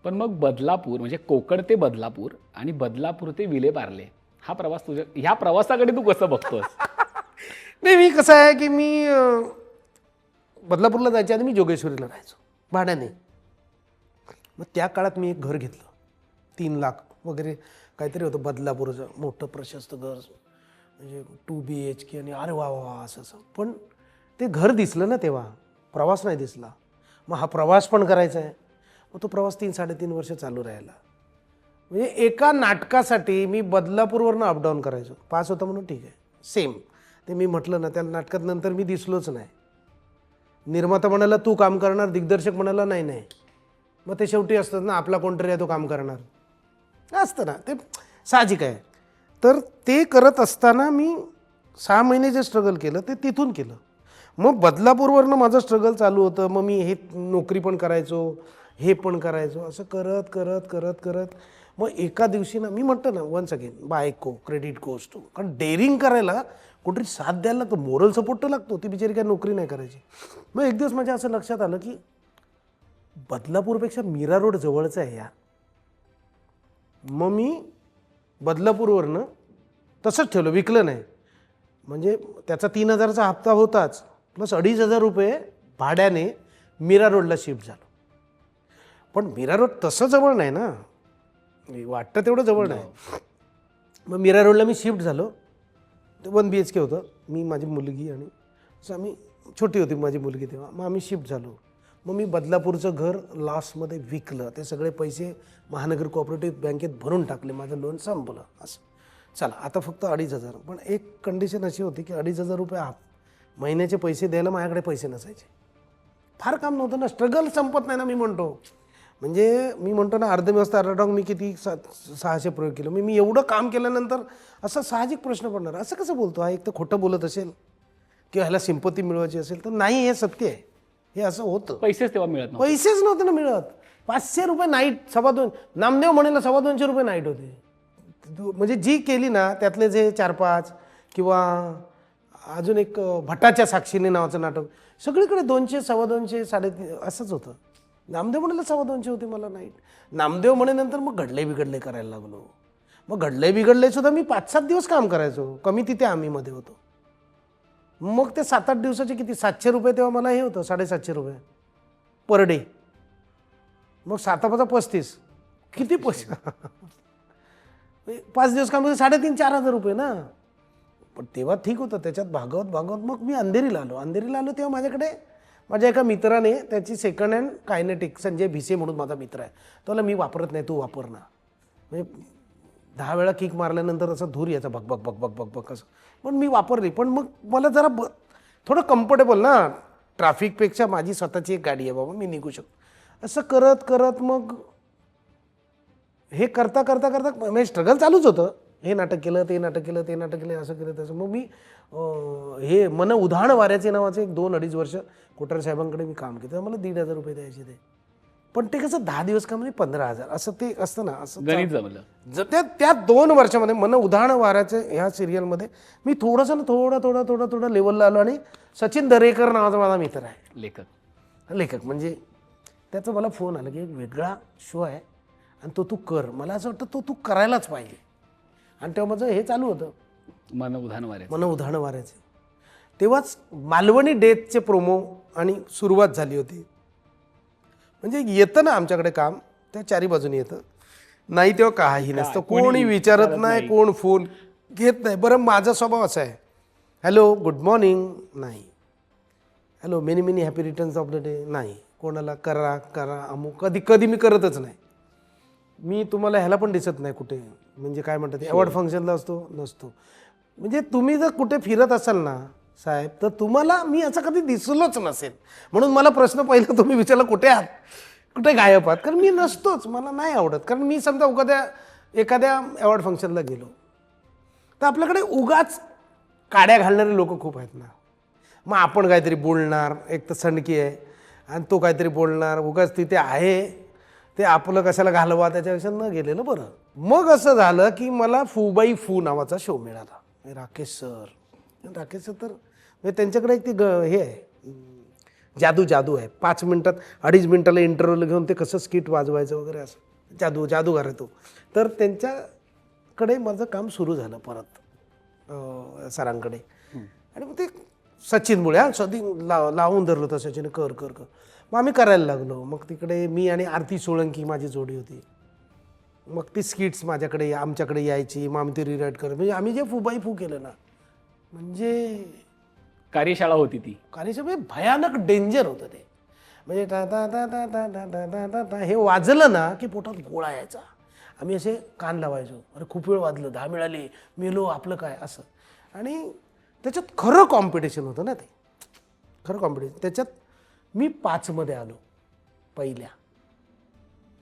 पण मग बदलापूर म्हणजे कोकण ते बदलापूर आणि बदलापूर ते विलेपार्ले हा प्रवास तुझ्या, ह्या प्रवासाकडे तू कसं बघतोस? नाही, मी कसं आहे की मी बदलापूरला जायच्या आधी मी जोगेश्वरीला राहायचो भाड्याने. मग त्या काळात मी एक घर घेतलं, 3 लाख वगैरे काहीतरी होतं, बदलापूरचं मोठं प्रशस्त घर, म्हणजे 2 BHK आणि अरे वा वा असं असं. पण ते घर दिसलं ना तेव्हा, प्रवास नाही दिसला. मग हा प्रवास पण करायचा आहे. मग तो प्रवास 3-3.5 वर्ष चालू राहिला. म्हणजे एका नाटकासाठी मी बदलापूरवरनं अपडाऊन करायचो. पास होतं म्हणून ठीक आहे, सेम. ते मी म्हटलं ना, त्या नाटकात नंतर मी दिसलोच नाही. निर्माता म्हणाला तू काम करणार, दिग्दर्शक म्हणाला नाही नाही. मग ते शेवटी असतात ना, आपला कोणतरी आहे तो काम करणार असतं ना, ते साहजिक आहे. तर ते करत असताना मी 6 महिने जे स्ट्रगल केलं ते तिथून केलं. मग बदलापूरवरनं माझं स्ट्रगल चालू होतं. मग मी हे नोकरी पण करायचो, हे पण करायचो, असं करत करत करत करत मग एका दिवशी ना, मी म्हणतो ना वन्स अगेन बायको क्रेडिट गोज टू, कारण डेअरिंग करायला कुठेतरी साथ द्यायला लागतो, मोरल सपोर्ट तर लागतो. ती बिचारी काय नोकरी नाही करायची. मग एक दिवस माझ्या असं लक्षात आलं की बदलापूरपेक्षा मीरा रोड जवळचं आहे या. मग मी बदलापूरवरनं तसंच ठेवलं, विकलं नाही. म्हणजे त्याचा 3,000चा हप्ता होताच, प्लस 2,500 रुपये भाड्याने मीरा रोडला शिफ्ट झालो. पण मीरा रोड तसं जवळ नाही ना, वाटतं तेवढं जवळ नाही. मग मीरा रोडला मी शिफ्ट झालो. ते 1 BHK होतं. मी, माझी मुलगी आणि असं आम्ही, छोटी होती माझी मुलगी तेव्हा. मग आम्ही शिफ्ट झालो. मग मी बदलापूरचं घर लॉसमध्ये विकलं. ते सगळे पैसे महानगर कोऑपरेटिव्ह बँकेत भरून टाकले, माझं लोन संपलं. असं चला आता फक्त 2,500. पण एक कंडिशन अशी होती की 2,500 रुपये महिन्याचे पैसे द्यायला माझ्याकडे पैसे नसायचे. फार काम नव्हतं ना, स्ट्रगल संपत नाही ना. मी म्हणतो म्हणजे मी म्हणतो ना, अर्धव्यवस्था अर्धडॉंग मी किती 600 प्रयोग केलं. मी एवढं काम केल्यानंतर असं साहजिक प्रश्न पडणार, असं कसं बोलतो हा, एक तर खोटं बोलत असेल किंवा ह्याला सिंपती मिळवायची असेल तर. नाही, हे सत्य आहे, हे असं होतं. पैसेच तेव्हा मिळत नव्हते. पैसेच नव्हते ना मिळत. 500 रुपये नाईट, 2.25, नामदेव म्हणेला 225 रुपये नाईट होते. म्हणजे जी केली ना त्यातले जे 4-5 किंवा अजून एक भटाच्या साक्षीने नावाचं नाटक, सगळीकडे 200, 225, 3.5 असंच होतं. नामदेव म्हणेला 225 होते मला नाईट. नामदेव म्हणेनंतर मग घडले बिघडले करायला लागलो. मग घडले बिघडले सुद्धा मी 5-7 दिवस काम करायचो, कमी तिथे आम्ही मध्ये होतो. मग ते 7-8 दिवसाचे किती 700 रुपये तेव्हा मला हे होतं, 750 रुपये पर डे. मग 7-5 35 किती पैसे 5 दिवस काम 3,500-4,000 रुपये ना. पण तेव्हा ठीक होतं, त्याच्यात भागवत मग मी अंधेरीला आलो तेव्हा माझ्याकडे माझ्या एका मित्राने त्याची second hand kinetic, Sanjay Bhise म्हणून माझा मित्र आहे, त्याला मी वापरत नाही, तू वापर ना. म्हणजे 10 वेळा किक मारल्यानंतर असं धूर याचा बक बक बक बक बक बक असं. पण मी वापरली. पण मग मला जरा थोडं कम्फर्टेबल ना, ट्रॅफिकपेक्षा माझी स्वतःची एक गाडी आहे बाबा, मी निघू शकतो. असं करत करत मग हे करता करता करता म्हणजे स्ट्रगल चालूच होतं. हे नाटक केलं, ते नाटक केलं, ते नाटक केलं, असं केलं तसं. मग मी हे मन उधाण वाऱ्याचे नावाचे 2-2.5 वर्ष कोठारे साहेबांकडे मी काम केलं. मला 1,500 रुपये द्यायचे ते. पण ते कसं 10 दिवस काम म्हणजे 15,000 असं ते असतं ना. असं गणित जमलं. त्या 2 वर्षामध्ये मन उधाण वाऱ्याचे ह्या सिरियलमध्ये मी थोडंसं थोडं लेवलला आलो. आणि सचिन दरेकर नावाचा माझा मित्र आहे, लेखक. म्हणजे त्याचा मला फोन आला की एक वेगळा शो आहे आणि तो तू कर. मला असं वाटतं तू करायलाच पाहिजे. आणि तेव्हा माझं हे चालू होतं मन उधाण वाऱ्याचे. तेव्हाच मालवणी डेथचे प्रोमो आणि सुरुवात झाली होती. म्हणजे येतं ना आमच्याकडे काम, त्या चारी बाजूनी येतं. नाही तेव्हा काही नसतं, कोणी विचारत नाही, कोण फोन घेत नाही. बरं माझा स्वभाव असा आहे, हॅलो गुड मॉर्निंग नाही, hello many many happy returns of the day नाही, कोणाला करा अमुक कधी मी करतच नाही. मी तुम्हाला ह्याला पण दिसत नाही कुठे, म्हणजे काय म्हणतात अवॉर्ड फंक्शनला असतो नसतो. म्हणजे तुम्ही जर कुठे फिरत असाल ना साहेब, तर तुम्हाला मी असं कधी दिसलोच नसेल. म्हणून मला प्रश्न पहिला तुम्ही विचारला कुठे आहात, कुठे गायब आहात, कारण मी नसतोच, मला नाही आवडत. कारण मी समजा एखाद्या अवॉर्ड फंक्शनला गेलो तर आपल्याकडे उगाच काड्या घालणारे लोक खूप आहेत ना. मग आपण काहीतरी बोलणार, एक तर सणकी आहे आणि तो काहीतरी बोलणार, उगाच तिथे आहे ते आपलं कशाला घालवा, त्याच्यापेक्षा न गेलेलं बरं. मग असं झालं की मला फू बाई फू नावाचा शो मिळाला. राकेश सर तर म्हणजे त्यांच्याकडे एक ती हे आहे, जादू आहे. 5 मिनटात 2.5 मिनटाला इंटरव्ह्यू घेऊन ते कसं स्किट वाजवायचं वगैरे, असं जादूगार आहे तो. तर त्यांच्याकडे माझं काम सुरू झालं परत सरांकडे. आणि मग ते सचिन मुळे लावून धरलं होतं सचिन, कर. मग आम्ही करायला लागलो. मग तिकडे मी आणि आरती सोळंकी माझी जोडी होती. मग ती स्किट्स आमच्याकडे यायची, मग आम्ही ती रिराईट करत. म्हणजे आम्ही जे फूबाई फू केलं ना, म्हणजे कार्यशाळा होती ती. कार्यशाळा भयानक डेंजर होतं ते. म्हणजे ता हे वाजलं ना की पोटात गोळा यायचा. आम्ही असे कान लावायचो, अरे खूप वेळ वाजलं, 10 मिळाले, मेलो, आपलं काय असं. आणि त्याच्यात खरं कॉम्पिटिशन होतं ना ते, खरं कॉम्पिटिशन. त्याच्यात मी 5 मध्ये आलो पहिल्या.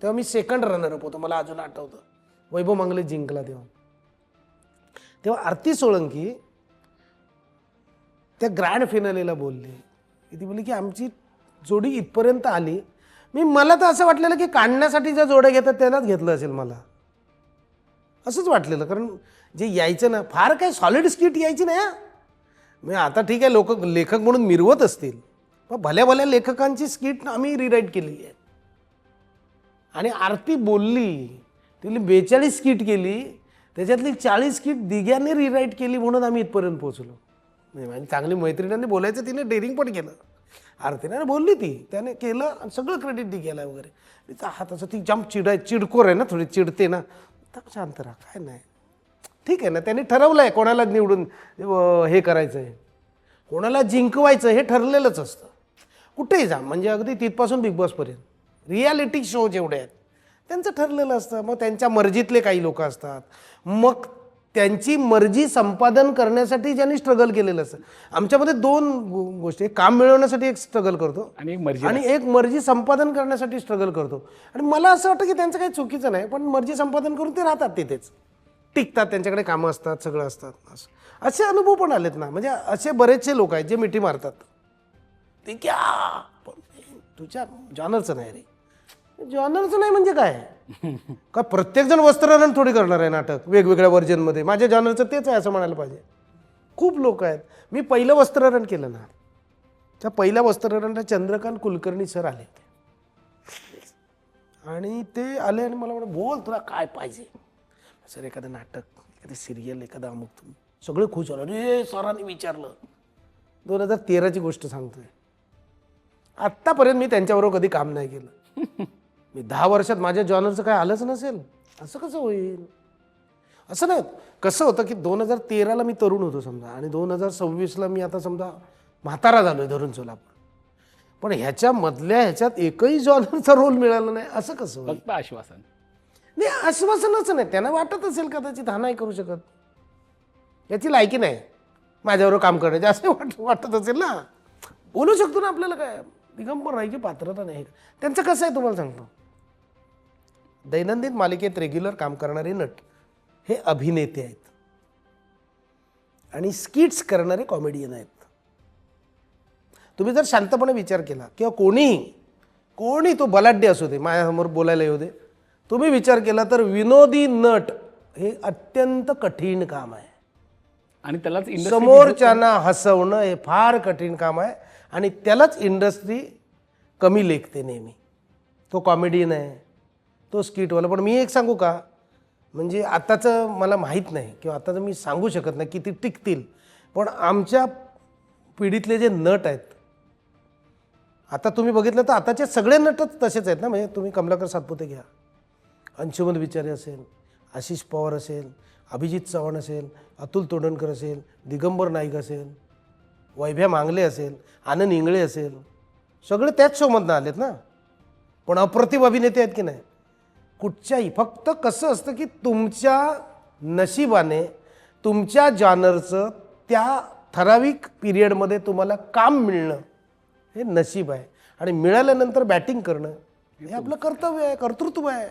तेव्हा मी सेकंड रनरअप होतो, मला अजून आठवतं. वैभव मंगले जिंकला तेव्हा आरती सोळंकी त्या ग्रँड फिनालेला बोलले. ती बोलली की आमची जोडी इथपर्यंत आली. मला तर असं वाटलेलं की काढण्यासाठी ज्या जोड्या घेतात त्यालाच घेतलं असेल, मला असंच वाटलेलं. कारण जे यायचं ना, फार काय सॉलिड स्किट यायची नाही. म्हणजे आता ठीक आहे, लेखक म्हणून मिरवत असतील, पण भल्या लेखकांची स्किट आम्ही रिराईट केलेली आहे. आणि आरती बोलली, तिने 42 स्किट केली, त्याच्यातली 40 स्किट दिग्याने रिराईट केली, म्हणून आम्ही इथपर्यंत पोहोचलो. म्हणजे चांगली मैत्रिणींनी बोलायचं, तिने डेअरिंग पण केलं. आरतीने बोलली, त्याने केलं आणि सगळं क्रेडिट दिग्याला वगैरे. तिचा हात असं, ती जाम चिडखोर आहे ना, थोडी चिडते ना. तर शांत राहा, काय नाही, ठीक आहे ना. त्यांनी ठरवलं आहे कोणाला निवडून हे करायचं आहे, कोणाला जिंकवायचं, हे ठरलेलंच असतं. कुठेही जा, म्हणजे अगदी तिथपासून बिग बॉसपर्यंत रियालिटी शो जेवढे आहेत त्यांचं ठरलेलं असतं. मग त्यांच्या मर्जीतले काही लोक असतात, मग त्यांची मर्जी संपादन करण्यासाठी ज्यांनी स्ट्रगल केलेलं असतं. आमच्यामध्ये 2 गोष्टी, काम मिळवण्यासाठी एक स्ट्रगल करतो आणि एक मर्जी संपादन करण्यासाठी स्ट्रगल करतो. आणि मला असं वाटतं की त्यांचं काही चुकीचं नाही, पण मर्जी संपादन करून ते राहतात, तिथेच टिकतात, त्यांच्याकडे कामं असतात, सगळं असतात. असे अनुभव पण आलेत ना. म्हणजे असे बरेचसे लोक आहेत जे मिठी मारतात, ते क्या तुझ्या जॉनरचं नाही रे. जॉनरचं नाही म्हणजे काय प्रत्येकजण वस्त्रहरण थोडी करणार आहे नाटक वेगवेगळ्या व्हर्जनमध्ये. माझ्या जॉनरचं तेच आहे असं म्हणायला पाहिजे. खूप लोक आहेत. मी पहिलं वस्त्रहरण केलं ना, त्या पहिल्या वस्त्रहरणला चंद्रकांत कुलकर्णी सर आले आणि ते आले आणि मला म्हणे, बोल तुला काय पाहिजे. सर एखादं नाटक, एखादी सिरियल, एखादा अमुक. तुम्ही सगळे खुश झालं. अरे सरांनी विचारलं. 2013ची गोष्ट सांगतोय. आत्तापर्यंत मी त्यांच्याबरोबर कधी काम नाही केलं. मी 10 वर्षात माझ्या जॉनरचं काय आलंच नसेल, असं कसं होईल. असं नाही. कसं होतं की 2013ला मी तरुण होतो समजा, आणि 2026ला मी आता समजा म्हातारा झालोय धरून सोलापूर. पण ह्याच्यात एकही जॉनरचा रोल मिळाला नाही, असं कसं होईल. फक्त आश्वासन नाही, आश्वासनच नाही. त्यांना वाटत असेल कदाचित हा नाही करू शकत, याची लायकी नाही माझ्याबरोबर काम करण्याची, असं वाटत असेल ना. बोलू शकतो ना आपल्याला, काय दिगंबर राहायची पात्रता नाही. त्यांचं कसं आहे तुम्हाला सांगतो, दैनंदिन मालिकेत रेग्युलर काम करणारे नट हे अभिनेते आहेत आणि स्किट्स करणारे कॉमेडियन आहेत. तुम्ही जर शांतपणे विचार केला किंवा कोणी तो बलाढ्य असू दे, माझ्यासमोर बोलायला येऊ दे, तुम्ही विचार केला तर विनोदी नट हे अत्यंत कठीण काम आहे. आणि त्यालाच समोरच्यांना हसवणं हे फार कठीण काम आहे आणि त्यालाच इंडस्ट्री कमी लेखते नेहमी. तो कॉमेडियन आहे, तो स्किटवाला. पण मी एक सांगू का, म्हणजे आताचं मला माहीत नाही किंवा आताचं मी सांगू शकत नाही किती टिकतील, पण आमच्या पिढीतले जे नट आहेत, आता तुम्ही बघितलं तर आताचे सगळे नटच तसेच आहेत ना. म्हणजे तुम्ही कमलाकर सातपुते घ्या, अंशुमन विचारे असेल, आशिष पवार असेल, अभिजित चव्हाण असेल, अतुल तोडणकर असेल, दिगंबर नाईक असेल, वैभ्या मांगले असेल, आनंद इंगळे असेल, सगळे त्याच शोमधनं आलेत ना. पण अप्रतिम अभिनेते आहेत की नाही कुठच्याही. फक्त कसं असतं की तुमच्या नशिबाने तुमच्या जॉनरचं त्या ठराविक पिरियडमध्ये तुम्हाला काम मिळणं हे नशीब आहे आणि मिळाल्यानंतर बॅटिंग करणं हे आपलं कर्तव्य आहे, कर्तृत्व आहे.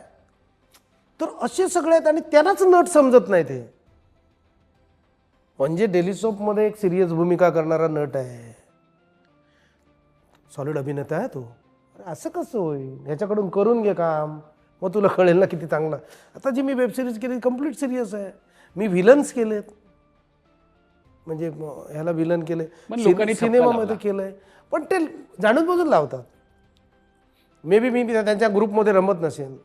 तर असे सगळे आहेत आणि त्यांनाच नट समजत नाही ते. म्हणजे डेली सोपमध्ये एक सिरियस भूमिका करणारा नट आहे, सॉलिड अभिनेता आहे तो. अरे असं कसं होईल, ह्याच्याकडून करून घे काम, मग तुला कळेल ना किती चांगलं. आता जी मी वेबसिरीज केली कम्प्लीट सिरियस आहे. मी व्हिलन्स केलेत, म्हणजे ह्याला विलन केले, सिनेमामध्ये केलंय, पण ते जाणून बुजून लावतात. मे बी मी त्यांच्या ग्रुपमध्ये रमत नसेल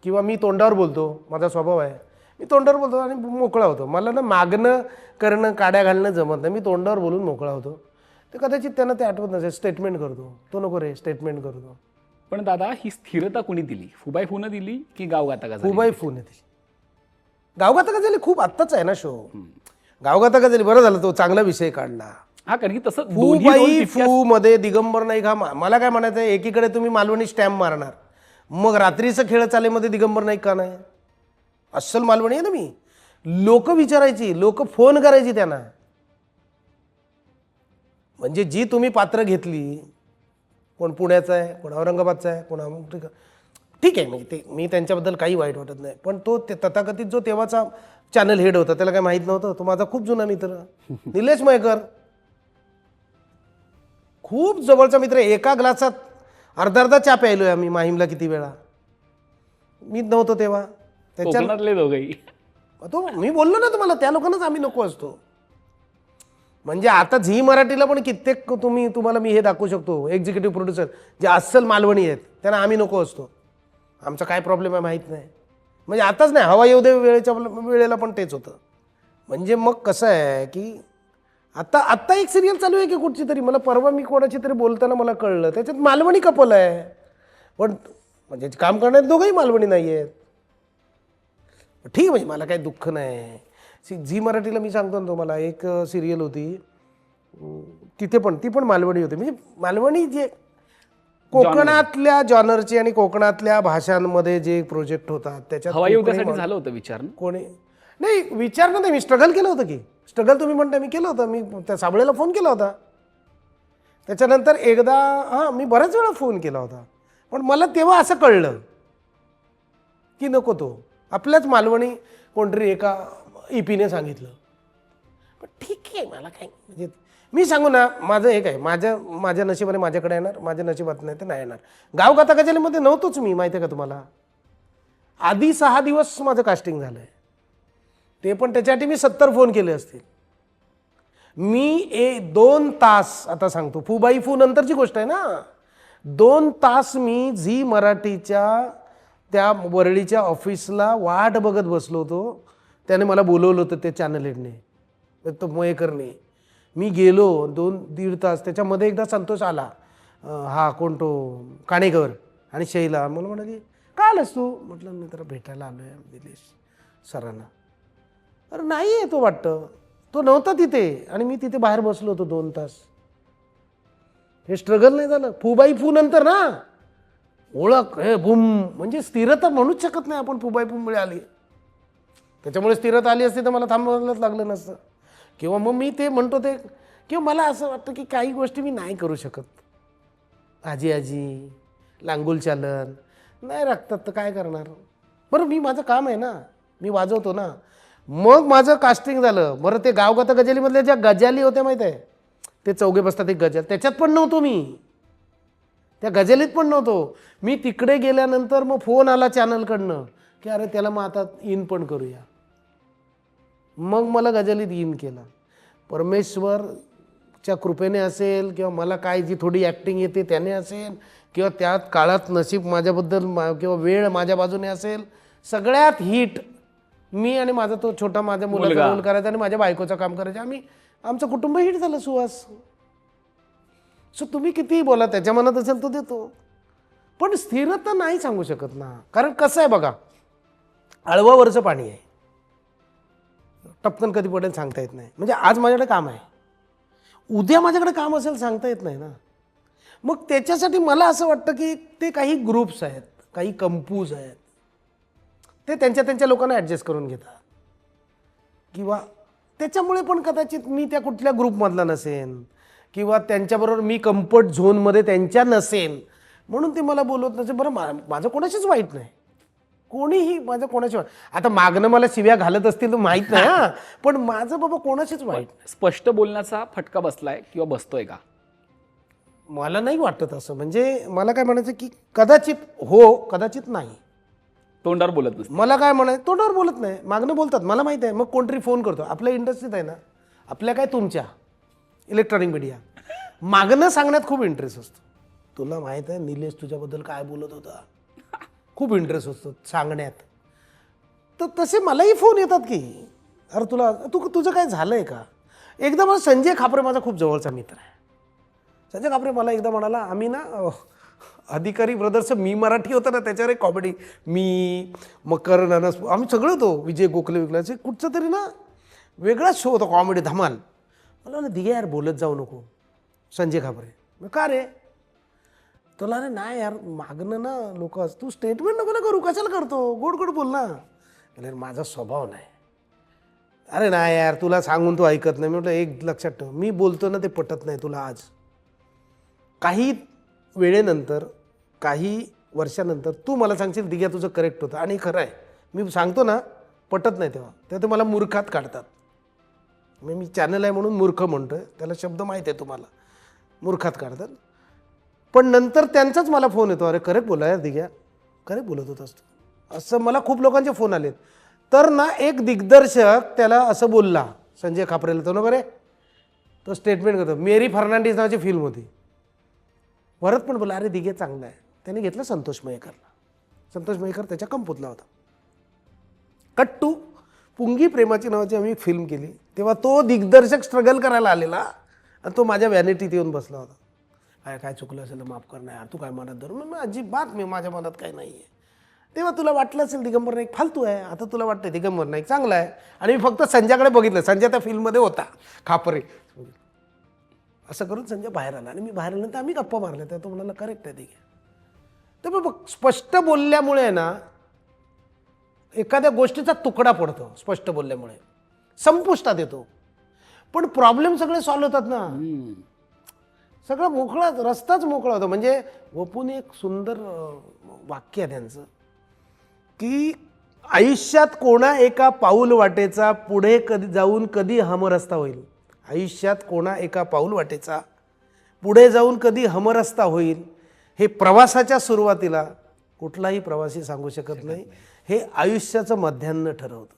किंवा मी तोंडावर बोलतो, माझा स्वभाव आहे, मी तोंडावर बोलतो आणि मोकळा होतो. मला ना मागणं करणं काड्या घालणं जमत नाही, मी तोंडावर बोलून मोकळा होतो. ते कदाचित त्यांना ते आठवत नसेल, स्टेटमेंट करतो, तो नको रे स्टेटमेंट करतो. पण दादा ही स्थिरता कुणी दिली, फुबाई फुनं दिली की गावगाता गजाली? फुबाई फुने दिली. गावगाता गजाली खूप आत्ताच आहे ना शो. गावगाता गजाली बरं झालं तो चांगला विषय काढला. हा, कारण की तसं फुबाई फू मध्ये दिगंबर नाईक हा मला काय म्हणायचं आहे, एकीकडे तुम्ही मालवणी स्टॅम्प मारणार, मग रात्रीचं खेळ चालेमध्ये दिगंबर नाईक का नाही? अस्सल मालवणी आहे ना मी. लोक विचारायची, लोक फोन करायची त्यांना. म्हणजे जी तुम्ही पात्र घेतली, कोण पुण्याचा आहे, कोण औरंगाबादचा आहे, कोण ठीक आहे, म्हणजे ते मी त्यांच्याबद्दल काही वाईट वाटत नाही. पण तो तथाकथित जो तेव्हाचा चॅनल हेड होता त्याला काय माहीत नव्हतं. तो माझा खूप जुना मित्र निलेश मयेकर, खूप जवळचा मित्र. एका ग्लासात अर्धा चहा प्यायलोय आम्ही माहीमला किती वेळा. मी नव्हतो तेव्हा. कोकणातले दोघंही. तो मी बोललो ना तुम्हाला, त्या लोकांनाच आम्ही नको असतो. म्हणजे आता झी मराठीला पण कित्येक तुम्हाला मी हे दाखवू शकतो, एक्झिक्युटिव्ह प्रोड्युसर जे अस्सल मालवणी आहेत त्यांना आम्ही नको असतो. आमचा काय प्रॉब्लेम आहे माहीत नाही. म्हणजे आताच नाही, हवा येऊ दे वेळेला पण तेच होतं. म्हणजे मग कसं आहे की आत्ता एक सिरियल चालू आहे की कुठची तरी, मला परवा मी कोणाची तरी बोलताना मला कळलं त्याच्यात मालवणी कपल आहे, पण म्हणजे काम करणारे दोघंही मालवणी नाही आहेत. ठीक आहे, म्हणजे मला काही दुःख नाही. झी मराठीला मी सांगतो ना तुम्हाला, एक सिरियल होती तिथे पण ती पण मालवणी होती. म्हणजे मालवणी जे कोकणातल्या जॉनरचे आणि कोकणातल्या भाषांमध्ये जे प्रोजेक्ट होतात त्याच्यात हवा येऊ द्यासाठी झालं होतं विचार. कोणी नाही विचारणं नाही, मी स्ट्रगल केलं होतं की. स्ट्रगल तुम्ही म्हणता, मी केलं होतं. मी त्या साबळेला फोन केला होता, त्याच्यानंतर एकदा मी बऱ्याच वेळा फोन केला होता. पण मला तेव्हा असं कळलं की नको, तो आपल्याच मालवणी कोणतरी एका ईपीने सांगितलं. पण ठीक आहे, मला काय म्हणजे मी सांगू ना, माझं एक आहे, माझ्या नशिबाने माझ्याकडे येणार, माझ्या नशिबात नाही तर नाही येणार. गावगाथा गजालीमध्ये नव्हतोच मी, माहिती आहे का तुम्हाला. आधी 6 दिवस माझं कास्टिंग झालं आहे, ते पण त्याच्यासाठी मी 70 फोन केले असतील. मी 2 तास, आता सांगतो फुबाई फू नंतरची गोष्ट आहे ना, 2 तास मी झी मराठीच्या त्या वरळीच्या ऑफिसला वाट बघत बसलो होतो. त्याने मला बोलवलं होतं ते चॅनल हेडने, तो मयेकरने. मी गेलो 2-1.5 तास. त्याच्यामध्ये एकदा संतोष आला, हा कोण तो काणेकर आणि शैला. मला म्हणाली का आलास तू? म्हटलं मी तर भेटायला आलो आहे निलेश सरांना. अरे नाही आहे तो, वाटतं तो नव्हता तिथे आणि मी तिथे बाहेर बसलो होतो 2 तास. हे स्ट्रगल नाही झालं. फुबाई फू नंतर ना ओळख, हे बुम, म्हणजे स्थिरता म्हणूच शकत नाही आपण. फुबाई फू मिळाली त्याच्यामुळे स्थिरता आली असती तर मला थांबवायलाच लागलं नसतं. किंवा मग मी ते म्हणतो ते, किंवा मला असं वाटतं की काही गोष्टी मी नाही करू शकत. आजी लांगुल चालन, नाही राखतात तर काय करणार. बरं मी माझं काम आहे ना, मी वाजवतो ना. मग माझं कास्टिंग झालं. बरं ते गावगाता गजालीमधल्या ज्या गजाली होत्या माहीत आहे, ते चौघे बसतात एक गजल, त्याच्यात पण नव्हतो मी, त्या गजलीत पण नव्हतो मी. तिकडे गेल्यानंतर मग फोन आला चॅनलकडनं की अरे त्याला मग आता इन पण करूया. मग मला गजलीत इन केला. परमेश्वरच्या कृपेने असेल किंवा मला काय जी थोडी ॲक्टिंग येते त्याने असेल किंवा त्यात काळात नशीब माझ्याबद्दल किंवा वेळ माझ्या बाजूने असेल, सगळ्यात हिट मी आणि माझा तो छोटा माझ्या मुलाचा रोल करायचा आणि माझ्या बायकोचं काम करायचं. आमचं कुटुंब हिट झालं सुहास. सो तुम्ही कितीही बोला, त्याच्या मनात असेल तो देतो. पण स्थिरता नाही सांगू शकत ना. कारण कसं आहे बघा, आळवावरचं पाणी आहे, टपकन कधी पडेल सांगता येत नाही. म्हणजे आज माझ्याकडे काम आहे, उद्या माझ्याकडे काम असेल सांगता येत नाही ना. मग त्याच्यासाठी मला असं वाटतं की ते काही ग्रुप्स आहेत, काही कंपूज आहेत, ते त्यांच्या लोकांना ॲडजस्ट करून घेतात. किंवा त्याच्यामुळे पण कदाचित मी त्या कुठल्या ग्रुपमधला नसेन किंवा त्यांच्याबरोबर मी कम्फर्ट झोनमध्ये त्यांच्या नसेन म्हणून ते मला बोलवत नसेल. बरं माझं कोणाशीच वाईट नाही, कोणीही माझं कोणाशी वाईट. आता मागणं मला शिव्या घालत असतील तर माहीत नाही हां, पण माझं बाबा कोणाशीच वाईट नाही. स्पष्ट बोलण्याचा फटका बसलाय किंवा बसतोय का? मला नाही वाटत असं. म्हणजे मला काय म्हणायचं की कदाचित हो, कदाचित नाही. तोंडावर बोलत नसतं. मला काय म्हणायचं, तोंडावर बोलत नाही, मागणं बोलतात, मला माहिती आहे. मग कोणतरी फोन करतो, आपल्या इंडस्ट्रीत आहे ना, आपल्या काय तुमच्या इलेक्ट्रॉनिक मीडिया, मागणं सांगण्यात खूप इंटरेस्ट असतो. तुला माहीत आहे निलेश तुझ्याबद्दल काय बोलत होता, खूप इंटरेस्ट असतो सांगण्यात. तर तसे मलाही फोन येतात की अरे तुझं काय झालं आहे का. एकदा मला संजय खापरे माझा खूप जवळचा मित्र आहे. संजय खापरे मला एकदा म्हणाला, आम्ही ना अधिकारी ब्रदर्सचं मी मराठी होतं ना त्याच्यावर एक कॉमेडी, मी मकर ननस आम्ही सगळं होतो, विजय गोखले विकलाचे कुठचं तरी ना वेगळाच शो होता कॉमेडी धमाल. मला ना दिघे यार बोलत जाऊ नको. संजय खापरे, मग का रे. तुला अरे नाही यार मागणं ना लोक, तू स्टेटमेंट नको ना करू, कशाला करतो, गोड गोड बोल ना. अरे माझा स्वभाव नाही. अरे नाही यार तुला सांगून तू ऐकत नाही. मी म्हटलं एक लक्षात ठेव, मी बोलतो ना ते पटत नाही तुला आज. काही वेळेनंतर काही वर्षानंतर तू मला सांगशील दिघ्या तुझं करेक्ट होतं आणि खरं आहे. मी सांगतो ना पटत नाही तेव्हा ते मला मूर्खात काढतात. मी चॅनल आहे म्हणून मूर्ख म्हणतो आहे, त्याला शब्द माहीत आहे तुम्हाला, मूर्खात काढतात. पण नंतर त्यांचाच मला फोन येतो, अरे करेक्ट बोला यार दिघ्या, करेक्ट बोलत होत असतो. असं मला खूप लोकांचे फोन आलेत. तर ना एक दिग्दर्शक त्याला असं बोलला संजय खापरेला, तो ना बरे तो स्टेटमेंट करतो. मेरी फर्नांडिस नावाची फिल्म होती, परत पण बोला अरे दिघे चांगला आहे. त्याने घेतलं संतोष मयेकरला. संतोष मयेकर त्याच्या कंपूतला होता. कट टू पुंगी प्रेमाची नावाची आम्ही फिल्म केली, तेव्हा तो दिग्दर्शक स्ट्रगल करायला आलेला आणि तो माझ्या व्हॅनिटीत येऊन बसला होता. काय चुकलं असेल तर माफ कर ना यार, तू काय मनात धरून. मी अजिबात माझ्या मनात काही नाही आहे. तेव्हा तुला वाटलं असेल दिगंबर नाईक फालतू आहे, आता तुला वाटतं दिगंबर नाईक चांगला आहे. आणि मी फक्त संजयकडे बघितलं, संजय त्या फिल्ममध्ये होता खापरे. असं करून संजय बाहेर आला आणि मी बाहेर आल्यानंतर आम्ही गप्पा मारल्या. तर तो म्हणाला करेक्ट आहे दिघे. तर बघ स्पष्ट बोलल्यामुळे ना एखाद्या गोष्टीचा तुकडा पडतो, स्पष्ट बोलल्यामुळे संपुष्टात येतो. पण प्रॉब्लेम सगळे सॉल्व्ह होतात ना, सगळं मोकळा रस्ताच मोकळा होतो. म्हणजे वपून एक सुंदर वाक्य आहे त्यांचं की आयुष्यात कोणा एका पाऊल वाटेचा पुढे कधी जाऊन कधी हमरस्ता होईल. आयुष्यात कोणा एका पाऊल वाटेचा पुढे जाऊन कधी हमरस्ता होईल हे प्रवासाच्या सुरुवातीला कुठलाही प्रवासी सांगू शकत नाही. हे आयुष्याचं मध्यान्ह ठरवतं,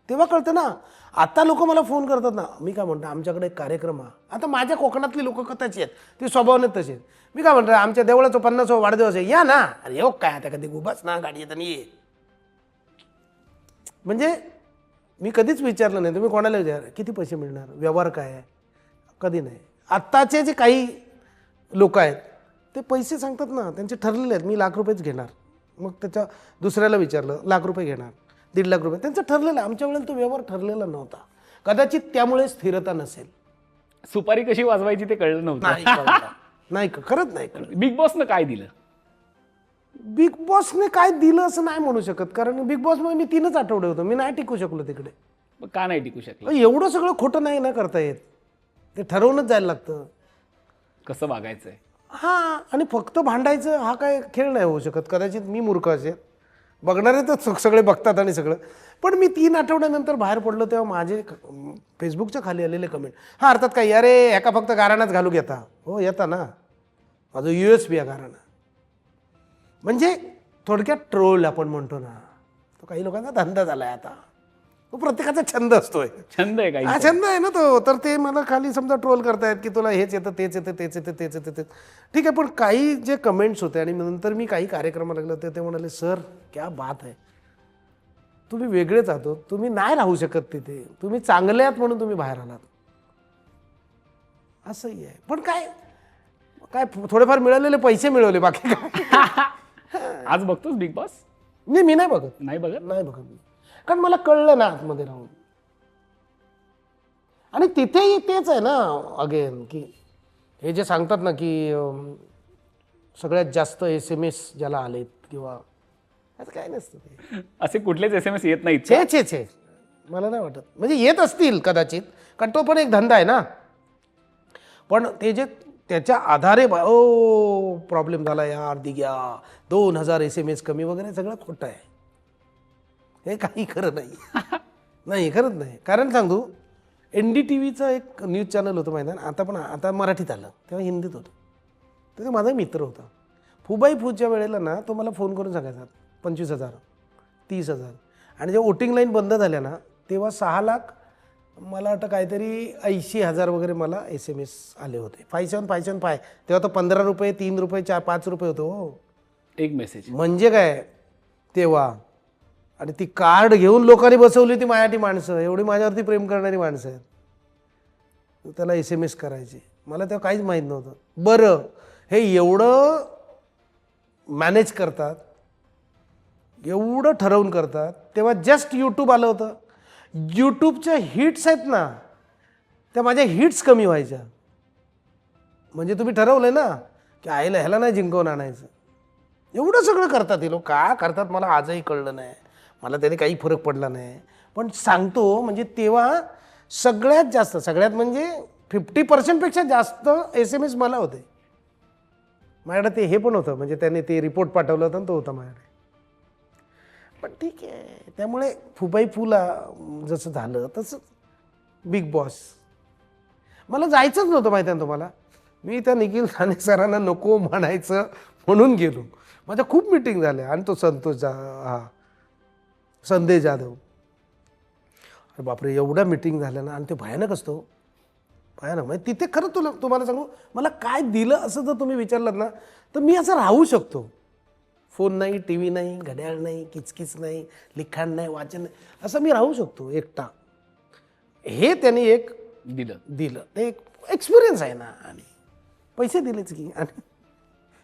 तेव्हा कळतं ना. आता लोक मला फोन करतात ना, मी काय म्हणतो आमच्याकडे एक कार्यक्रम आहे. आता माझ्या कोकणातली लोक कथाची आहेत, ती स्वभावाने तशी आहेत. मी काय म्हणतो आमच्या देवळाचं 50वा वाढदिवस आहे, या ना. अरे येऊ काय आता कधी उभाच ना गाडी येताना ये. म्हणजे मी कधीच विचारलं नाही, तुम्ही कोणाला विचार किती पैसे मिळणार, व्यवहार काय आहे, कधी नाही. आत्ताचे जे काही लोक आहेत ते पैसे सांगतात ना, त्यांचे ठरलेले आहेत. मी ₹1,00,000 घेणार, मग त्याच्या दुसऱ्याला विचारलं ₹1,00,000 घेणार, ₹1,50,000, त्यांचं ठरलेलं. आमच्या वेळेला तो व्यवहार ठरलेला नव्हता, कदाचित त्यामुळे स्थिरता नसेल. सुपारी कशी वाजवायची ते कळलं नव्हतं. नाही खरंच नाही कळलं. बिग बॉसनं काय दिलं? बिग बॉसने काय दिलं असं नाही म्हणू शकत, कारण बिग बॉसमध्ये मी 3च आठवडे होतो, मी नाही टिकू शकलो तिकडे. मग का नाही टिकू शकलं? एवढं सगळं खोटं नाही ना करता येत, ते ठरवूनच जायला लागतं. कसं वागायचंय हां, आणि फक्त भांडायचं हा काय खेळ नाही होऊ शकत. कदाचित मी मूर्ख असेल, बघणारे तर सगळे बघतात आणि सगळं. पण मी 3 आठवड्यानंतर बाहेर पडलो तेव्हा माझे फेसबुकच्या खाली आलेले कमेंट, हां अर्थात काही, अरे ह्याका फक्त गाराणाच घालू घेता. हो येता ना, माझं USB आहे गाराणा. म्हणजे थोडक्यात ट्रोल आपण म्हणतो ना, तो काही लोकांचा धंदा झाला आहे आता. तो प्रत्येकाचा छंद असतोय. छंद आहे काही हा छंद आहे ना तो. तर ते मला खाली समजा ट्रोल करतायत की तुला हेच येतं, तेच येतं, तेच येतं, तेच येतं, तेच. ठीक आहे, पण काही जे कमेंट्स होते आणि नंतर मी काही कार्यक्रमाला लागलो ते म्हणाले, सर क्या बात आहे, तुम्ही वेगळेच आहात, तुम्ही नाही राहू शकत तिथे, तुम्ही चांगले आहात म्हणून तुम्ही बाहेर आलात. असंही आहे. पण काय काय थोडेफार मिळालेले पैसे मिळवले, बाकी काय. आज बघतोस बिग बॉस? मी नाही बघत, नाही बघत. नाही बघत मी. कारण मला कळलं ना आतमध्ये राहून. आणि तिथेही तेच आहे ना अगेन, की हे जे सांगतात ना की सगळ्यात जास्त SMS ज्याला आलेत किंवा असं काय नसतं ते. असे कुठलेच SMS येत नाहीत. छे मला नाही वाटत. म्हणजे येत असतील कदाचित, कारण तो पण एक धंदा आहे ना. पण ते जे त्याच्या आधारे प्रॉब्लेम झाला यार, दिग्या 2000 SMS कमी वगैरे सगळं खोटं आहे. हे काही खरं नाही. नाही, खरंच नाही. कारण सांगू, NDTVचं एक न्यूज चॅनल होतं माहिती आहे ना, आता मराठीत आलं, तेव्हा हिंदीत होतं. तर माझा मित्र होता. फुबाई फूच्या वेळेला ना तो मला फोन करून सांगायचा 25,000 30,000. आणि जेव्हा वोटिंग लाईन बंद झाल्या ना तेव्हा 6 लाख, मला वाटतं काहीतरी 80,000 वगैरे मला SMS आले होते. 5755 तेव्हा तर 15 रुपये, 3 रुपये, 5 रुपये होतो. हो, एक मेसेज. म्हणजे काय तेव्हा. आणि ती कार्ड घेऊन लोकांनी बसवली होती मराठी माणसं, एवढी माझ्यावरती प्रेम करणारी माणसं आहेत. त्याला SMS करायचे. मला तेव्हा काहीच माहीत नव्हतं. बरं, हे एवढं मॅनेज करतात, एवढं ठरवून करतात, तेव्हा जस्ट यूट्यूब आलं होतं. यूट्यूबच्या हिट्स आहेत ना, त्या माझ्या हिट्स कमी व्हायच्या. म्हणजे तुम्ही ठरवलंय ना की आईला ह्याला नाही जिंकवून आणायचं. एवढं सगळं करतात हे लोक. का करतात मला आजही कळलं नाही. मला त्याने काही फरक पडला नाही. पण सांगतो म्हणजे तेव्हा सगळ्यात म्हणजे 50% जास्त SMS मला होते. माझ्याकडे ते हे पण होतं, म्हणजे त्याने ते रिपोर्ट पाठवलं होतं तो होता माझ्याकडे. पण ठीक आहे. त्यामुळे फुबाई फूला जसं झालं तसं बिग बॉस मला जायचंच नव्हतं माहिती आहे तुम्हाला. मी त्या निखिल ठाणे सरांना नको म्हणायचं म्हणून गेलो. माझ्या खूप मिटिंग झाल्या. आणि तो संदेश जाधव, अरे बापरे, एवढ्या मिटिंग झाल्या ना. आणि ते भयानक असतो, भयानक. म्हणजे तिथे खरं तुम्हाला सांगू, मला काय दिलं असं जर तुम्ही विचारलात ना तर मी असं राहू शकतो. फोन नाही, TV नाही, घड्याळ नाही, किचकिच नाही, लिखाण नाही, वाचन नाही, असं मी राहू शकतो एकटा. हे त्यांनी एक दिलं. ते एक एक्सपिरियन्स आहे ना. आणि पैसे दिलेच की. आणि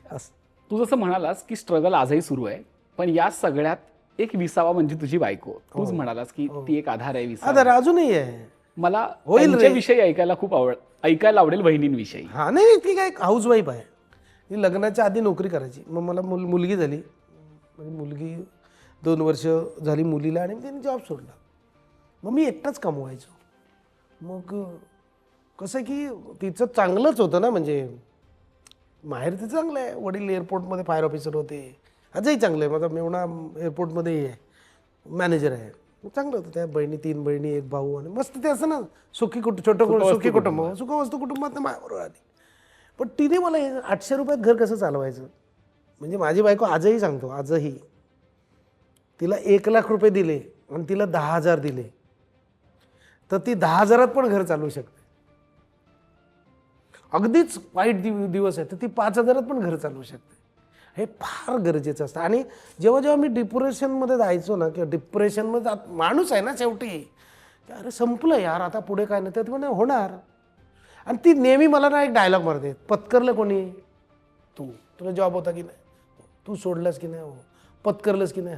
असं तू जसं म्हणालास की स्ट्रगल आजही सुरू आहे, पण या सगळ्यात एक विसावा म्हणजे तुझी बायको. तूच म्हणालास की ती एक आधार आहे, विसावा. आधार अजूनही आहे. मला होईल विषयी ऐकायला आवडेल, वहिनींविषयी. हा नाही, ती काय हाऊसवाईफ आहे. ती लग्नाच्या आधी नोकरी करायची. मग मला मुलगी झाली. म्हणजे मुलगी 2 वर्ष झाली मुलीला, आणि तिने जॉब सोडला. मग मी एकटाच कमवायचो. मग कसं की तिचं चांगलंच होतं ना, म्हणजे माहेर तिचं चांगलं आहे. वडील एअरपोर्टमध्ये फायर ऑफिसर होते. आजही चांगलं आहे. माझा मेवणा एअरपोर्टमध्ये मॅनेजर आहे. चांगलं होतं. त्या 3 बहिणी 1 भाऊ. आणि मस्त ते असं ना, सुखी कुटुंब सुखवस्तू कुटुंबात माझ्याबरोबर आली. पण तिने मला 800 रुपयात घर कसं चालवायचं. म्हणजे माझी बायको आजही सांगतो, आजही तिला 1 लाख रुपये दिले आणि तिला 10,000 दिले तर ती 10,000त पण घर चालवू शकते. अगदीच वाईट दिवस आहे तर ती 5,000त पण घर चालवू शकते. हे फार गरजेचं असतं. आणि जेव्हा मी डिप्रेशनमध्ये जायचो ना, किंवा डिप्रेशनमध्ये माणूस आहे ना शेवटी, अरे संपलं यार, आता पुढे काय नाही, तर म्हणे होणार. आणि ती नेहमी मला ना एक डायलॉग मारते, पत्करलं कोणी, तुला जॉब होता की नाही, तू सोडलंस की नाही, हो पत्करलंस की नाही.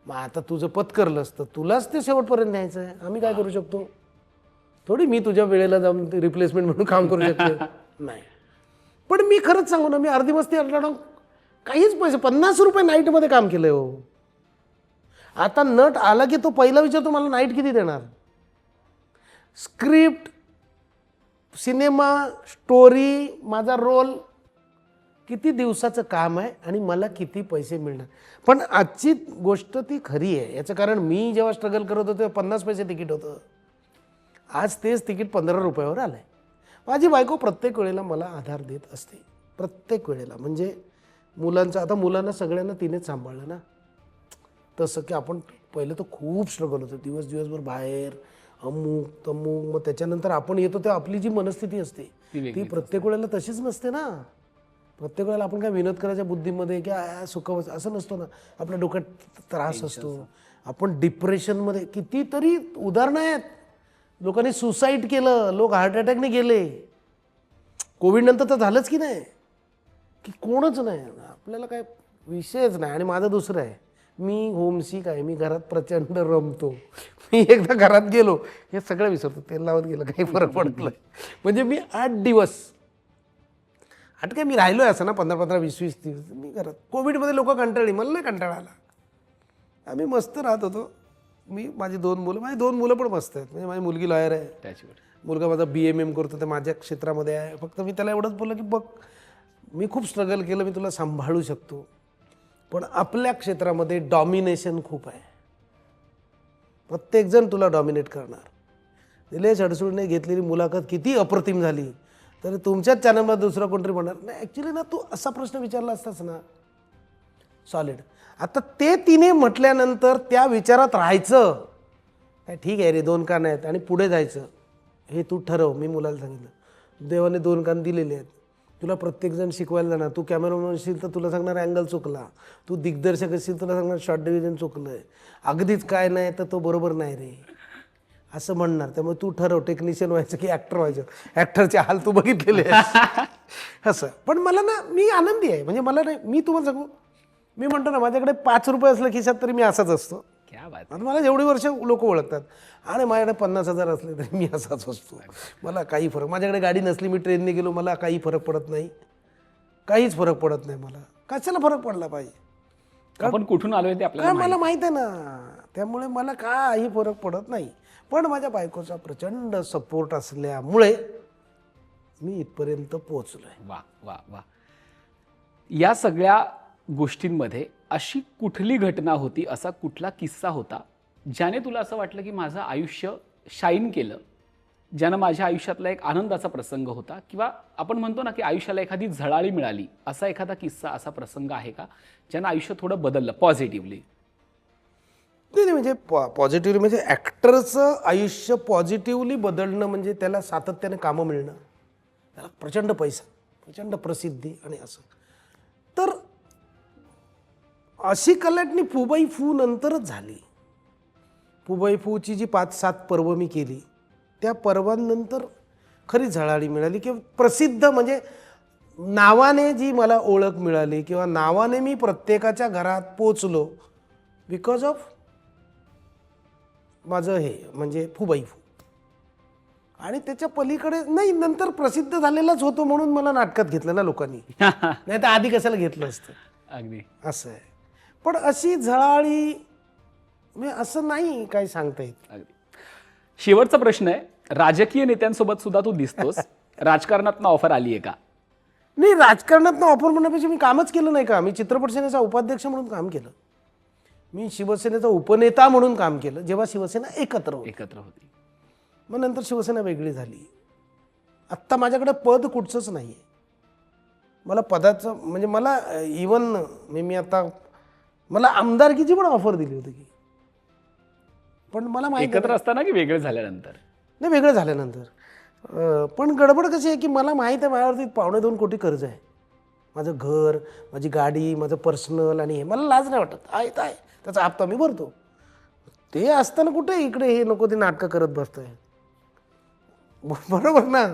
मग आता तुझं पत्करलंस तर तुलाच ते शेवटपर्यंत न्यायचं आहे. आम्ही काय करू शकतो. थोडी मी तुझ्या वेळेला जाऊन रिप्लेसमेंट म्हणून काम करू शकतो. नाही. पण मी खरंच सांगू ना, मी अर्धी मस्ती अडलाडून काहीच पैसे 50 रुपये नाईटमध्ये काम केलंय. हो, आता नट आला की तो पहिला विचारतो मला नाईट किती देणार. स्क्रिप्ट, सिनेमा, स्टोरी, माझा रोल किती दिवसाचं काम आहे आणि मला किती पैसे मिळणार. पण आजची गोष्ट ती खरी आहे. याचं कारण मी जेव्हा स्ट्रगल करत होतो तेव्हा 50 पैसे तिकीट होतं. आज तेच तिकीट 15 रुपयावर आलं आहे. माझी बायको प्रत्येक वेळेला मला आधार देत असते, प्रत्येक वेळेला. म्हणजे मुलांचं, आता मुलांना सगळ्यांना तिनेच सांभाळलं ना. तसं की आपण पहिलं तर खूप स्ट्रगल होतं, दिवसभर बाहेर अमुक तमुक. मग त्याच्यानंतर आपण येतो तेव्हा आपली जी मनस्थिती असते ती प्रत्येक वेळेला तशीच नसते ना. प्रत्येक वेळेला आपण काय विनोद करायच्या बुद्धीमध्ये की सुख असं नसतो ना. आपल्या डोक्यात त्रास असतो, आपण डिप्रेशनमध्ये. कितीतरी उदाहरणं आहेत, लोकांनी सुसाईड केलं, लोक हार्ट अटॅकने गेले. कोविड नंतर तर झालंच की नाही, की कोणच नाही. आपल्याला काय विषयच नाही. आणि माझं दुसरं आहे, मी होमसिक आहे. मी घरात प्रचंड रमतो. मी एकदा घरात गेलो हे सगळं विसरतो. तेल लावत गेलं काही फरक पडत नाही. म्हणजे मी 8 दिवस काय मी राहिलो आहे असं ना, 15-15, 20-20 दिवस मी घरात. कोविडमध्ये लोक कंटाळली, मला नाही कंटाळा आला. आम्ही मस्त राहत होतो. मी माझी 2 मुलं पण मस्त आहेत. म्हणजे माझी मुलगी लॉयर आहे, त्याच्यावर मुलगा माझा BMM करतो, ते माझ्या क्षेत्रामध्ये आहे. फक्त मी त्याला एवढंच बोललं की बघ, मी खूप स्ट्रगल केलं, मी तुला सांभाळू शकतो, पण आपल्या क्षेत्रामध्ये डॉमिनेशन खूप आहे. प्रत्येकजण तुला डॉमिनेट करणार. निलेश अडसूळने घेतलेली मुलाखत किती अप्रतिम झाली, तर तुमच्याच चॅनलमध्ये दुसरा कोणतरी म्हणणार नाही. ॲक्च्युली ना, तू असा प्रश्न विचारला असतास ना, सॉलिड. आता ते तिने म्हटल्यानंतर त्या विचारात राहायचं. काय ठीक आहे रे, 2 कान आहेत आणि पुढे जायचं, हे तू ठरव. मी मुलाला सांगितलं, देवाने 2 कान दिलेले आहेत. तुला प्रत्येकजण शिकवायला जाणार. तू कॅमेरामॅन असशील तर तुला सांगणार अँगल चुकला. तू दिग्दर्शक असशील तुला सांगणार शॉर्ट डिव्हिजन चुकलं आहे. अगदीच काय नाही तर तो बरोबर नाही रे असं म्हणणार. त्यामुळे तू ठरव, टेक्निशियन व्हायचं की ॲक्टर व्हायचं. ॲक्टरचे हाल तू बघितलेले असं. पण मला ना, मी आनंदी आहे. म्हणजे मला नाही, मी तुम्हाला सांगू, मी म्हणतो ना, माझ्याकडे 5 रुपये असले खिशात तरी मी असाच असतो. क्या बात. आता मला एवढी वर्ष लोक ओळखतात. आणि माझ्याकडे 50,000 असले तरी मी असाच असतो. मला काही फरक, माझ्याकडे गाडी नसली, मी ट्रेनने गेलो, मला काही फरक पडत नाही. काहीच फरक पडत नाही मला. कशाला फरक पडला पाहिजे? आपण कुठून आलोय ते आपल्याला मला माहित आहे ना. त्यामुळे मला काही फरक पडत नाही. पण माझ्या बायकोचा प्रचंड सपोर्ट असल्यामुळे मी इथपर्यंत पोहोचलोय. वा वा वा. या सगळ्या गोष्टींमध्ये अशी कुठली घटना होती, असा कुठला किस्सा होता ज्याने तुला असं वाटलं की माझं आयुष्य शाईन केलं, ज्यानं माझ्या आयुष्यातला एक आनंदाचा प्रसंग होता, किंवा आपण म्हणतो ना की आयुष्याला एखादी झळाळी मिळाली, असा एखादा किस्सा, असा प्रसंग आहे का ज्यानं आयुष्य थोडं बदललं पॉझिटिव्हली? नाही, म्हणजे पॉझिटिव्हली म्हणजे ॲक्टरचं आयुष्य पॉझिटिव्हली बदलणं म्हणजे त्याला सातत्याने कामं मिळणं, त्याला प्रचंड पैसा, प्रचंड प्रसिद्धी आणि असं. तर अशी कलाटणी फुबाई फू नंतरच झाली. फुबाई फूची जी 5-7 पर्व मी केली, त्या पर्वांनंतर खरी झळाळी मिळाली किंवा प्रसिद्ध म्हणजे नावाने जी मला ओळख मिळाली किंवा नावाने मी प्रत्येकाच्या घरात पोचलो बिकॉज ऑफ माझं हे म्हणजे फुबाई फू. आणि त्याच्या पलीकडे नाही, नंतर प्रसिद्ध झालेलाच होतो म्हणून मला नाटकात घेतलं ना लोकांनी, नाही तर आधी कशाला घेतलं असतं. अगदी असं आहे. पण अशी झळाळी म्हणजे असं नाही काय सांगता येत. अगदी. शेवटचा प्रश्न आहे, राजकीय नेत्यांसोबत सुद्धा तू दिसतोस, राजकारणात ऑफर आली आहे का? नाही, राजकारणात ऑफर म्हणण्यापेक्षा मी कामच केलं नाही का. मी चित्रपट सेनेचा उपाध्यक्ष म्हणून काम केलं, मी शिवसेनेचा उपनेता म्हणून काम केलं जेव्हा शिवसेना एकत्र होती. मग नंतर शिवसेना वेगळी झाली. आत्ता माझ्याकडे पद कुठचंच नाही आहे. मला पदाचं म्हणजे मला इवन मी आता मला आमदारकीची पण ऑफर दिली होती की, पण मला माहिती एकत्र असताना की वेगळे झाल्यानंतर? नाही, वेगळं झाल्यानंतर. पण गडबड कशी आहे की मला माहीत आहे माझ्यावरती 2.25 कोटी कर्ज आहे. माझं घर, माझी गाडी, माझं पर्सनल, आणि हे मला लाज नाही वाटत. आहे त्याचा हप्ता मी भरतो. ते असताना कुठे इकडे हे नको ते नाटकं करत बसतोय, बरोबर ना.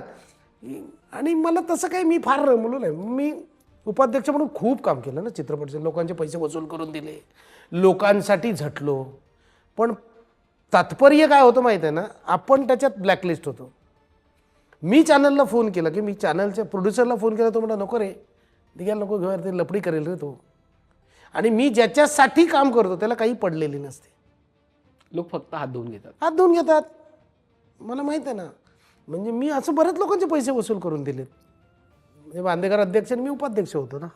आणि मला तसं काही मी फार रमलो नाही. मी उपाध्यक्ष म्हणून खूप काम केलं ना चित्रपटचे, लोकांचे पैसे वसूल करून दिले, लोकांसाठी झटलो. पण तात्पर्य काय होतं माहीत आहे ना, आपण त्याच्यात ब्लॅकलिस्ट होतो. मी चॅनलला फोन केला की मी चॅनलच्या प्रोड्युसरला फोन केला, तो म्हणला नको रे, दिघ्याला नको घेऊया, ते लपडी करेल रे तो. आणि मी ज्याच्यासाठी काम करतो त्याला काही पडलेली नसते. लोक फक्त हात धुवून घेतात. मला माहीत आहे ना. म्हणजे मी असं बऱ्याच लोकांचे पैसे वसूल करून दिलेत. म्हणजे बांदेकर अध्यक्ष आणि मी उपाध्यक्ष होतो ना.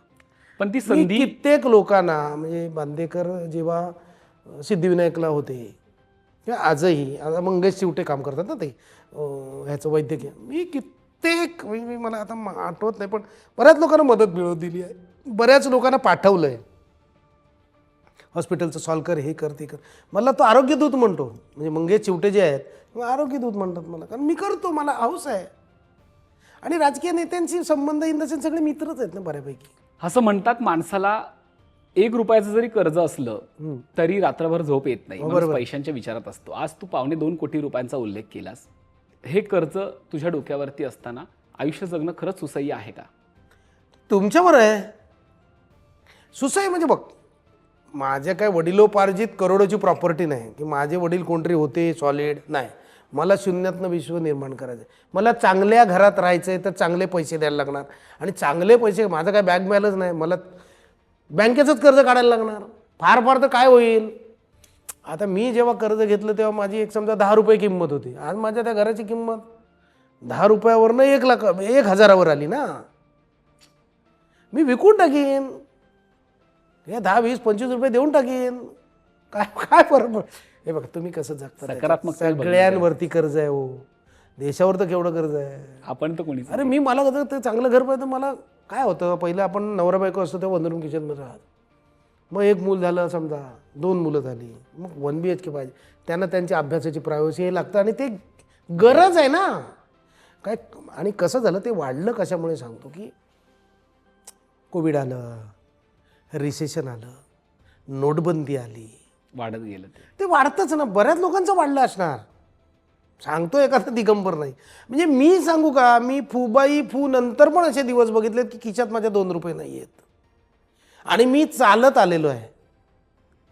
पण ती मी संधी कित्येक लोकांना म्हणजे बांदेकर जेव्हा सिद्धिविनायकला होते किंवा आजही आता मंगेश चिवटे काम करतात ना ते ह्याचं वैद्यकीय, मी कित्येक म्हणजे मला आता आठवत नाही पण बऱ्याच लोकांना मदत मिळवून दिली आहे. बऱ्याच लोकांना पाठवलं आहे हॉस्पिटलचं सॉल्व कर, हे कर ते कर. मला तो आरोग्यदूत म्हणतो, म्हणजे मंगेश चिवटे जे आहेत मग आरोग्यदूत म्हणतात मला, कारण मी करतो, मला हौस आहे. आणि राजकीय नेत्यांशी संबंध इन द सेन्स सगळे मित्रच आहेत ना बऱ्यापैकी. असं म्हणतात माणसाला 1 रुपयाचं जरी कर्ज असलं तरी रात्रभर झोप येत नाही, माणूस पैशांच्या विचारात असतो. आज तू 2.25 कोटी रुपयांचा उल्लेख केलास. हे कर्ज तुझ्या डोक्यावरती असताना आयुष्य जगणं खरंच सुसह्य आहे का? तुमच्यावर आहे. सुसह्य म्हणजे बघ, माझ्या काय वडिलोपार्जित करोडोची प्रॉपर्टी नाही की माझे वडील कोणतरी होते सॉलिड, नाही. मला शून्यातनं विश्व निर्माण करायचं आहे. मला चांगल्या घरात राहायचं आहे तर चांगले पैसे द्यायला लागणार, आणि चांगले पैसे, माझं काय बँक बॅलन्स नाही, मला बँकेचंच कर्ज काढायला लागणार. फार फार तर काय होईल, आता मी जेव्हा कर्ज घेतलं तेव्हा माझी एक समजा 10 रुपये किंमत होती. आज माझ्या त्या घराची किंमत 10 रुपयावरनं 1,00,000 आली ना. मी विकून टाकीन, हे 10, 20, 25 रुपये देऊन टाकीन, काय काय फरक पड. हे बघा तुम्ही कसं जगता. सकारात्मक सगळ्यांवरती कर्ज आहे हो, देशावर तर केवढं कर्ज आहे. आपण तर कोणीच अरे मी मला कसं ते चांगलं घर पाहिजे. मला काय होतं, पहिलं आपण नवरा बायको असतो तेव्हा वनरूम किचनमध्ये राहत, मग 1 मूल झालं समजा, 2 मुलं झाली, मग 1 BHK पाहिजे. त्यांना त्यांच्या अभ्यासाची प्रायव्हसी हे लागतं, आणि ते गरज आहे ना काय. आणि कसं झालं ते वाढलं कशामुळे सांगतो की कोविड आलं, रिसेशन आलं, नोटबंदी आली, वाढत गेलं ते वाढतंच ना. बऱ्याच लोकांचं वाढलं असणार, सांगतो एखादा दिगंबर नाही. म्हणजे मी सांगू का, मी फुबाई फू नंतर पण असे दिवस बघितलेत की खिशात माझ्या 2 रुपये नाही आहेत, आणि मी चालत आलेलो आहे.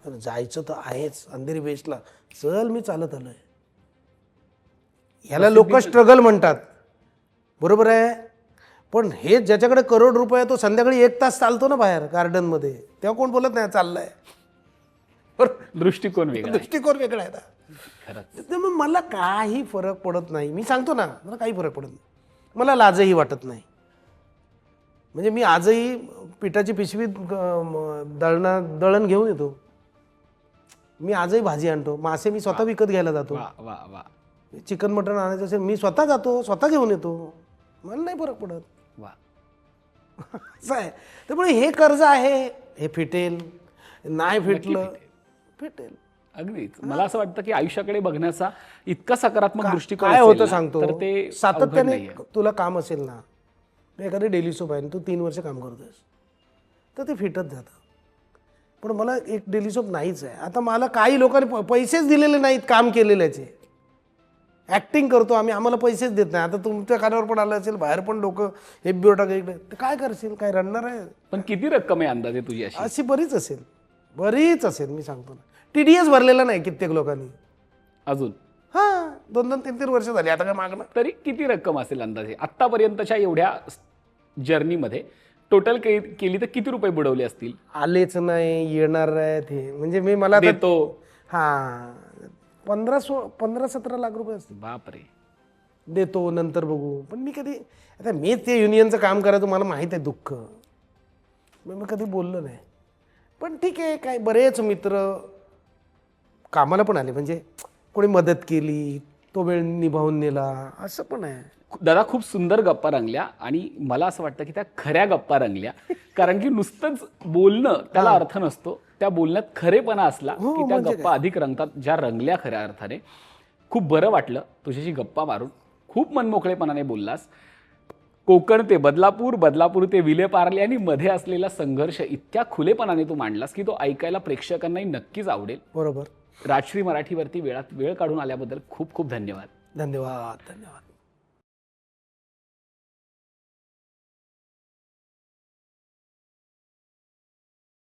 जायचं तर आहेच अंधेरी वेस्टला, चल मी चालत आलो आहे. ह्याला लोक स्ट्रगल म्हणतात, बरोबर आहे. पण हे ज्याच्याकडे करोड रुपये आहे तो संध्याकाळी 1 तास चालतो ना बाहेर गार्डनमध्ये, तेव्हा कोण बोलत नाही चाललाय. दृष्टिकोन वेगळा आहे. दृष्टिकोन वेगळा आहे ना. खरंच त्यामुळे मला काही फरक पडत नाही. मी सांगतो ना, मला काही फरक पडत नाही. मला लाजही वाटत नाही. म्हणजे मी आजही पिठाची पिशवी दळण घेऊन येतो. मी आजही भाजी आणतो, मासे मी स्वतः विकत घ्यायला जातो. वा वा वा. चिकन मटण आणायचं असेल मी स्वतः जातो, स्वतः घेऊन येतो. मला नाही फरक पडत. वा. असं आहे. त्यामुळे हे कर्ज आहे, हे फिटेल, नाही फिटलं फिटेल. अगदीच. मला असं वाटतं की आयुष्याकडे बघण्याचा इतका सकारात्मक दृष्टिकोन काय असेल होतं ना, सांगतो, तर ते अवघड सातत्याने नाहीये. तुला काम असेल ना, एखादी डेली सोप आहे तू 3 वर्ष काम करतोयस तर ते फिटत जातं. पण मला एक डेली सोप नाहीच आहे. आता मला काही लोकांनी पैसेच दिलेले नाहीत काम केलेल्याचे. ॲक्टिंग करतो आम्ही, आम्हाला पैसेच देत नाही. आता तुमच्या कानावर पण आलं असेल, बाहेर पण लोक हे टाका इकडे, तर काय करशील, काय रडणार आहे. पण किती रक्कम आहे अंदाजे तुझी अशी? अशी बरीच असेल मी सांगतो ना. TDS भरलेला नाही कित्येक लोकांनी अजून? हां, 2-2, 3-3 वर्ष झाली, आता काय मागणार. तरी किती रक्कम असेल अंदाजे आतापर्यंतच्या एवढ्या जर्नीमध्ये टोटल केली तर किती रुपये बुडवले असतील? आलेच नाही, येणार आहेत हे. म्हणजे मी मला आता- देतो. हां, 15-17 लाख रुपये असतील. बापरे. देतो नंतर बघू. पण मी कधी, आता मी ते युनियनचं काम करायचं मला माहीत आहे दुःख, मी कधी बोललो नाही. पण ठीक आहे, काय बरेच मित्र कामाला पण आले, म्हणजे कोणी मदत केली, तो वेळ निभावून नेला, असं पण आहे. दादा खूप सुंदर गप्पा रंगल्या, आणि मला असं वाटतं की त्या खऱ्या गप्पा रंगल्या. कारण की नुसतंच बोलणं त्याला अर्थ नसतो, त्या बोलण्यात खरेपणा असला की त्या गप्पा अधिक रंगतात, ज्या रंगल्या खऱ्या अर्थाने. खूप बरं वाटलं तुझ्याशी गप्पा मारून. खूप मनमोकळेपणाने बोललास. कोकण ते बदलापूर, बदलापूर ते विलेपार्ले आणि मध्ये असलेला संघर्ष इतक्या खुलेपणाने तू मांडलास की तो ऐकायला प्रेक्षकांनाही नक्कीच आवडेल. बरोबर. राजश्री मराठीवरती वेळ काढून आल्याबद्दल खूप खूप धन्यवाद. धन्यवाद.